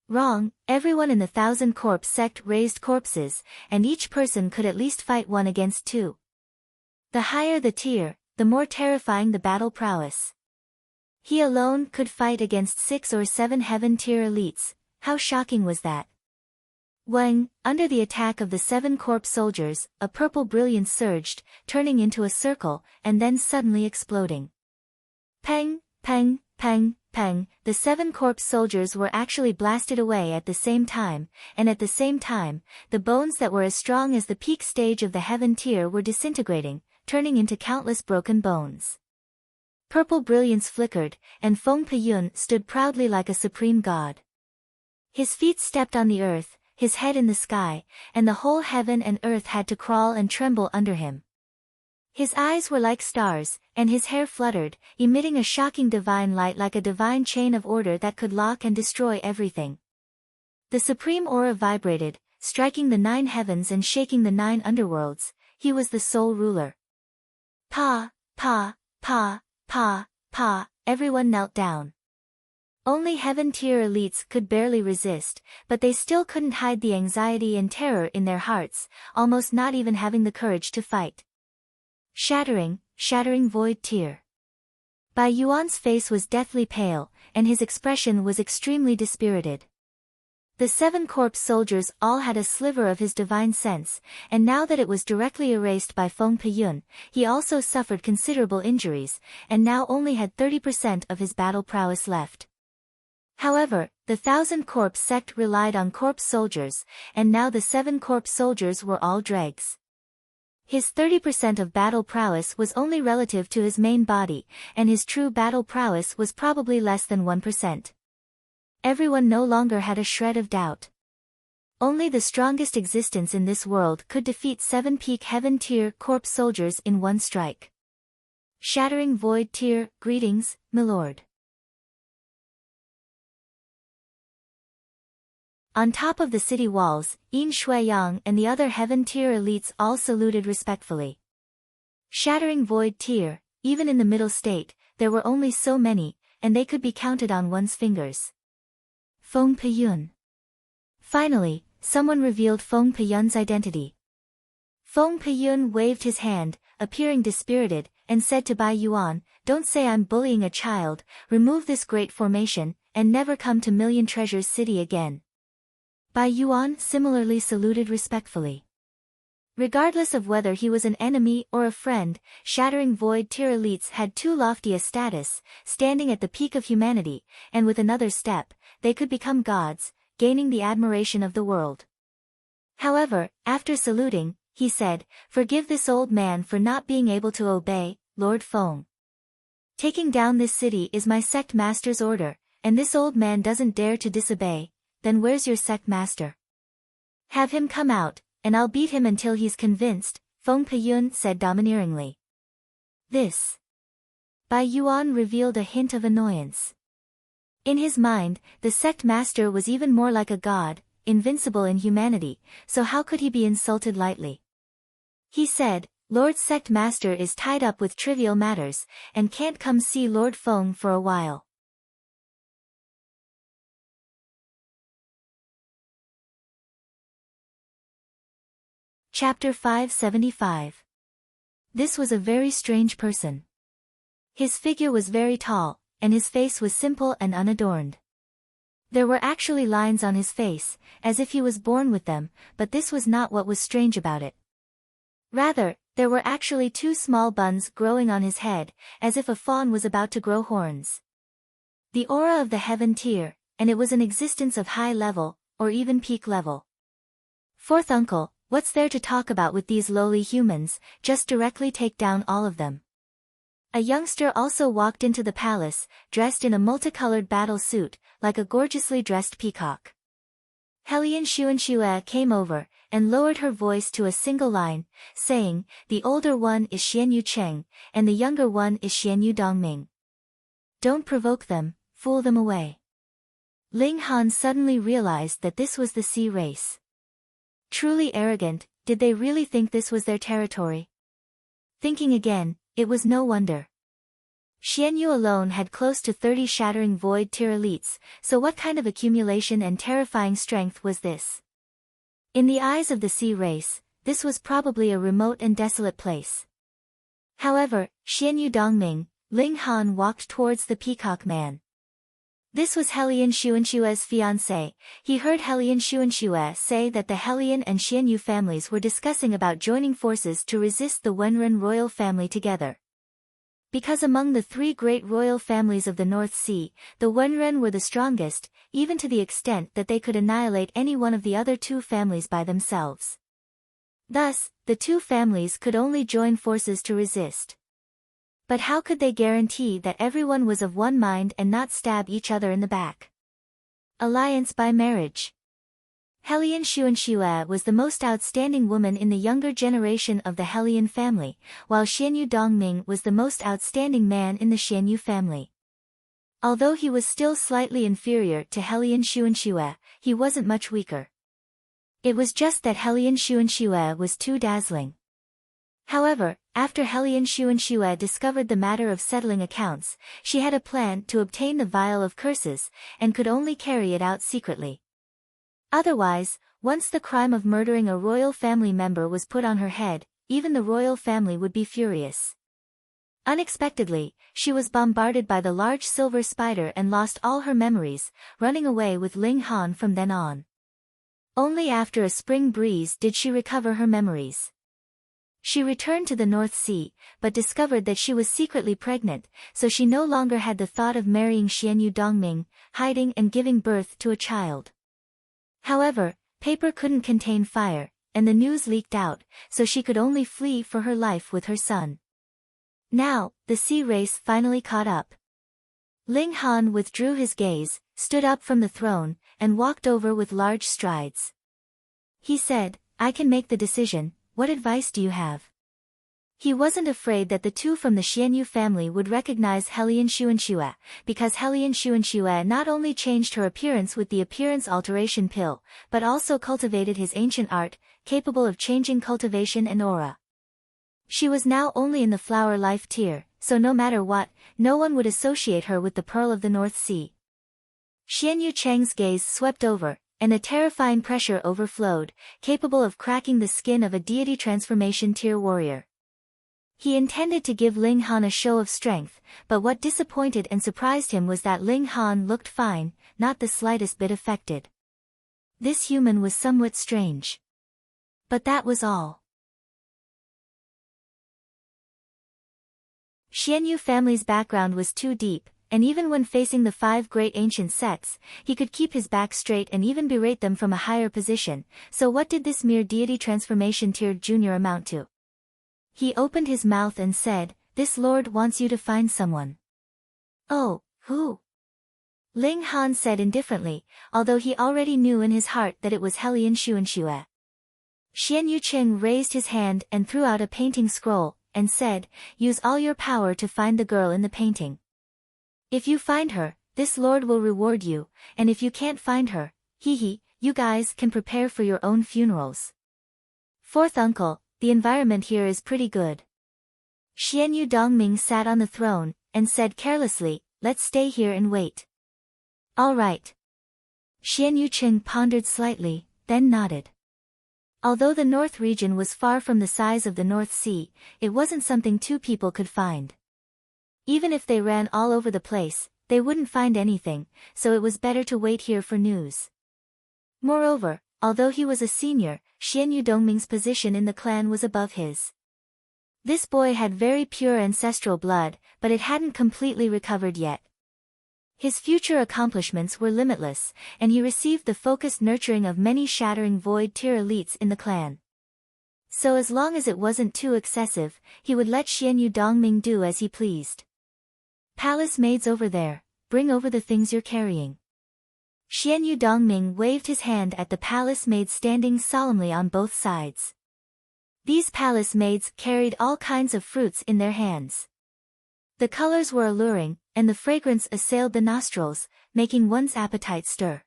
Wrong, everyone in the 1,000 corpse sect raised corpses, and each person could at least fight 1 against 2. The higher the tier, the more terrifying the battle prowess. He alone could fight against 6 or 7 heaven tier elites. How shocking was that? When, under the attack of the 7 corpse soldiers, a purple brilliance surged, turning into a circle, and then suddenly exploding. Peng, peng, peng, peng, the 7 corpse soldiers were actually blasted away at the same time, and at the same time, the bones that were as strong as the peak stage of the heaven tier were disintegrating, turning into countless broken bones. Purple brilliance flickered, and Feng Peyun stood proudly like a supreme god. His feet stepped on the earth, his head in the sky, and the whole heaven and earth had to crawl and tremble under him. His eyes were like stars, and his hair fluttered, emitting a shocking divine light like a divine chain of order that could lock and destroy everything. The supreme aura vibrated, striking the 9 heavens and shaking the 9 underworlds. He was the sole ruler. Pa, pa, pa, pa, pa, everyone knelt down. Only heaven tier elites could barely resist, but they still couldn't hide the anxiety and terror in their hearts, almost not even having the courage to fight. Shattering void tier. Bai Yuan's face was deathly pale, and his expression was extremely dispirited. The 7 corpse soldiers all had a sliver of his divine sense, and now that it was directly erased by Feng Peyun, he also suffered considerable injuries, and now only had 30% of his battle prowess left. However, the 1,000 corpse sect relied on corpse soldiers, and now the 7 corpse soldiers were all dregs. His 30% of battle prowess was only relative to his main body, and his true battle prowess was probably less than 1%. Everyone no longer had a shred of doubt. Only the strongest existence in this world could defeat 7 peak heaven tier corpse soldiers in one strike. Shattering void tier, greetings, milord. On top of the city walls, Yin Shuiyang and the other heaven tier elites all saluted respectfully. Shattering void tier, even in the middle state, there were only so many, and they could be counted on one's fingers. Feng Peyun. Finally, someone revealed Feng Peyun's identity. Feng Peyun waved his hand, appearing dispirited, and said to Bai Yuan, "Don't say I'm bullying a child, remove this great formation, and never come to Million Treasures City again." Bai Yuan similarly saluted respectfully. Regardless of whether he was an enemy or a friend, Shattering Void tier elites had too lofty a status, standing at the peak of humanity, and with another step, they could become gods, gaining the admiration of the world. However, after saluting, he said, "Forgive this old man for not being able to obey, Lord Feng. Taking down this city is my sect master's order, and this old man doesn't dare to disobey. Then where's your sect master? Have him come out, and I'll beat him until he's convinced," Feng Peyun said domineeringly. This. Bai Yuan revealed a hint of annoyance. In his mind, the sect master was even more like a god, invincible in humanity, so how could he be insulted lightly? He said, "Lord Sect Master is tied up with trivial matters, and can't come see Lord Feng for a while." Chapter 575. This was a very strange person. His figure was very tall, and his face was simple and unadorned. There were actually lines on his face, as if he was born with them, but this was not what was strange about it. Rather, there were actually 2 small buns growing on his head, as if a fawn was about to grow horns. The aura of the heaven tier, and it was an existence of high level, or even peak level. "Fourth uncle, what's there to talk about with these lowly humans, just directly take down all of them." A youngster also walked into the palace, dressed in a multicolored battle suit, like a gorgeously dressed peacock. Helian Xuanxue came over, and lowered her voice to a single line, saying, "The older one is Xianyu Cheng, and the younger one is Xianyu Dongming. Don't provoke them, fool them away." Ling Han suddenly realized that this was the sea race. Truly arrogant, did they really think this was their territory? Thinking again, it was no wonder. Xianyu alone had close to 30 Shattering Void tier elites, so what kind of accumulation and terrifying strength was this? In the eyes of the sea race, this was probably a remote and desolate place. However, Xianyu Dongming, Ling Han walked towards the peacock man. This was Helian Xuanxue's fiancé. He heard Helian Xuanxue say that the Helian and Xianyu families were discussing about joining forces to resist the Wenren royal family together. Because among the 3 great royal families of the North Sea, the Wenren were the strongest, even to the extent that they could annihilate any one of the other 2 families by themselves. Thus, the 2 families could only join forces to resist. But how could they guarantee that everyone was of one mind and not stab each other in the back? Alliance by marriage. Helian Xuanxue was the most outstanding woman in the younger generation of the Helian family, while Xianyu Dongming was the most outstanding man in the Xianyu family. Although he was still slightly inferior to Helian Xuanxue, he wasn't much weaker. It was just that Helian Xuanxue was too dazzling. However, after Helian Xuanxue discovered the matter of settling accounts, she had a plan to obtain the Vial of Curses, and could only carry it out secretly. Otherwise, once the crime of murdering a royal family member was put on her head, even the royal family would be furious. Unexpectedly, she was bombarded by the large silver spider and lost all her memories, running away with Ling Han from then on. Only after a spring breeze did she recover her memories. She returned to the North Sea, but discovered that she was secretly pregnant, so she no longer had the thought of marrying Xianyu Dongming, hiding and giving birth to a child. However, paper couldn't contain fire, and the news leaked out, so she could only flee for her life with her son. Now, the sea race finally caught up. Ling Han withdrew his gaze, stood up from the throne, and walked over with large strides. He said, "I can make the decision, what advice do you have?" He wasn't afraid that the two from the Xianyu family would recognize Helian Xuanxue, because Helian Xuanxue not only changed her appearance with the appearance alteration pill, but also cultivated his ancient art, capable of changing cultivation and aura. She was now only in the flower life tier, so no matter what, no one would associate her with the Pearl of the North Sea. Xianyu Cheng's gaze swept over, and a terrifying pressure overflowed, capable of cracking the skin of a deity transformation tier warrior. He intended to give Ling Han a show of strength, but what disappointed and surprised him was that Ling Han looked fine, not the slightest bit affected. This human was somewhat strange. But that was all. Xianyu family's background was too deep, and even when facing the 5 great ancient sects, he could keep his back straight and even berate them from a higher position, so what did this mere deity transformation tiered junior amount to? He opened his mouth and said, "This lord wants you to find someone." "Oh, who?" Ling Han said indifferently, although he already knew in his heart that it was Helian Xuanxue. Xianyu Cheng raised his hand and threw out a painting scroll, and said, "Use all your power to find the girl in the painting. If you find her, this lord will reward you, and if you can't find her, you guys can prepare for your own funerals. Fourth uncle, the environment here is pretty good." Xianyu Dongming sat on the throne, and said carelessly, "Let's stay here and wait." "All right." Xianyu Cheng pondered slightly, then nodded. Although the North region was far from the size of the North Sea, it wasn't something two people could find. Even if they ran all over the place, they wouldn't find anything, so it was better to wait here for news. Moreover, although he was a senior, Xianyu Dongming's position in the clan was above his. This boy had very pure ancestral blood, but it hadn't completely recovered yet. His future accomplishments were limitless, and he received the focused nurturing of many shattering void tier elites in the clan. So as long as it wasn't too excessive, he would let Xianyu Dongming do as he pleased. "Palace maids over there, bring over the things you're carrying." Xianyu Dongming waved his hand at the palace maids standing solemnly on both sides. These palace maids carried all kinds of fruits in their hands. The colors were alluring, and the fragrance assailed the nostrils, making one's appetite stir.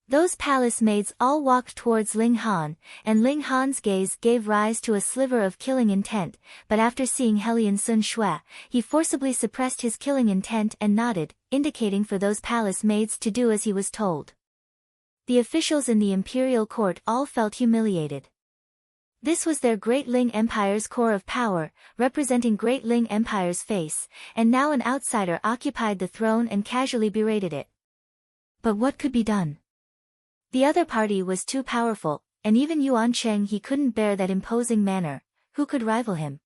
Those palace maids all walked towards Ling Han, and Ling Han's gaze gave rise to a sliver of killing intent, but after seeing Helian Sun Shui, he forcibly suppressed his killing intent and nodded, indicating for those palace maids to do as he was told. The officials in the imperial court all felt humiliated. This was their Great Ling Empire's core of power, representing Great Ling Empire's face, and now an outsider occupied the throne and casually berated it. But what could be done? The other party was too powerful, and even Yuan Cheng he couldn't bear that imposing manner. Who could rival him?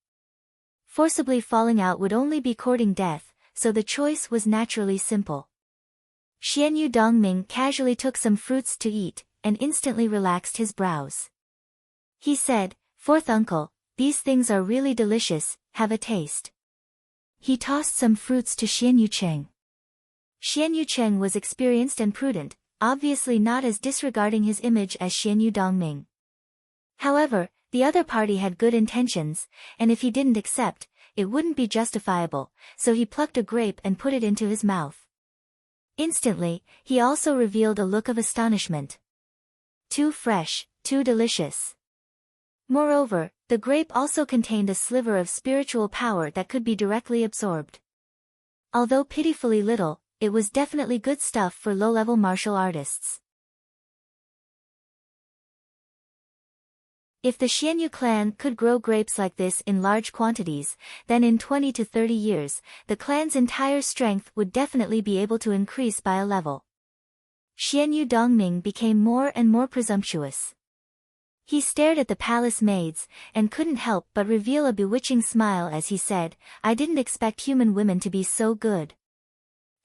Forcibly falling out would only be courting death, so the choice was naturally simple. Xianyu Dongming casually took some fruits to eat, and instantly relaxed his brows. He said, "Fourth uncle, these things are really delicious, have a taste." He tossed some fruits to Xianyu Cheng. Xianyu Cheng was experienced and prudent, obviously not as disregarding his image as Xianyu Dongming. However, the other party had good intentions, and if he didn't accept, it wouldn't be justifiable, so he plucked a grape and put it into his mouth. Instantly, he also revealed a look of astonishment. Too fresh, too delicious. Moreover, the grape also contained a sliver of spiritual power that could be directly absorbed. Although pitifully little, it was definitely good stuff for low-level martial artists. If the Xianyu clan could grow grapes like this in large quantities, then in 20 to 30 years, the clan's entire strength would definitely be able to increase by a level. Xianyu Dongming became more and more presumptuous. He stared at the palace maids, and couldn't help but reveal a bewitching smile as he said, I didn't expect human women to be so good.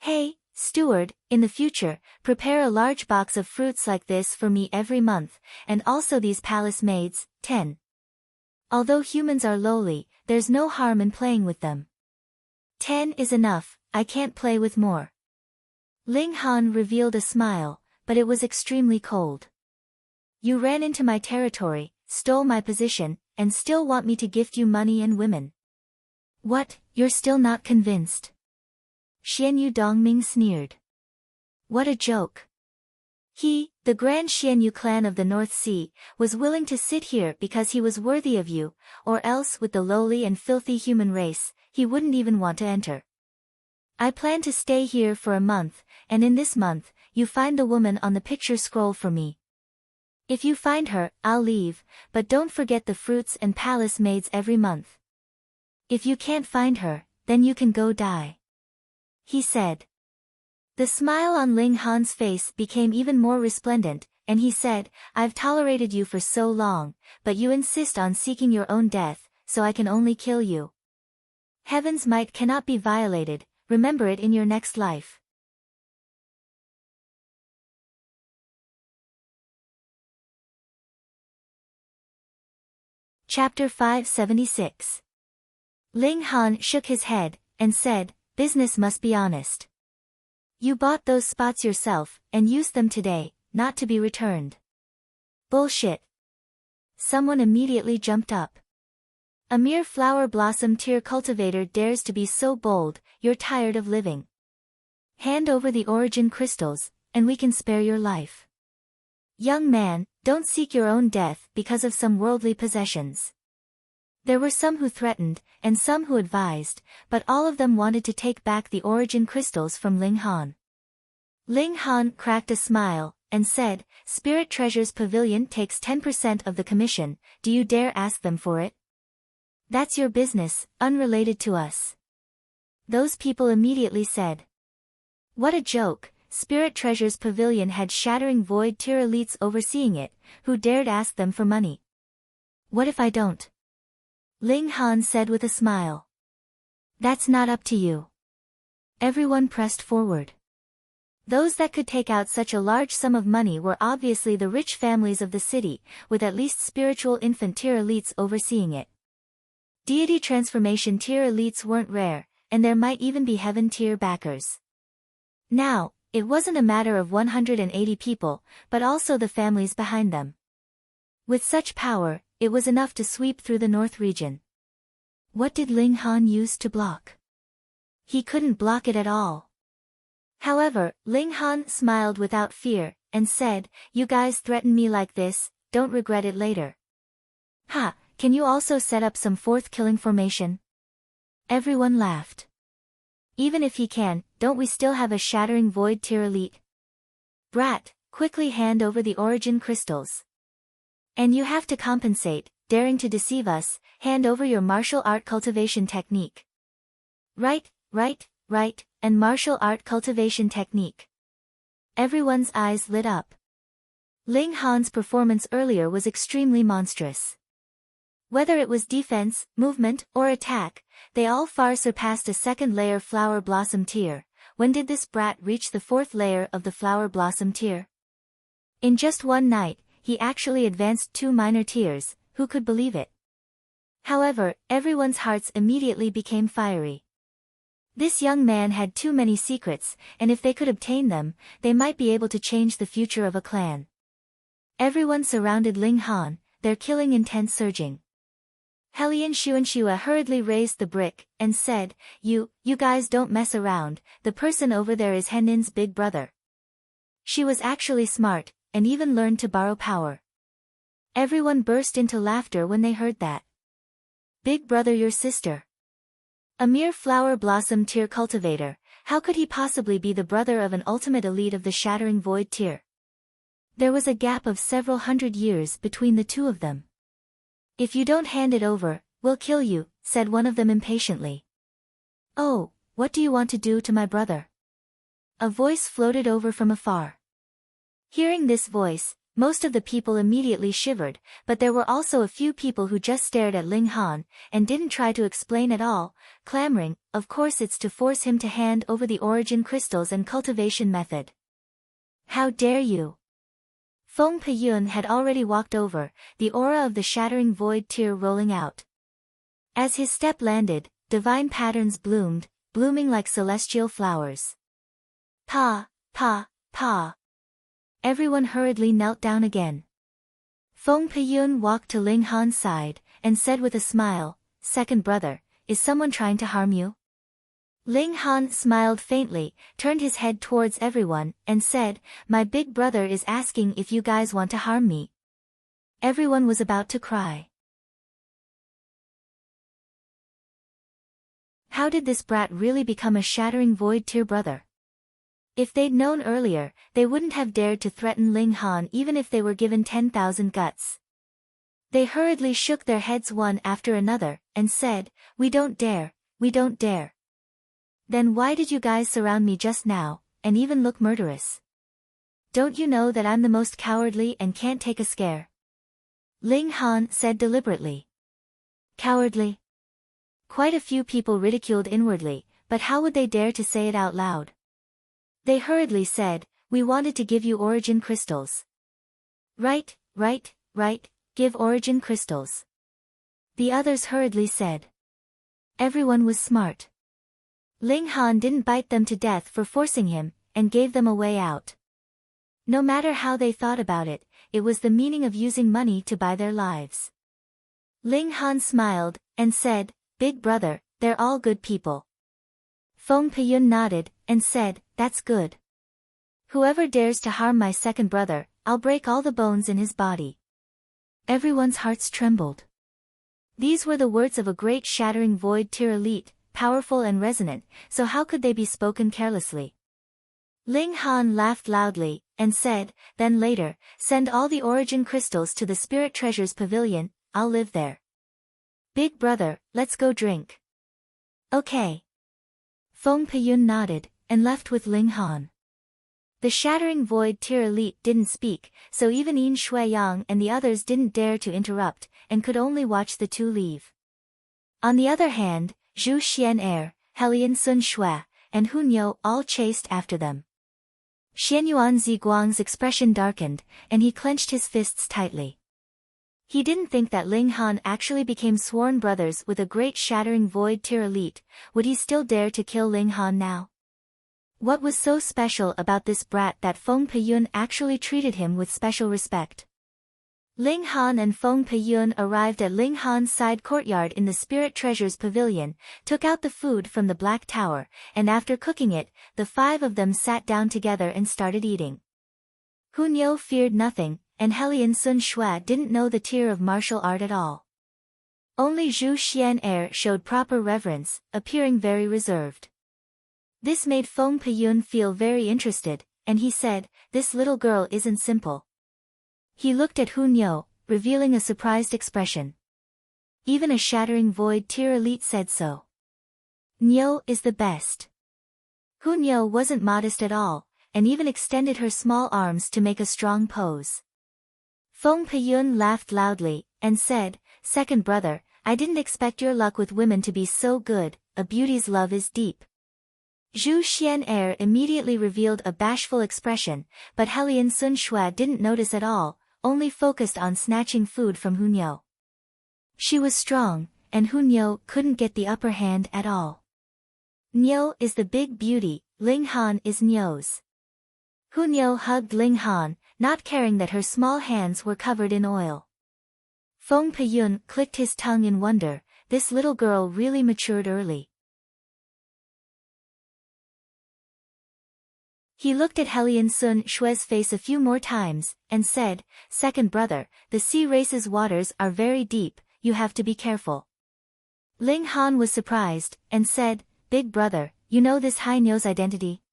Hey, steward, in the future, prepare a large box of fruits like this for me every month, and also these palace maids, 10. Although humans are lowly, there's no harm in playing with them. 10 is enough, I can't play with more. Ling Han revealed a smile, but it was extremely cold. You ran into my territory, stole my position, and still want me to gift you money and women. What, you're still not convinced? Xianyu Dongming sneered. What a joke. He, the Grand Xianyu clan of the North Sea, was willing to sit here because he was worthy of you, or else with the lowly and filthy human race, he wouldn't even want to enter. I plan to stay here for a month, and in this month, you find the woman on the picture scroll for me. If you find her, I'll leave, but don't forget the fruits and palace maids every month. If you can't find her, then you can go die. He said. The smile on Ling Han's face became even more resplendent, and he said, I've tolerated you for so long, but you insist on seeking your own death, so I can only kill you. Heaven's might cannot be violated, remember it in your next life. Chapter 576. Ling Han shook his head, and said, business must be honest. You bought those spots yourself, and used them today, not to be returned. Bullshit. Someone immediately jumped up. A mere flower blossom tier cultivator dares to be so bold, you're tired of living. Hand over the origin crystals, and we can spare your life. Young man, don't seek your own death because of some worldly possessions. There were some who threatened, and some who advised, but all of them wanted to take back the origin crystals from Ling Han. Ling Han cracked a smile, and said, Spirit Treasure's Pavilion takes 10% of the commission, do you dare ask them for it? That's your business, unrelated to us. Those people immediately said. What a joke. Spirit Treasure's Pavilion had shattering void tier elites overseeing it, who dared ask them for money. What if I don't? Ling Han said with a smile. That's not up to you. Everyone pressed forward. Those that could take out such a large sum of money were obviously the rich families of the city, with at least spiritual infant tier elites overseeing it. Deity transformation tier elites weren't rare, and there might even be heaven tier backers. Now, it wasn't a matter of 180 people, but also the families behind them. With such power, it was enough to sweep through the north region. What did Ling Han use to block? He couldn't block it at all. However, Ling Han smiled without fear, and said, you guys threaten me like this, don't regret it later. Ha, can you also set up some fourth killing formation? Everyone laughed. Even if he can, don't we still have a shattering void tier elite? Brat, quickly hand over the origin crystals. And you have to compensate, daring to deceive us, hand over your martial art cultivation technique. Right, and martial art cultivation technique. Everyone's eyes lit up. Ling Han's performance earlier was extremely monstrous. Whether it was defense, movement, or attack, they all far surpassed a second layer flower blossom tier. When did this brat reach the fourth layer of the flower blossom tier? In just one night, he actually advanced 2 minor tiers, who could believe it? However, everyone's hearts immediately became fiery. This young man had too many secrets, and if they could obtain them, they might be able to change the future of a clan. Everyone surrounded Ling Han, their killing intent surging. Helian Xuanxua hurriedly raised the brick, and said, You guys don't mess around, the person over there is Henin's big brother. She was actually smart, and even learned to borrow power. Everyone burst into laughter when they heard that. Big brother your sister. A mere flower blossom tier cultivator, how could he possibly be the brother of an ultimate elite of the shattering void tier? There was a gap of several hundred years between the two of them. If you don't hand it over, we'll kill you, said one of them impatiently. Oh, what do you want to do to my brother? A voice floated over from afar. Hearing this voice, Most of the people immediately shivered, but there were also a few people who just stared at Ling Han, and didn't try to explain at all, clamoring, of course it's to force him to hand over the origin crystals and cultivation method. How dare you! Feng Peyun had already walked over, the aura of the shattering void tear rolling out. As his step landed, divine patterns bloomed, blooming like celestial flowers. Pa, pa, pa. Everyone hurriedly knelt down again. Feng Peyun walked to Ling Han's side, and said with a smile, "Second brother, is someone trying to harm you?" Ling Han smiled faintly, turned his head towards everyone, and said, "My big brother is asking if you guys want to harm me." Everyone was about to cry. How did this brat really become a shattering void tear brother? If they'd known earlier, they wouldn't have dared to threaten Ling Han even if they were given 10,000 guts. They hurriedly shook their heads one after another, and said, "We don't dare, we don't dare." Then why did you guys surround me just now, and even look murderous? Don't you know that I'm the most cowardly and can't take a scare? Ling Han said deliberately. Cowardly? Quite a few people ridiculed inwardly, but how would they dare to say it out loud? They hurriedly said, "We wanted to give you origin crystals." Right, right, right, give origin crystals. The others hurriedly said. Everyone was smart. Ling Han didn't bite them to death for forcing him, and gave them a way out. No matter how they thought about it, it was the meaning of using money to buy their lives. Ling Han smiled, and said, "Big brother, they're all good people." Feng Peyun nodded, and said, "That's good. Whoever dares to harm my second brother, I'll break all the bones in his body." Everyone's hearts trembled. These were the words of a great shattering void tear elite, powerful and resonant, so how could they be spoken carelessly? Ling Han laughed loudly, and said, "Then later, send all the origin crystals to the Spirit Treasures Pavilion, I'll live there. Big brother, let's go drink." Okay. Feng Peyun nodded, and left with Ling Han. The shattering void tear elite didn't speak, so even Yin Shuiyang and the others didn't dare to interrupt, and could only watch the two leave. On the other hand, Zhu Xian'er, Helian Sun Shui, and Hunyou all chased after them. Xianyuan Ziguang's expression darkened, and he clenched his fists tightly. He didn't think that Ling Han actually became sworn brothers with a great shattering void tear elite. Would he still dare to kill Ling Han now? What was so special about this brat that Feng Peyun actually treated him with special respect? Ling Han and Feng Peyun arrived at Ling Han's side courtyard in the Spirit Treasures Pavilion, took out the food from the Black Tower, and after cooking it, the five of them sat down together and started eating. Hunyou feared nothing, and Helian Sun Shui didn't know the tier of martial art at all. Only Zhu Xian'er showed proper reverence, appearing very reserved. This made Feng Peyun feel very interested, and he said, "This little girl isn't simple." He looked at Hunyou, revealing a surprised expression. Even a shattering void tear elite said so. Niu is the best. Hunyou wasn't modest at all, and even extended her small arms to make a strong pose. Feng Peyun laughed loudly, and said, "Second brother, I didn't expect your luck with women to be so good, a beauty's love is deep." Zhu Xian'er immediately revealed a bashful expression, but Helian Sun Shui didn't notice at all, only focused on snatching food from Hunyou. She was strong, and Hunyou couldn't get the upper hand at all. Niu is the big beauty, Ling Han is Niu's. Hunyou hugged Ling Han, not caring that her small hands were covered in oil. Feng Peyun clicked his tongue in wonder, this little girl really matured early. He looked at Helian Sun Shui's face a few more times, and said, "Second brother, the sea race's waters are very deep, you have to be careful." Ling Han was surprised, and said, "Big brother, you know this Hai Niu's identity?"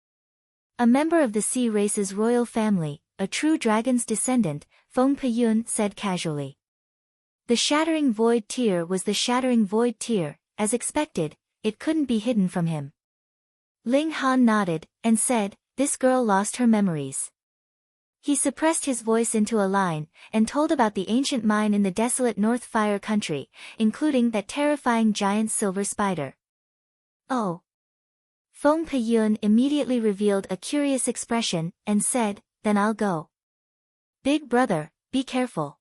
A member of the sea race's royal family, a true dragon's descendant, Feng Peyun said casually. The shattering void tear was the shattering void tear, as expected, it couldn't be hidden from him. Ling Han nodded, and said, "This girl lost her memories." He suppressed his voice into a line, and told about the ancient mine in the desolate North Fire country, including that terrifying giant silver spider. Oh! Feng Peyun immediately revealed a curious expression, and said, "Then I'll go." "Big brother, be careful."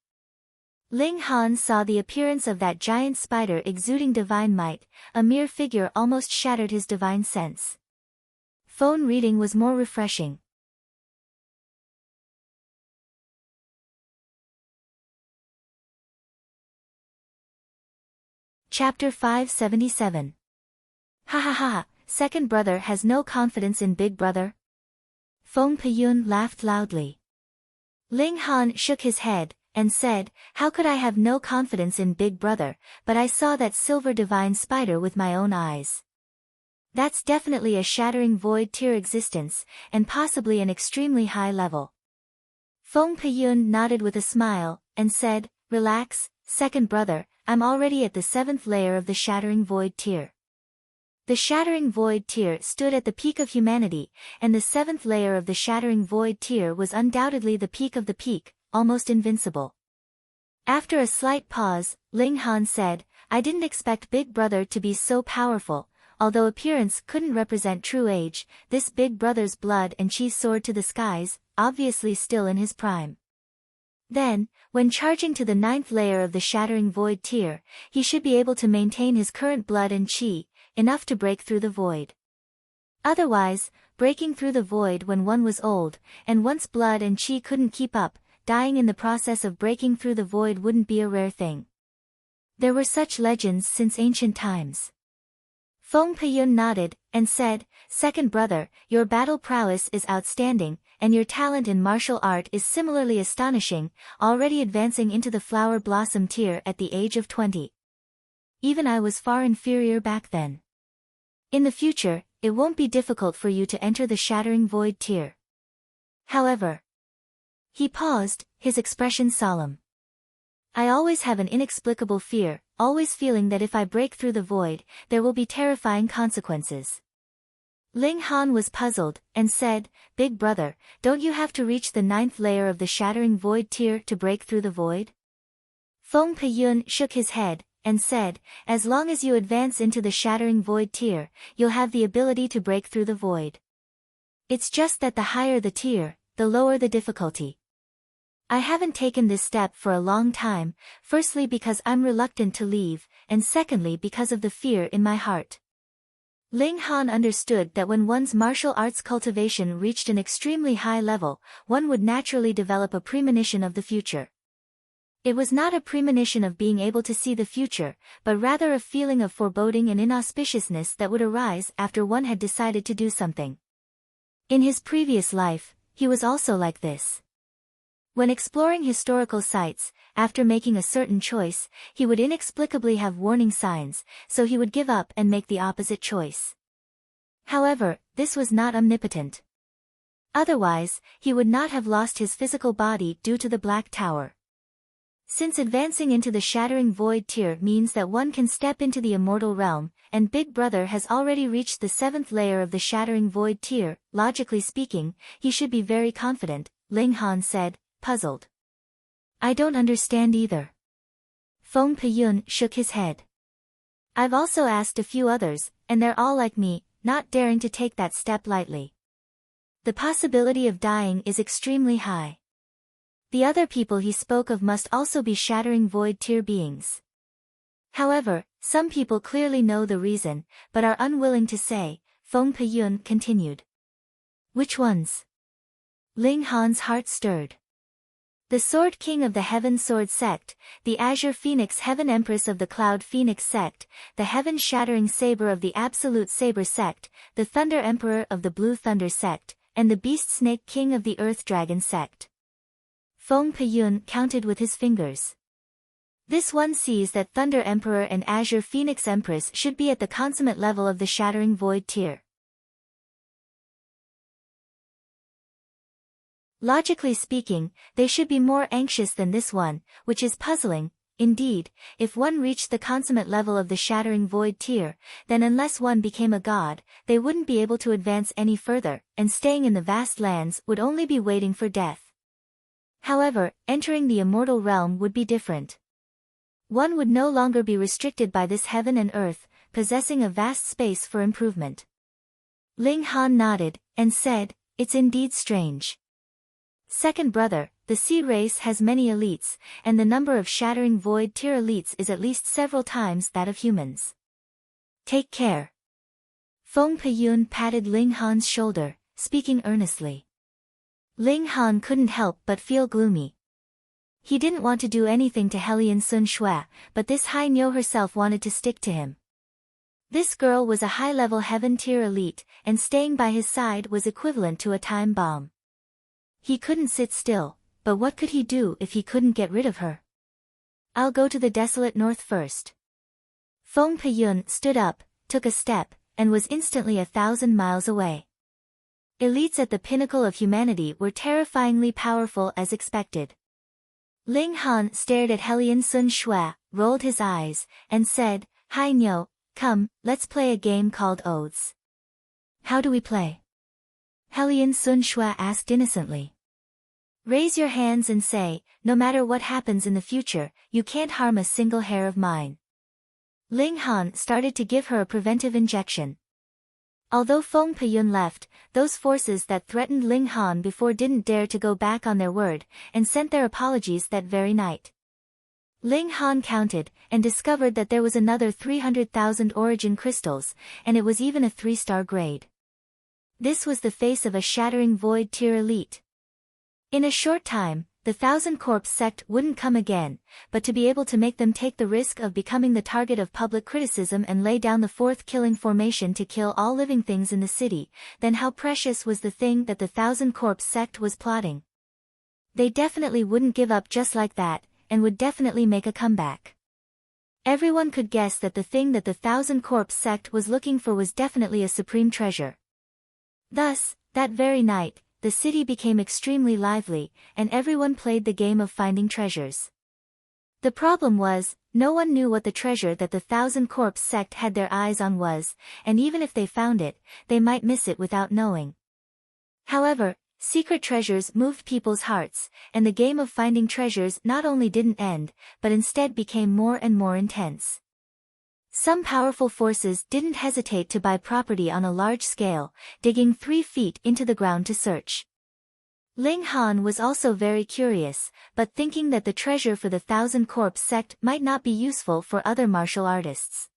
Ling Han saw the appearance of that giant spider exuding divine might. A mere figure almost shattered his divine sense. Phone reading was more refreshing. Chapter 577. Ha ha ha, second brother has no confidence in big brother? Feng Peyun laughed loudly. Ling Han shook his head, and said, "How could I have no confidence in big brother, but I saw that silver divine spider with my own eyes. That's definitely a shattering void tier existence, and possibly an extremely high level." Feng Peyun nodded with a smile, and said, "Relax, second brother, I'm already at the 7th layer of the shattering void tier." The shattering void tier stood at the peak of humanity, and the 7th layer of the shattering void tier was undoubtedly the peak of the peak, almost invincible. After a slight pause, Ling Han said, "I didn't expect big brother to be so powerful. Although appearance couldn't represent true age, this big brother's blood and chi soared to the skies, obviously still in his prime. Then, when charging to the 9th layer of the shattering void tier, he should be able to maintain his current blood and chi, enough to break through the void. Otherwise, breaking through the void when one was old, and once blood and chi couldn't keep up, dying in the process of breaking through the void wouldn't be a rare thing. There were such legends since ancient times." Feng Peyun nodded, and said, "Second brother, your battle prowess is outstanding, and your talent in martial art is similarly astonishing, already advancing into the flower blossom tier at the age of 20. Even I was far inferior back then. In the future, it won't be difficult for you to enter the shattering void tier. However..." He paused, his expression solemn. "I always have an inexplicable fear, always feeling that if I break through the void, there will be terrifying consequences." Ling Han was puzzled, and said, "Big brother, don't you have to reach the 9th layer of the shattering void tier to break through the void?" Feng Peyun shook his head, and said, "As long as you advance into the shattering void tier, you'll have the ability to break through the void. It's just that the higher the tier, the lower the difficulty. I haven't taken this step for a long time, firstly because I'm reluctant to leave, and secondly because of the fear in my heart." Ling Han understood that when one's martial arts cultivation reached an extremely high level, one would naturally develop a premonition of the future. It was not a premonition of being able to see the future, but rather a feeling of foreboding and inauspiciousness that would arise after one had decided to do something. In his previous life, he was also like this. When exploring historical sites, after making a certain choice, he would inexplicably have warning signs, so he would give up and make the opposite choice. However, this was not omnipotent. Otherwise, he would not have lost his physical body due to the Black Tower. Since advancing into the shattering void tier means that one can step into the immortal realm, and Big Brother has already reached the 7th layer of the shattering void tier, logically speaking, he should be very confident, Ling Han said, puzzled. "I don't understand either." Feng Peyun shook his head. "I've also asked a few others, and they're all like me, not daring to take that step lightly. The possibility of dying is extremely high." The other people he spoke of must also be shattering void tier beings. However, some people clearly know the reason, but are unwilling to say, Feng Peyun continued. "Which ones?" Ling Han's heart stirred. "The Sword King of the Heaven Sword Sect, the Azure Phoenix Heaven Empress of the Cloud Phoenix Sect, the Heaven Shattering Saber of the Absolute Saber Sect, the Thunder Emperor of the Blue Thunder Sect, and the Beast Snake King of the Earth Dragon Sect." Feng Peyun counted with his fingers. This one sees that Thunder Emperor and Azure Phoenix Empress should be at the consummate level of the Shattering Void tier. Logically speaking, they should be more anxious than this one, which is puzzling. Indeed, if one reached the consummate level of the Shattering Void tier, then unless one became a god, they wouldn't be able to advance any further, and staying in the vast lands would only be waiting for death. However, entering the immortal realm would be different. One would no longer be restricted by this heaven and earth, possessing a vast space for improvement. Ling Han nodded, and said, "It's indeed strange. Second brother, the sea race has many elites, and the number of shattering void tier elites is at least several times that of humans. Take care." Feng Peyun patted Ling Han's shoulder, speaking earnestly. Ling Han couldn't help but feel gloomy. He didn't want to do anything to Hellion Sun Shui, but this Hai Niu herself wanted to stick to him. This girl was a high-level heaven-tier elite, and staying by his side was equivalent to a time bomb. He couldn't sit still, but what could he do if he couldn't get rid of her? "I'll go to the desolate north first." Feng Peyun stood up, took a step, and was instantly 1,000 miles away. Elites at the pinnacle of humanity were terrifyingly powerful as expected. Ling Han stared at Hellion Sun Shui, rolled his eyes, and said, "Hai Niu, come, let's play a game called Oaths." "How do we play?" Hellion Sun Shui asked innocently. "Raise your hands and say, no matter what happens in the future, you can't harm a single hair of mine." Ling Han started to give her a preventive injection. Although Feng Peyun left, those forces that threatened Ling Han before didn't dare to go back on their word, and sent their apologies that very night. Ling Han counted, and discovered that there was another 300,000 origin crystals, and it was even a 3-star grade. This was the face of a shattering void tier elite. In a short time, the Thousand Corpse sect wouldn't come again, but to be able to make them take the risk of becoming the target of public criticism and lay down the fourth killing formation to kill all living things in the city, then how precious was the thing that the Thousand Corpse sect was plotting? They definitely wouldn't give up just like that, and would definitely make a comeback. Everyone could guess that the thing that the Thousand Corpse sect was looking for was definitely a supreme treasure. Thus, that very night, the city became extremely lively, and everyone played the game of finding treasures. The problem was, no one knew what the treasure that the Thousand Corpse sect had their eyes on was, and even if they found it, they might miss it without knowing. However, secret treasures moved people's hearts, and the game of finding treasures not only didn't end, but instead became more and more intense. Some powerful forces didn't hesitate to buy property on a large scale, digging 3 feet into the ground to search. Ling Han was also very curious, but thinking that the treasure for the Thousand Corpse sect might not be useful for other martial artists.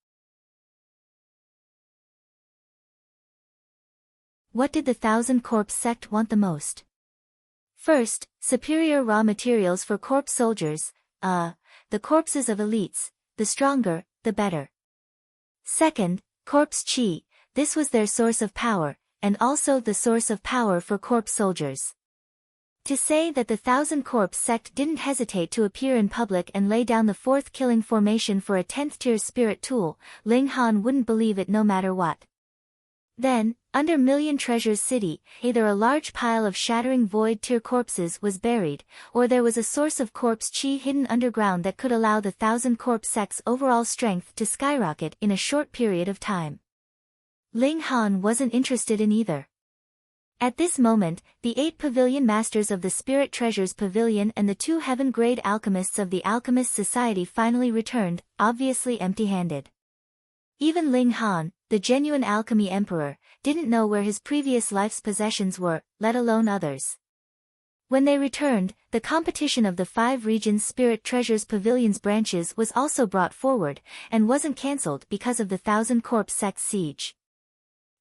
What did the Thousand Corpse sect want the most? First, superior raw materials for corpse soldiers, the corpses of elites, the stronger, the better. Second, corpse chi, this was their source of power, and also the source of power for corpse soldiers. To say that the Thousand Corpse sect didn't hesitate to appear in public and lay down the 4th killing formation for a 10th-tier spirit tool, Ling Han wouldn't believe it no matter what. Then, under Million Treasures City, either a large pile of shattering void-tier corpses was buried, or there was a source of corpse chi hidden underground that could allow the Thousand Corpse sect's overall strength to skyrocket in a short period of time. Ling Han wasn't interested in either. At this moment, the 8 Pavilion Masters of the Spirit Treasures Pavilion and the 2 heaven-grade alchemists of the Alchemist Society finally returned, obviously empty-handed. Even Ling Han, the genuine alchemy emperor, didn't know where his previous life's possessions were, let alone others. When they returned, the competition of the 5 regions Spirit Treasures Pavilion's branches was also brought forward, and wasn't cancelled because of the Thousand Corpse sect's siege.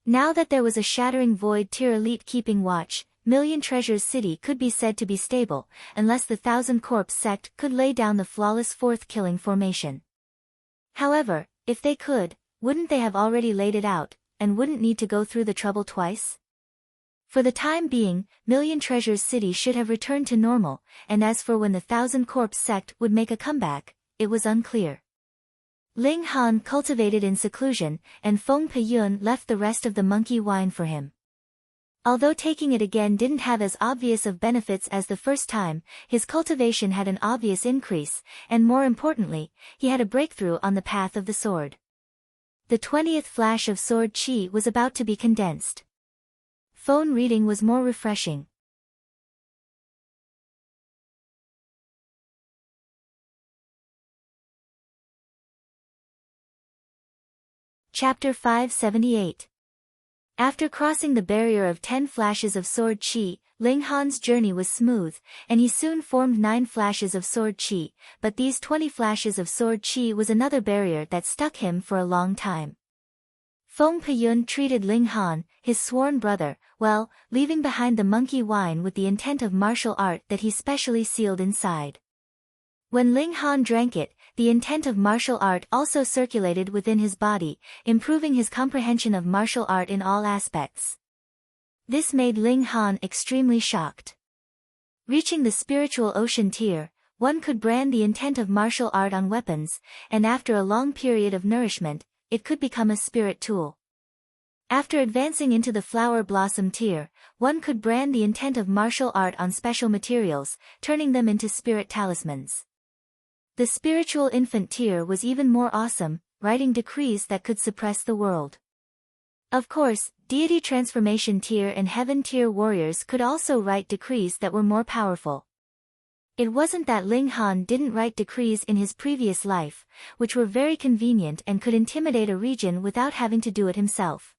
Now that there was a shattering void tier elite keeping watch, Million Treasures City could be said to be stable, unless the Thousand Corpse sect could lay down the flawless 4th killing formation. However, if they could, wouldn't they have already laid it out, and wouldn't need to go through the trouble twice? For the time being, Million Treasures City should have returned to normal, and as for when the Thousand Corpse sect would make a comeback, it was unclear. Ling Han cultivated in seclusion, and Feng Peyun left the rest of the monkey wine for him. Although taking it again didn't have as obvious of benefits as the first time, his cultivation had an obvious increase, and more importantly, he had a breakthrough on the path of the sword. The 20th flash of sword chi was about to be condensed. Phone reading was more refreshing. Chapter 578. After crossing the barrier of 10 flashes of sword chi, Ling Han's journey was smooth, and he soon formed 9 flashes of sword chi, but these 20 flashes of sword chi was another barrier that stuck him for a long time. Feng Peyun treated Ling Han, his sworn brother, well, leaving behind the monkey wine with the intent of martial art that he specially sealed inside. When Ling Han drank it, the intent of martial art also circulated within his body, improving his comprehension of martial art in all aspects. This made Ling Han extremely shocked. Reaching the spiritual ocean tier, one could brand the intent of martial art on weapons, and after a long period of nourishment, it could become a spirit tool. After advancing into the flower blossom tier, one could brand the intent of martial art on special materials, turning them into spirit talismans. The spiritual infant tier was even more awesome, writing decrees that could suppress the world. Of course, deity transformation tier and heaven tier warriors could also write decrees that were more powerful. It wasn't that Ling Han didn't write decrees in his previous life, which were very convenient and could intimidate a region without having to do it himself.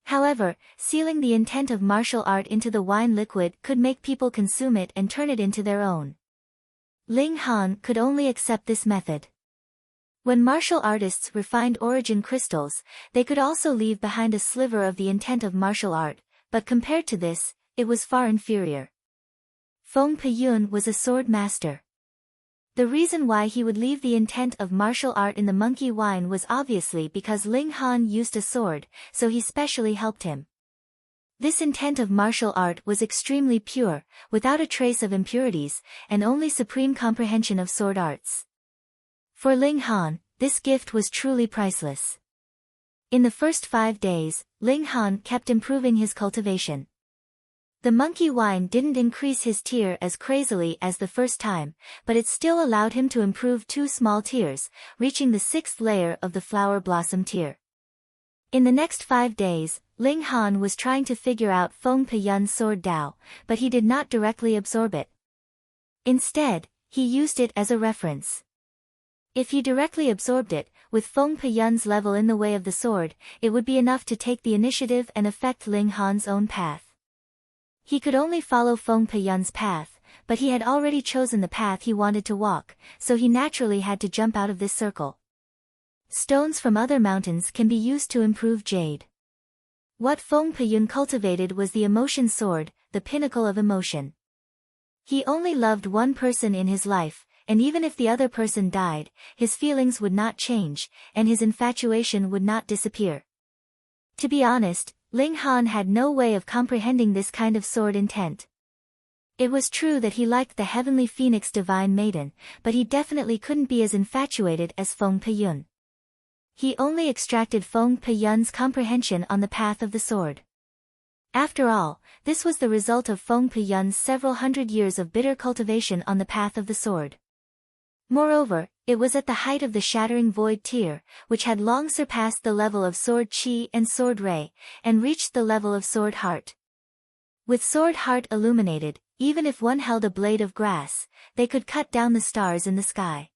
However, sealing the intent of martial art into the wine liquid could make people consume it and turn it into their own. Ling Han could only accept this method. When martial artists refined origin crystals, they could also leave behind a sliver of the intent of martial art, but compared to this, it was far inferior. Feng Peyun was a sword master. The reason why he would leave the intent of martial art in the monkey wine was obviously because Ling Han used a sword, so he specially helped him. This intent of martial art was extremely pure, without a trace of impurities, and only supreme comprehension of sword arts. For Ling Han, this gift was truly priceless. In the first 5 days, Ling Han kept improving his cultivation. The monkey wine didn't increase his tier as crazily as the first time, but it still allowed him to improve 2 small tiers, reaching the 6th layer of the flower blossom tier. In the next 5 days, Ling Han was trying to figure out Feng Peyun's sword Dao, but he did not directly absorb it. Instead, he used it as a reference. If he directly absorbed it, with Feng Peyun's level in the way of the sword, it would be enough to take the initiative and affect Ling Han's own path. He could only follow Feng Peyun's path, but he had already chosen the path he wanted to walk, so he naturally had to jump out of this circle. Stones from other mountains can be used to improve jade. What Feng Peyun cultivated was the emotion sword, the pinnacle of emotion. He only loved one person in his life, and even if the other person died, his feelings would not change, and his infatuation would not disappear. To be honest, Ling Han had no way of comprehending this kind of sword intent. It was true that he liked the heavenly phoenix divine maiden, but he definitely couldn't be as infatuated as Feng Peyun. He only extracted Feng Peyun's comprehension on the path of the sword. After all, this was the result of Feng Peyun's several hundred years of bitter cultivation on the path of the sword. Moreover, it was at the height of the shattering void tier, which had long surpassed the level of sword chi and sword ray, and reached the level of sword heart. With sword heart illuminated, even if one held a blade of grass, they could cut down the stars in the sky.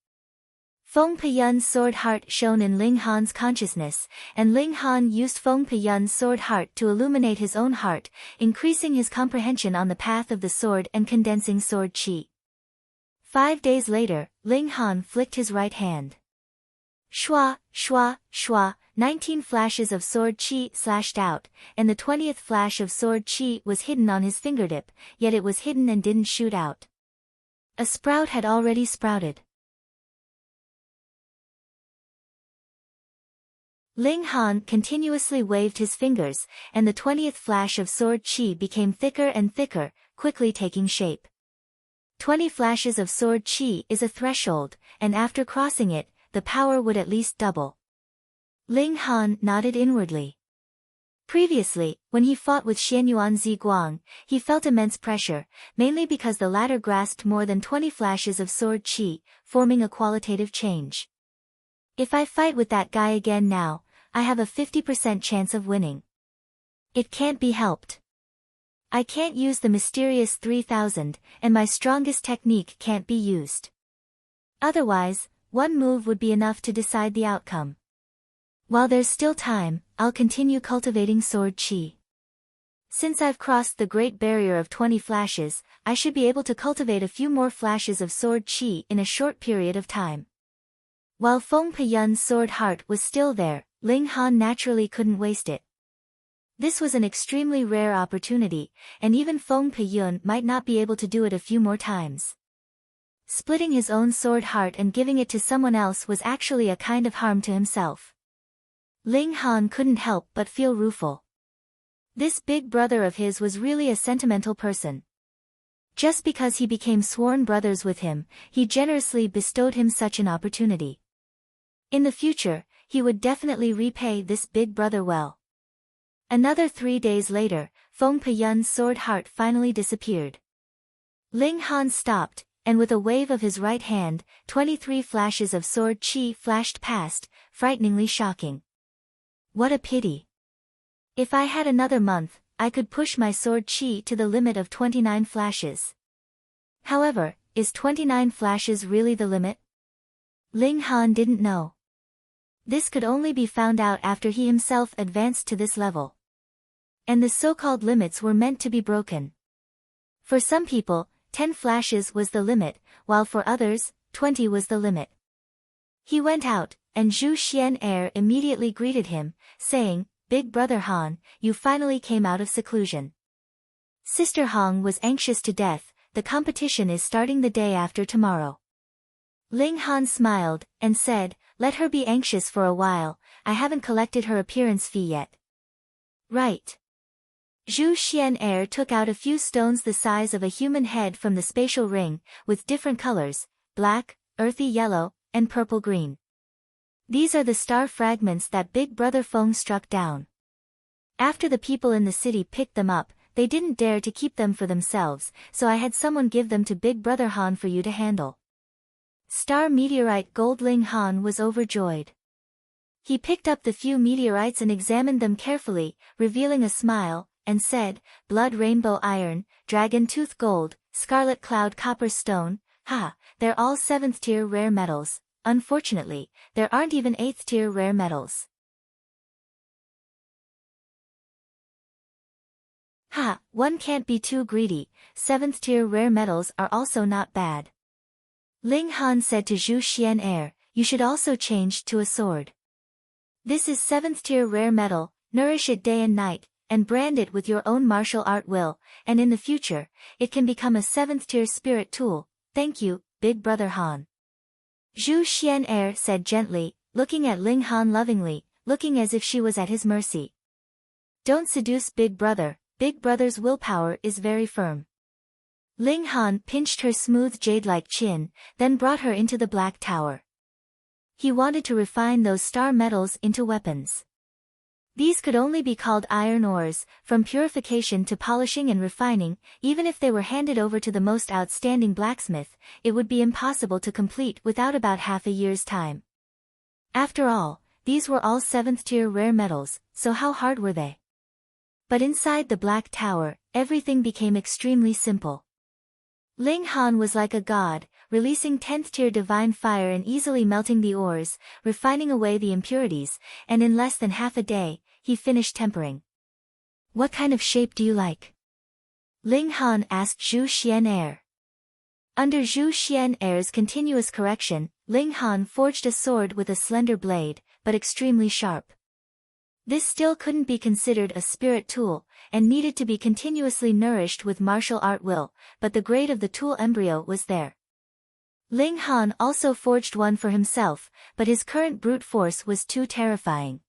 Feng Peyun's sword heart shone in Ling Han's consciousness, and Ling Han used Feng Peyun's sword heart to illuminate his own heart, increasing his comprehension on the path of the sword and condensing sword chi. 5 days later, Ling Han flicked his right hand. Shwa, shwa, shwa, 19 flashes of sword chi slashed out, and the 20th flash of sword chi was hidden on his fingertip, yet it was hidden and didn't shoot out. A sprout had already sprouted. Ling Han continuously waved his fingers, and the 20th flash of sword chi became thicker and thicker, quickly taking shape. 20 flashes of sword chi is a threshold, and after crossing it, the power would at least double. Ling Han nodded inwardly. Previously, when he fought with Xianyuan Ziguang, he felt immense pressure, mainly because the latter grasped more than 20 flashes of sword chi, forming a qualitative change. If I fight with that guy again now, I have a 50% chance of winning. It can't be helped. I can't use the mysterious 3000, and my strongest technique can't be used. Otherwise, one move would be enough to decide the outcome. While there's still time, I'll continue cultivating sword chi. Since I've crossed the great barrier of 20 flashes, I should be able to cultivate a few more flashes of sword chi in a short period of time. While Feng Peyun's sword heart was still there, Ling Han naturally couldn't waste it. This was an extremely rare opportunity, and even Feng Peyun might not be able to do it a few more times. Splitting his own sword heart and giving it to someone else was actually a kind of harm to himself. Ling Han couldn't help but feel rueful. This big brother of his was really a sentimental person. Just because he became sworn brothers with him, he generously bestowed him such an opportunity. In the future, he would definitely repay this big brother well. Another 3 days later, Feng Peyun's sword heart finally disappeared. Ling Han stopped, and with a wave of his right hand, 23 flashes of sword chi flashed past, frighteningly shocking. What a pity. If I had another month, I could push my sword chi to the limit of 29 flashes. However, is 29 flashes really the limit? Ling Han didn't know. This could only be found out after he himself advanced to this level. And the so-called limits were meant to be broken. For some people, 10 flashes was the limit, while for others, 20 was the limit. He went out, and Zhu Xian'er immediately greeted him, saying, "Big brother Han, you finally came out of seclusion." Sister Hong was anxious to death. The competition is starting the day after tomorrow. Ling Han smiled, and said, "Let her be anxious for a while, I haven't collected her appearance fee yet." Right. Zhu Xian'er took out a few stones the size of a human head from the spatial ring, with different colors, black, earthy yellow, and purple green. These are the star fragments that Big Brother Feng struck down. After the people in the city picked them up, they didn't dare to keep them for themselves, so I had someone give them to Big Brother Han for you to handle. Star meteorite Gold Ling Han was overjoyed. He picked up the few meteorites and examined them carefully, revealing a smile, and said, "Blood rainbow iron, dragon tooth gold, scarlet cloud copper stone, they're all 7th tier rare metals. Unfortunately, there aren't even 8th tier rare metals." One can't be too greedy, 7th tier rare metals are also not bad. Ling Han said to Zhu Xian'er, "You should also change to a sword. This is 7th tier rare metal, nourish it day and night, and brand it with your own martial art will, and in the future, it can become a 7th tier spirit tool. Thank you, Big Brother Han." Zhu Xian'er said gently, looking at Ling Han lovingly, looking as if she was at his mercy. "Don't seduce Big Brother, Big Brother's willpower is very firm." Ling Han pinched her smooth jade-like chin, then brought her into the Black Tower. He wanted to refine those star metals into weapons. These could only be called iron ores, from purification to polishing and refining. Even if they were handed over to the most outstanding blacksmith, it would be impossible to complete without about half a year's time. After all, these were all 7th tier rare metals, so how hard were they? But inside the Black Tower, everything became extremely simple. Ling Han was like a god, releasing 10th tier divine fire and easily melting the ores, refining away the impurities, and in less than half a day, he finished tempering. "What kind of shape do you like?" Ling Han asked Zhu Xian'er. Under Zhu Xian'er's continuous correction, Ling Han forged a sword with a slender blade, but extremely sharp. This still couldn't be considered a spirit tool, and needed to be continuously nourished with martial art will, but the grade of the tool embryo was there. Ling Han also forged one for himself, but his current brute force was too terrifying.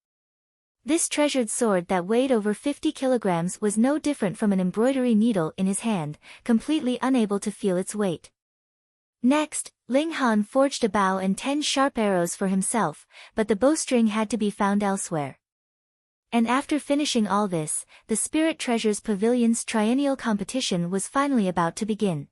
This treasured sword that weighed over 50 kilograms was no different from an embroidery needle in his hand, completely unable to feel its weight. Next, Ling Han forged a bow and 10 sharp arrows for himself, but the bowstring had to be found elsewhere. And after finishing all this, the Spirit Treasures Pavilion's triennial competition was finally about to begin.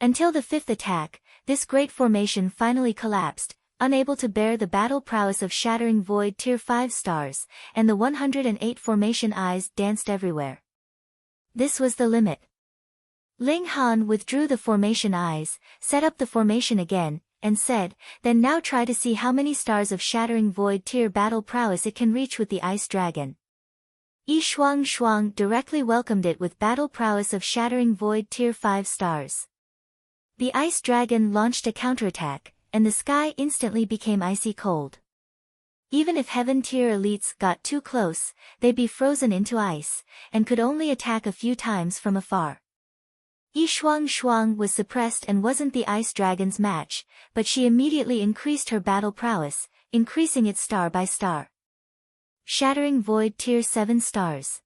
Until the 5th attack, this great formation finally collapsed, unable to bear the battle prowess of Shattering Void Tier 5 stars, and the 108 formation eyes danced everywhere. This was the limit. Ling Han withdrew the formation eyes, set up the formation again, and said, then now try to see how many stars of Shattering Void Tier battle prowess it can reach with the Ice Dragon. Yi Shuang directly welcomed it with battle prowess of Shattering Void Tier 5 stars. The Ice Dragon launched a counterattack, and the sky instantly became icy cold. Even if Heaven Tier elites got too close, they'd be frozen into ice, and could only attack a few times from afar. Yi Shuang was suppressed and wasn't the Ice Dragon's match, but she immediately increased her battle prowess, increasing it star by star. Shattering Void Tier 7 stars.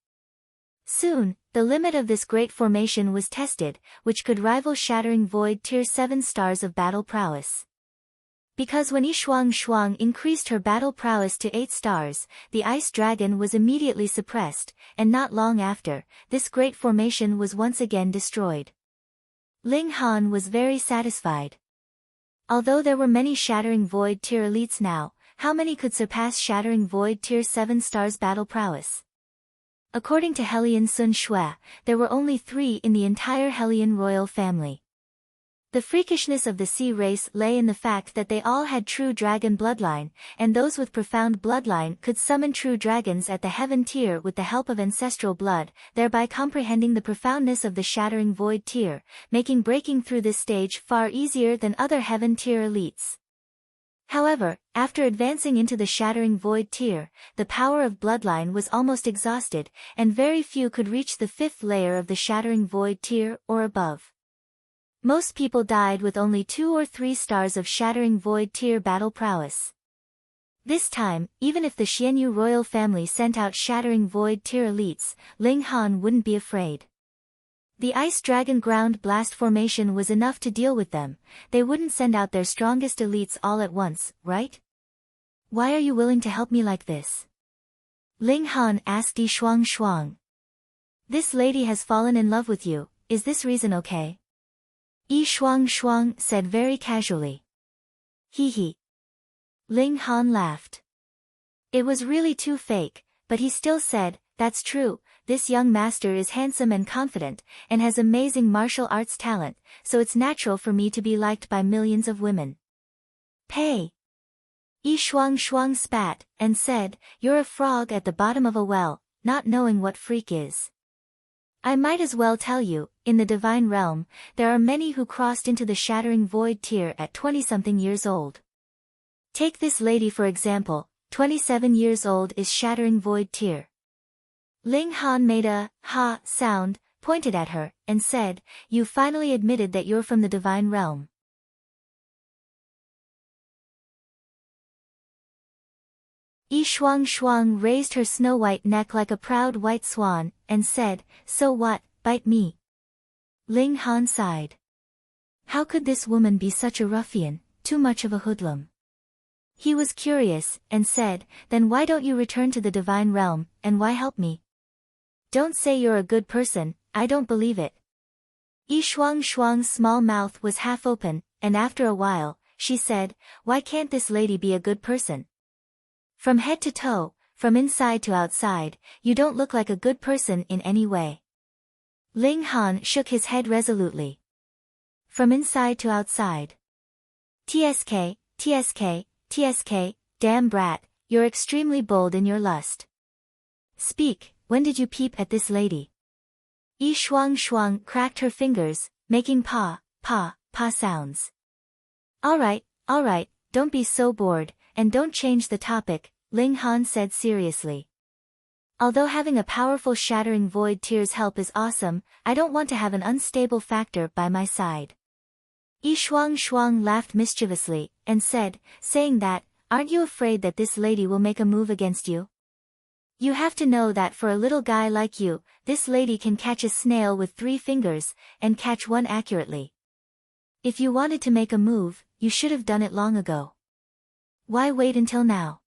Soon, the limit of this great formation was tested, which could rival Shattering Void Tier 7 stars of battle prowess. Because when Yi Shuang increased her battle prowess to 8 stars, the Ice Dragon was immediately suppressed, and not long after, this great formation was once again destroyed. Ling Han was very satisfied. Although there were many Shattering Void Tier elites now, how many could surpass Shattering Void Tier 7 stars battle prowess? According to Hellion Sun Shui, there were only 3 in the entire Hellion royal family. The freakishness of the sea race lay in the fact that they all had true dragon bloodline, and those with profound bloodline could summon true dragons at the heaven tier with the help of ancestral blood, thereby comprehending the profoundness of the Shattering Void tier, making breaking through this stage far easier than other heaven tier elites. However, after advancing into the Shattering Void tier, the power of bloodline was almost exhausted, and very few could reach the 5th layer of the Shattering Void tier or above. Most people died with only 2 or 3 stars of Shattering Void Tier battle prowess. This time, even if the Xianyu royal family sent out Shattering Void Tier elites, Ling Han wouldn't be afraid. The Ice Dragon Ground Blast formation was enough to deal with them. They wouldn't send out their strongest elites all at once, right? Why are you willing to help me like this? Ling Han asked Yi Shuang. This lady has fallen in love with you, is this reason okay? Yi Shuang said very casually. Hee. Ling Han laughed. It was really too fake, but he still said, that's true, this young master is handsome and confident, and has amazing martial arts talent, so it's natural for me to be liked by millions of women. Pay. Yi Shuang spat, and said, you're a frog at the bottom of a well, not knowing what freak is. I might as well tell you, in the Divine Realm, there are many who crossed into the Shattering Void tier at 20-something years old. Take this lady for example, 27 years old is Shattering Void tier. Ling Han made a ha sound, pointed at her, and said, you finally admitted that you're from the Divine Realm. Yi Shuang raised her snow-white neck like a proud white swan, and said, so what, bite me. Ling Han sighed. How could this woman be such a ruffian, too much of a hoodlum? He was curious, and said, then why don't you return to the Divine Realm, and why help me? Don't say you're a good person, I don't believe it. Yi Shuang's small mouth was half open, and after a while, she said, why can't this lady be a good person? From head to toe, from inside to outside, you don't look like a good person in any way. Ling Han shook his head resolutely. From inside to outside. TSK, damn brat, you're extremely bold in your lust. Speak, when did you peep at this lady? Yi Shuang cracked her fingers, making pa sounds. Alright, don't be so bored, and don't change the topic, Ling Han said seriously. Although having a powerful Shattering Void tier's help is awesome, I don't want to have an unstable factor by my side. Yi Shuang laughed mischievously, and said, saying that, aren't you afraid that this lady will make a move against you? You have to know that for a little guy like you, this lady can catch a snail with 3 fingers, and catch one accurately. If you wanted to make a move, you should have done it long ago. Why wait until now?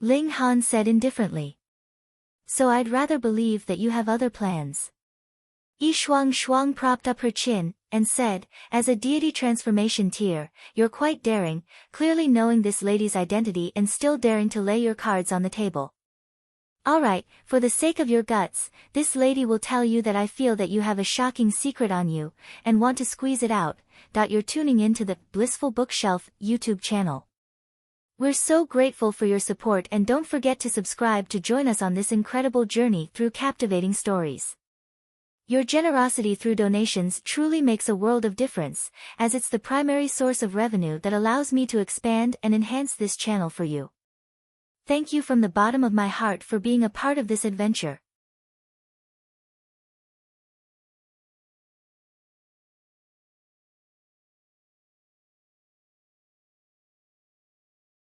Ling Han said indifferently. So I'd rather believe that you have other plans. Yi Shuang propped up her chin, and said, as a deity transformation tier, "You're quite daring, clearly knowing this lady's identity and still daring to lay your cards on the table. Alright, for the sake of your guts, this lady will tell you that I feel that you have a shocking secret on you, and want to squeeze it out. You're tuning into the Blissful Bookshelf YouTube channel. We're so grateful for your support, and don't forget to subscribe to join us on this incredible journey through captivating stories. Your generosity through donations truly makes a world of difference, as it's the primary source of revenue that allows me to expand and enhance this channel for you. Thank you from the bottom of my heart for being a part of this adventure.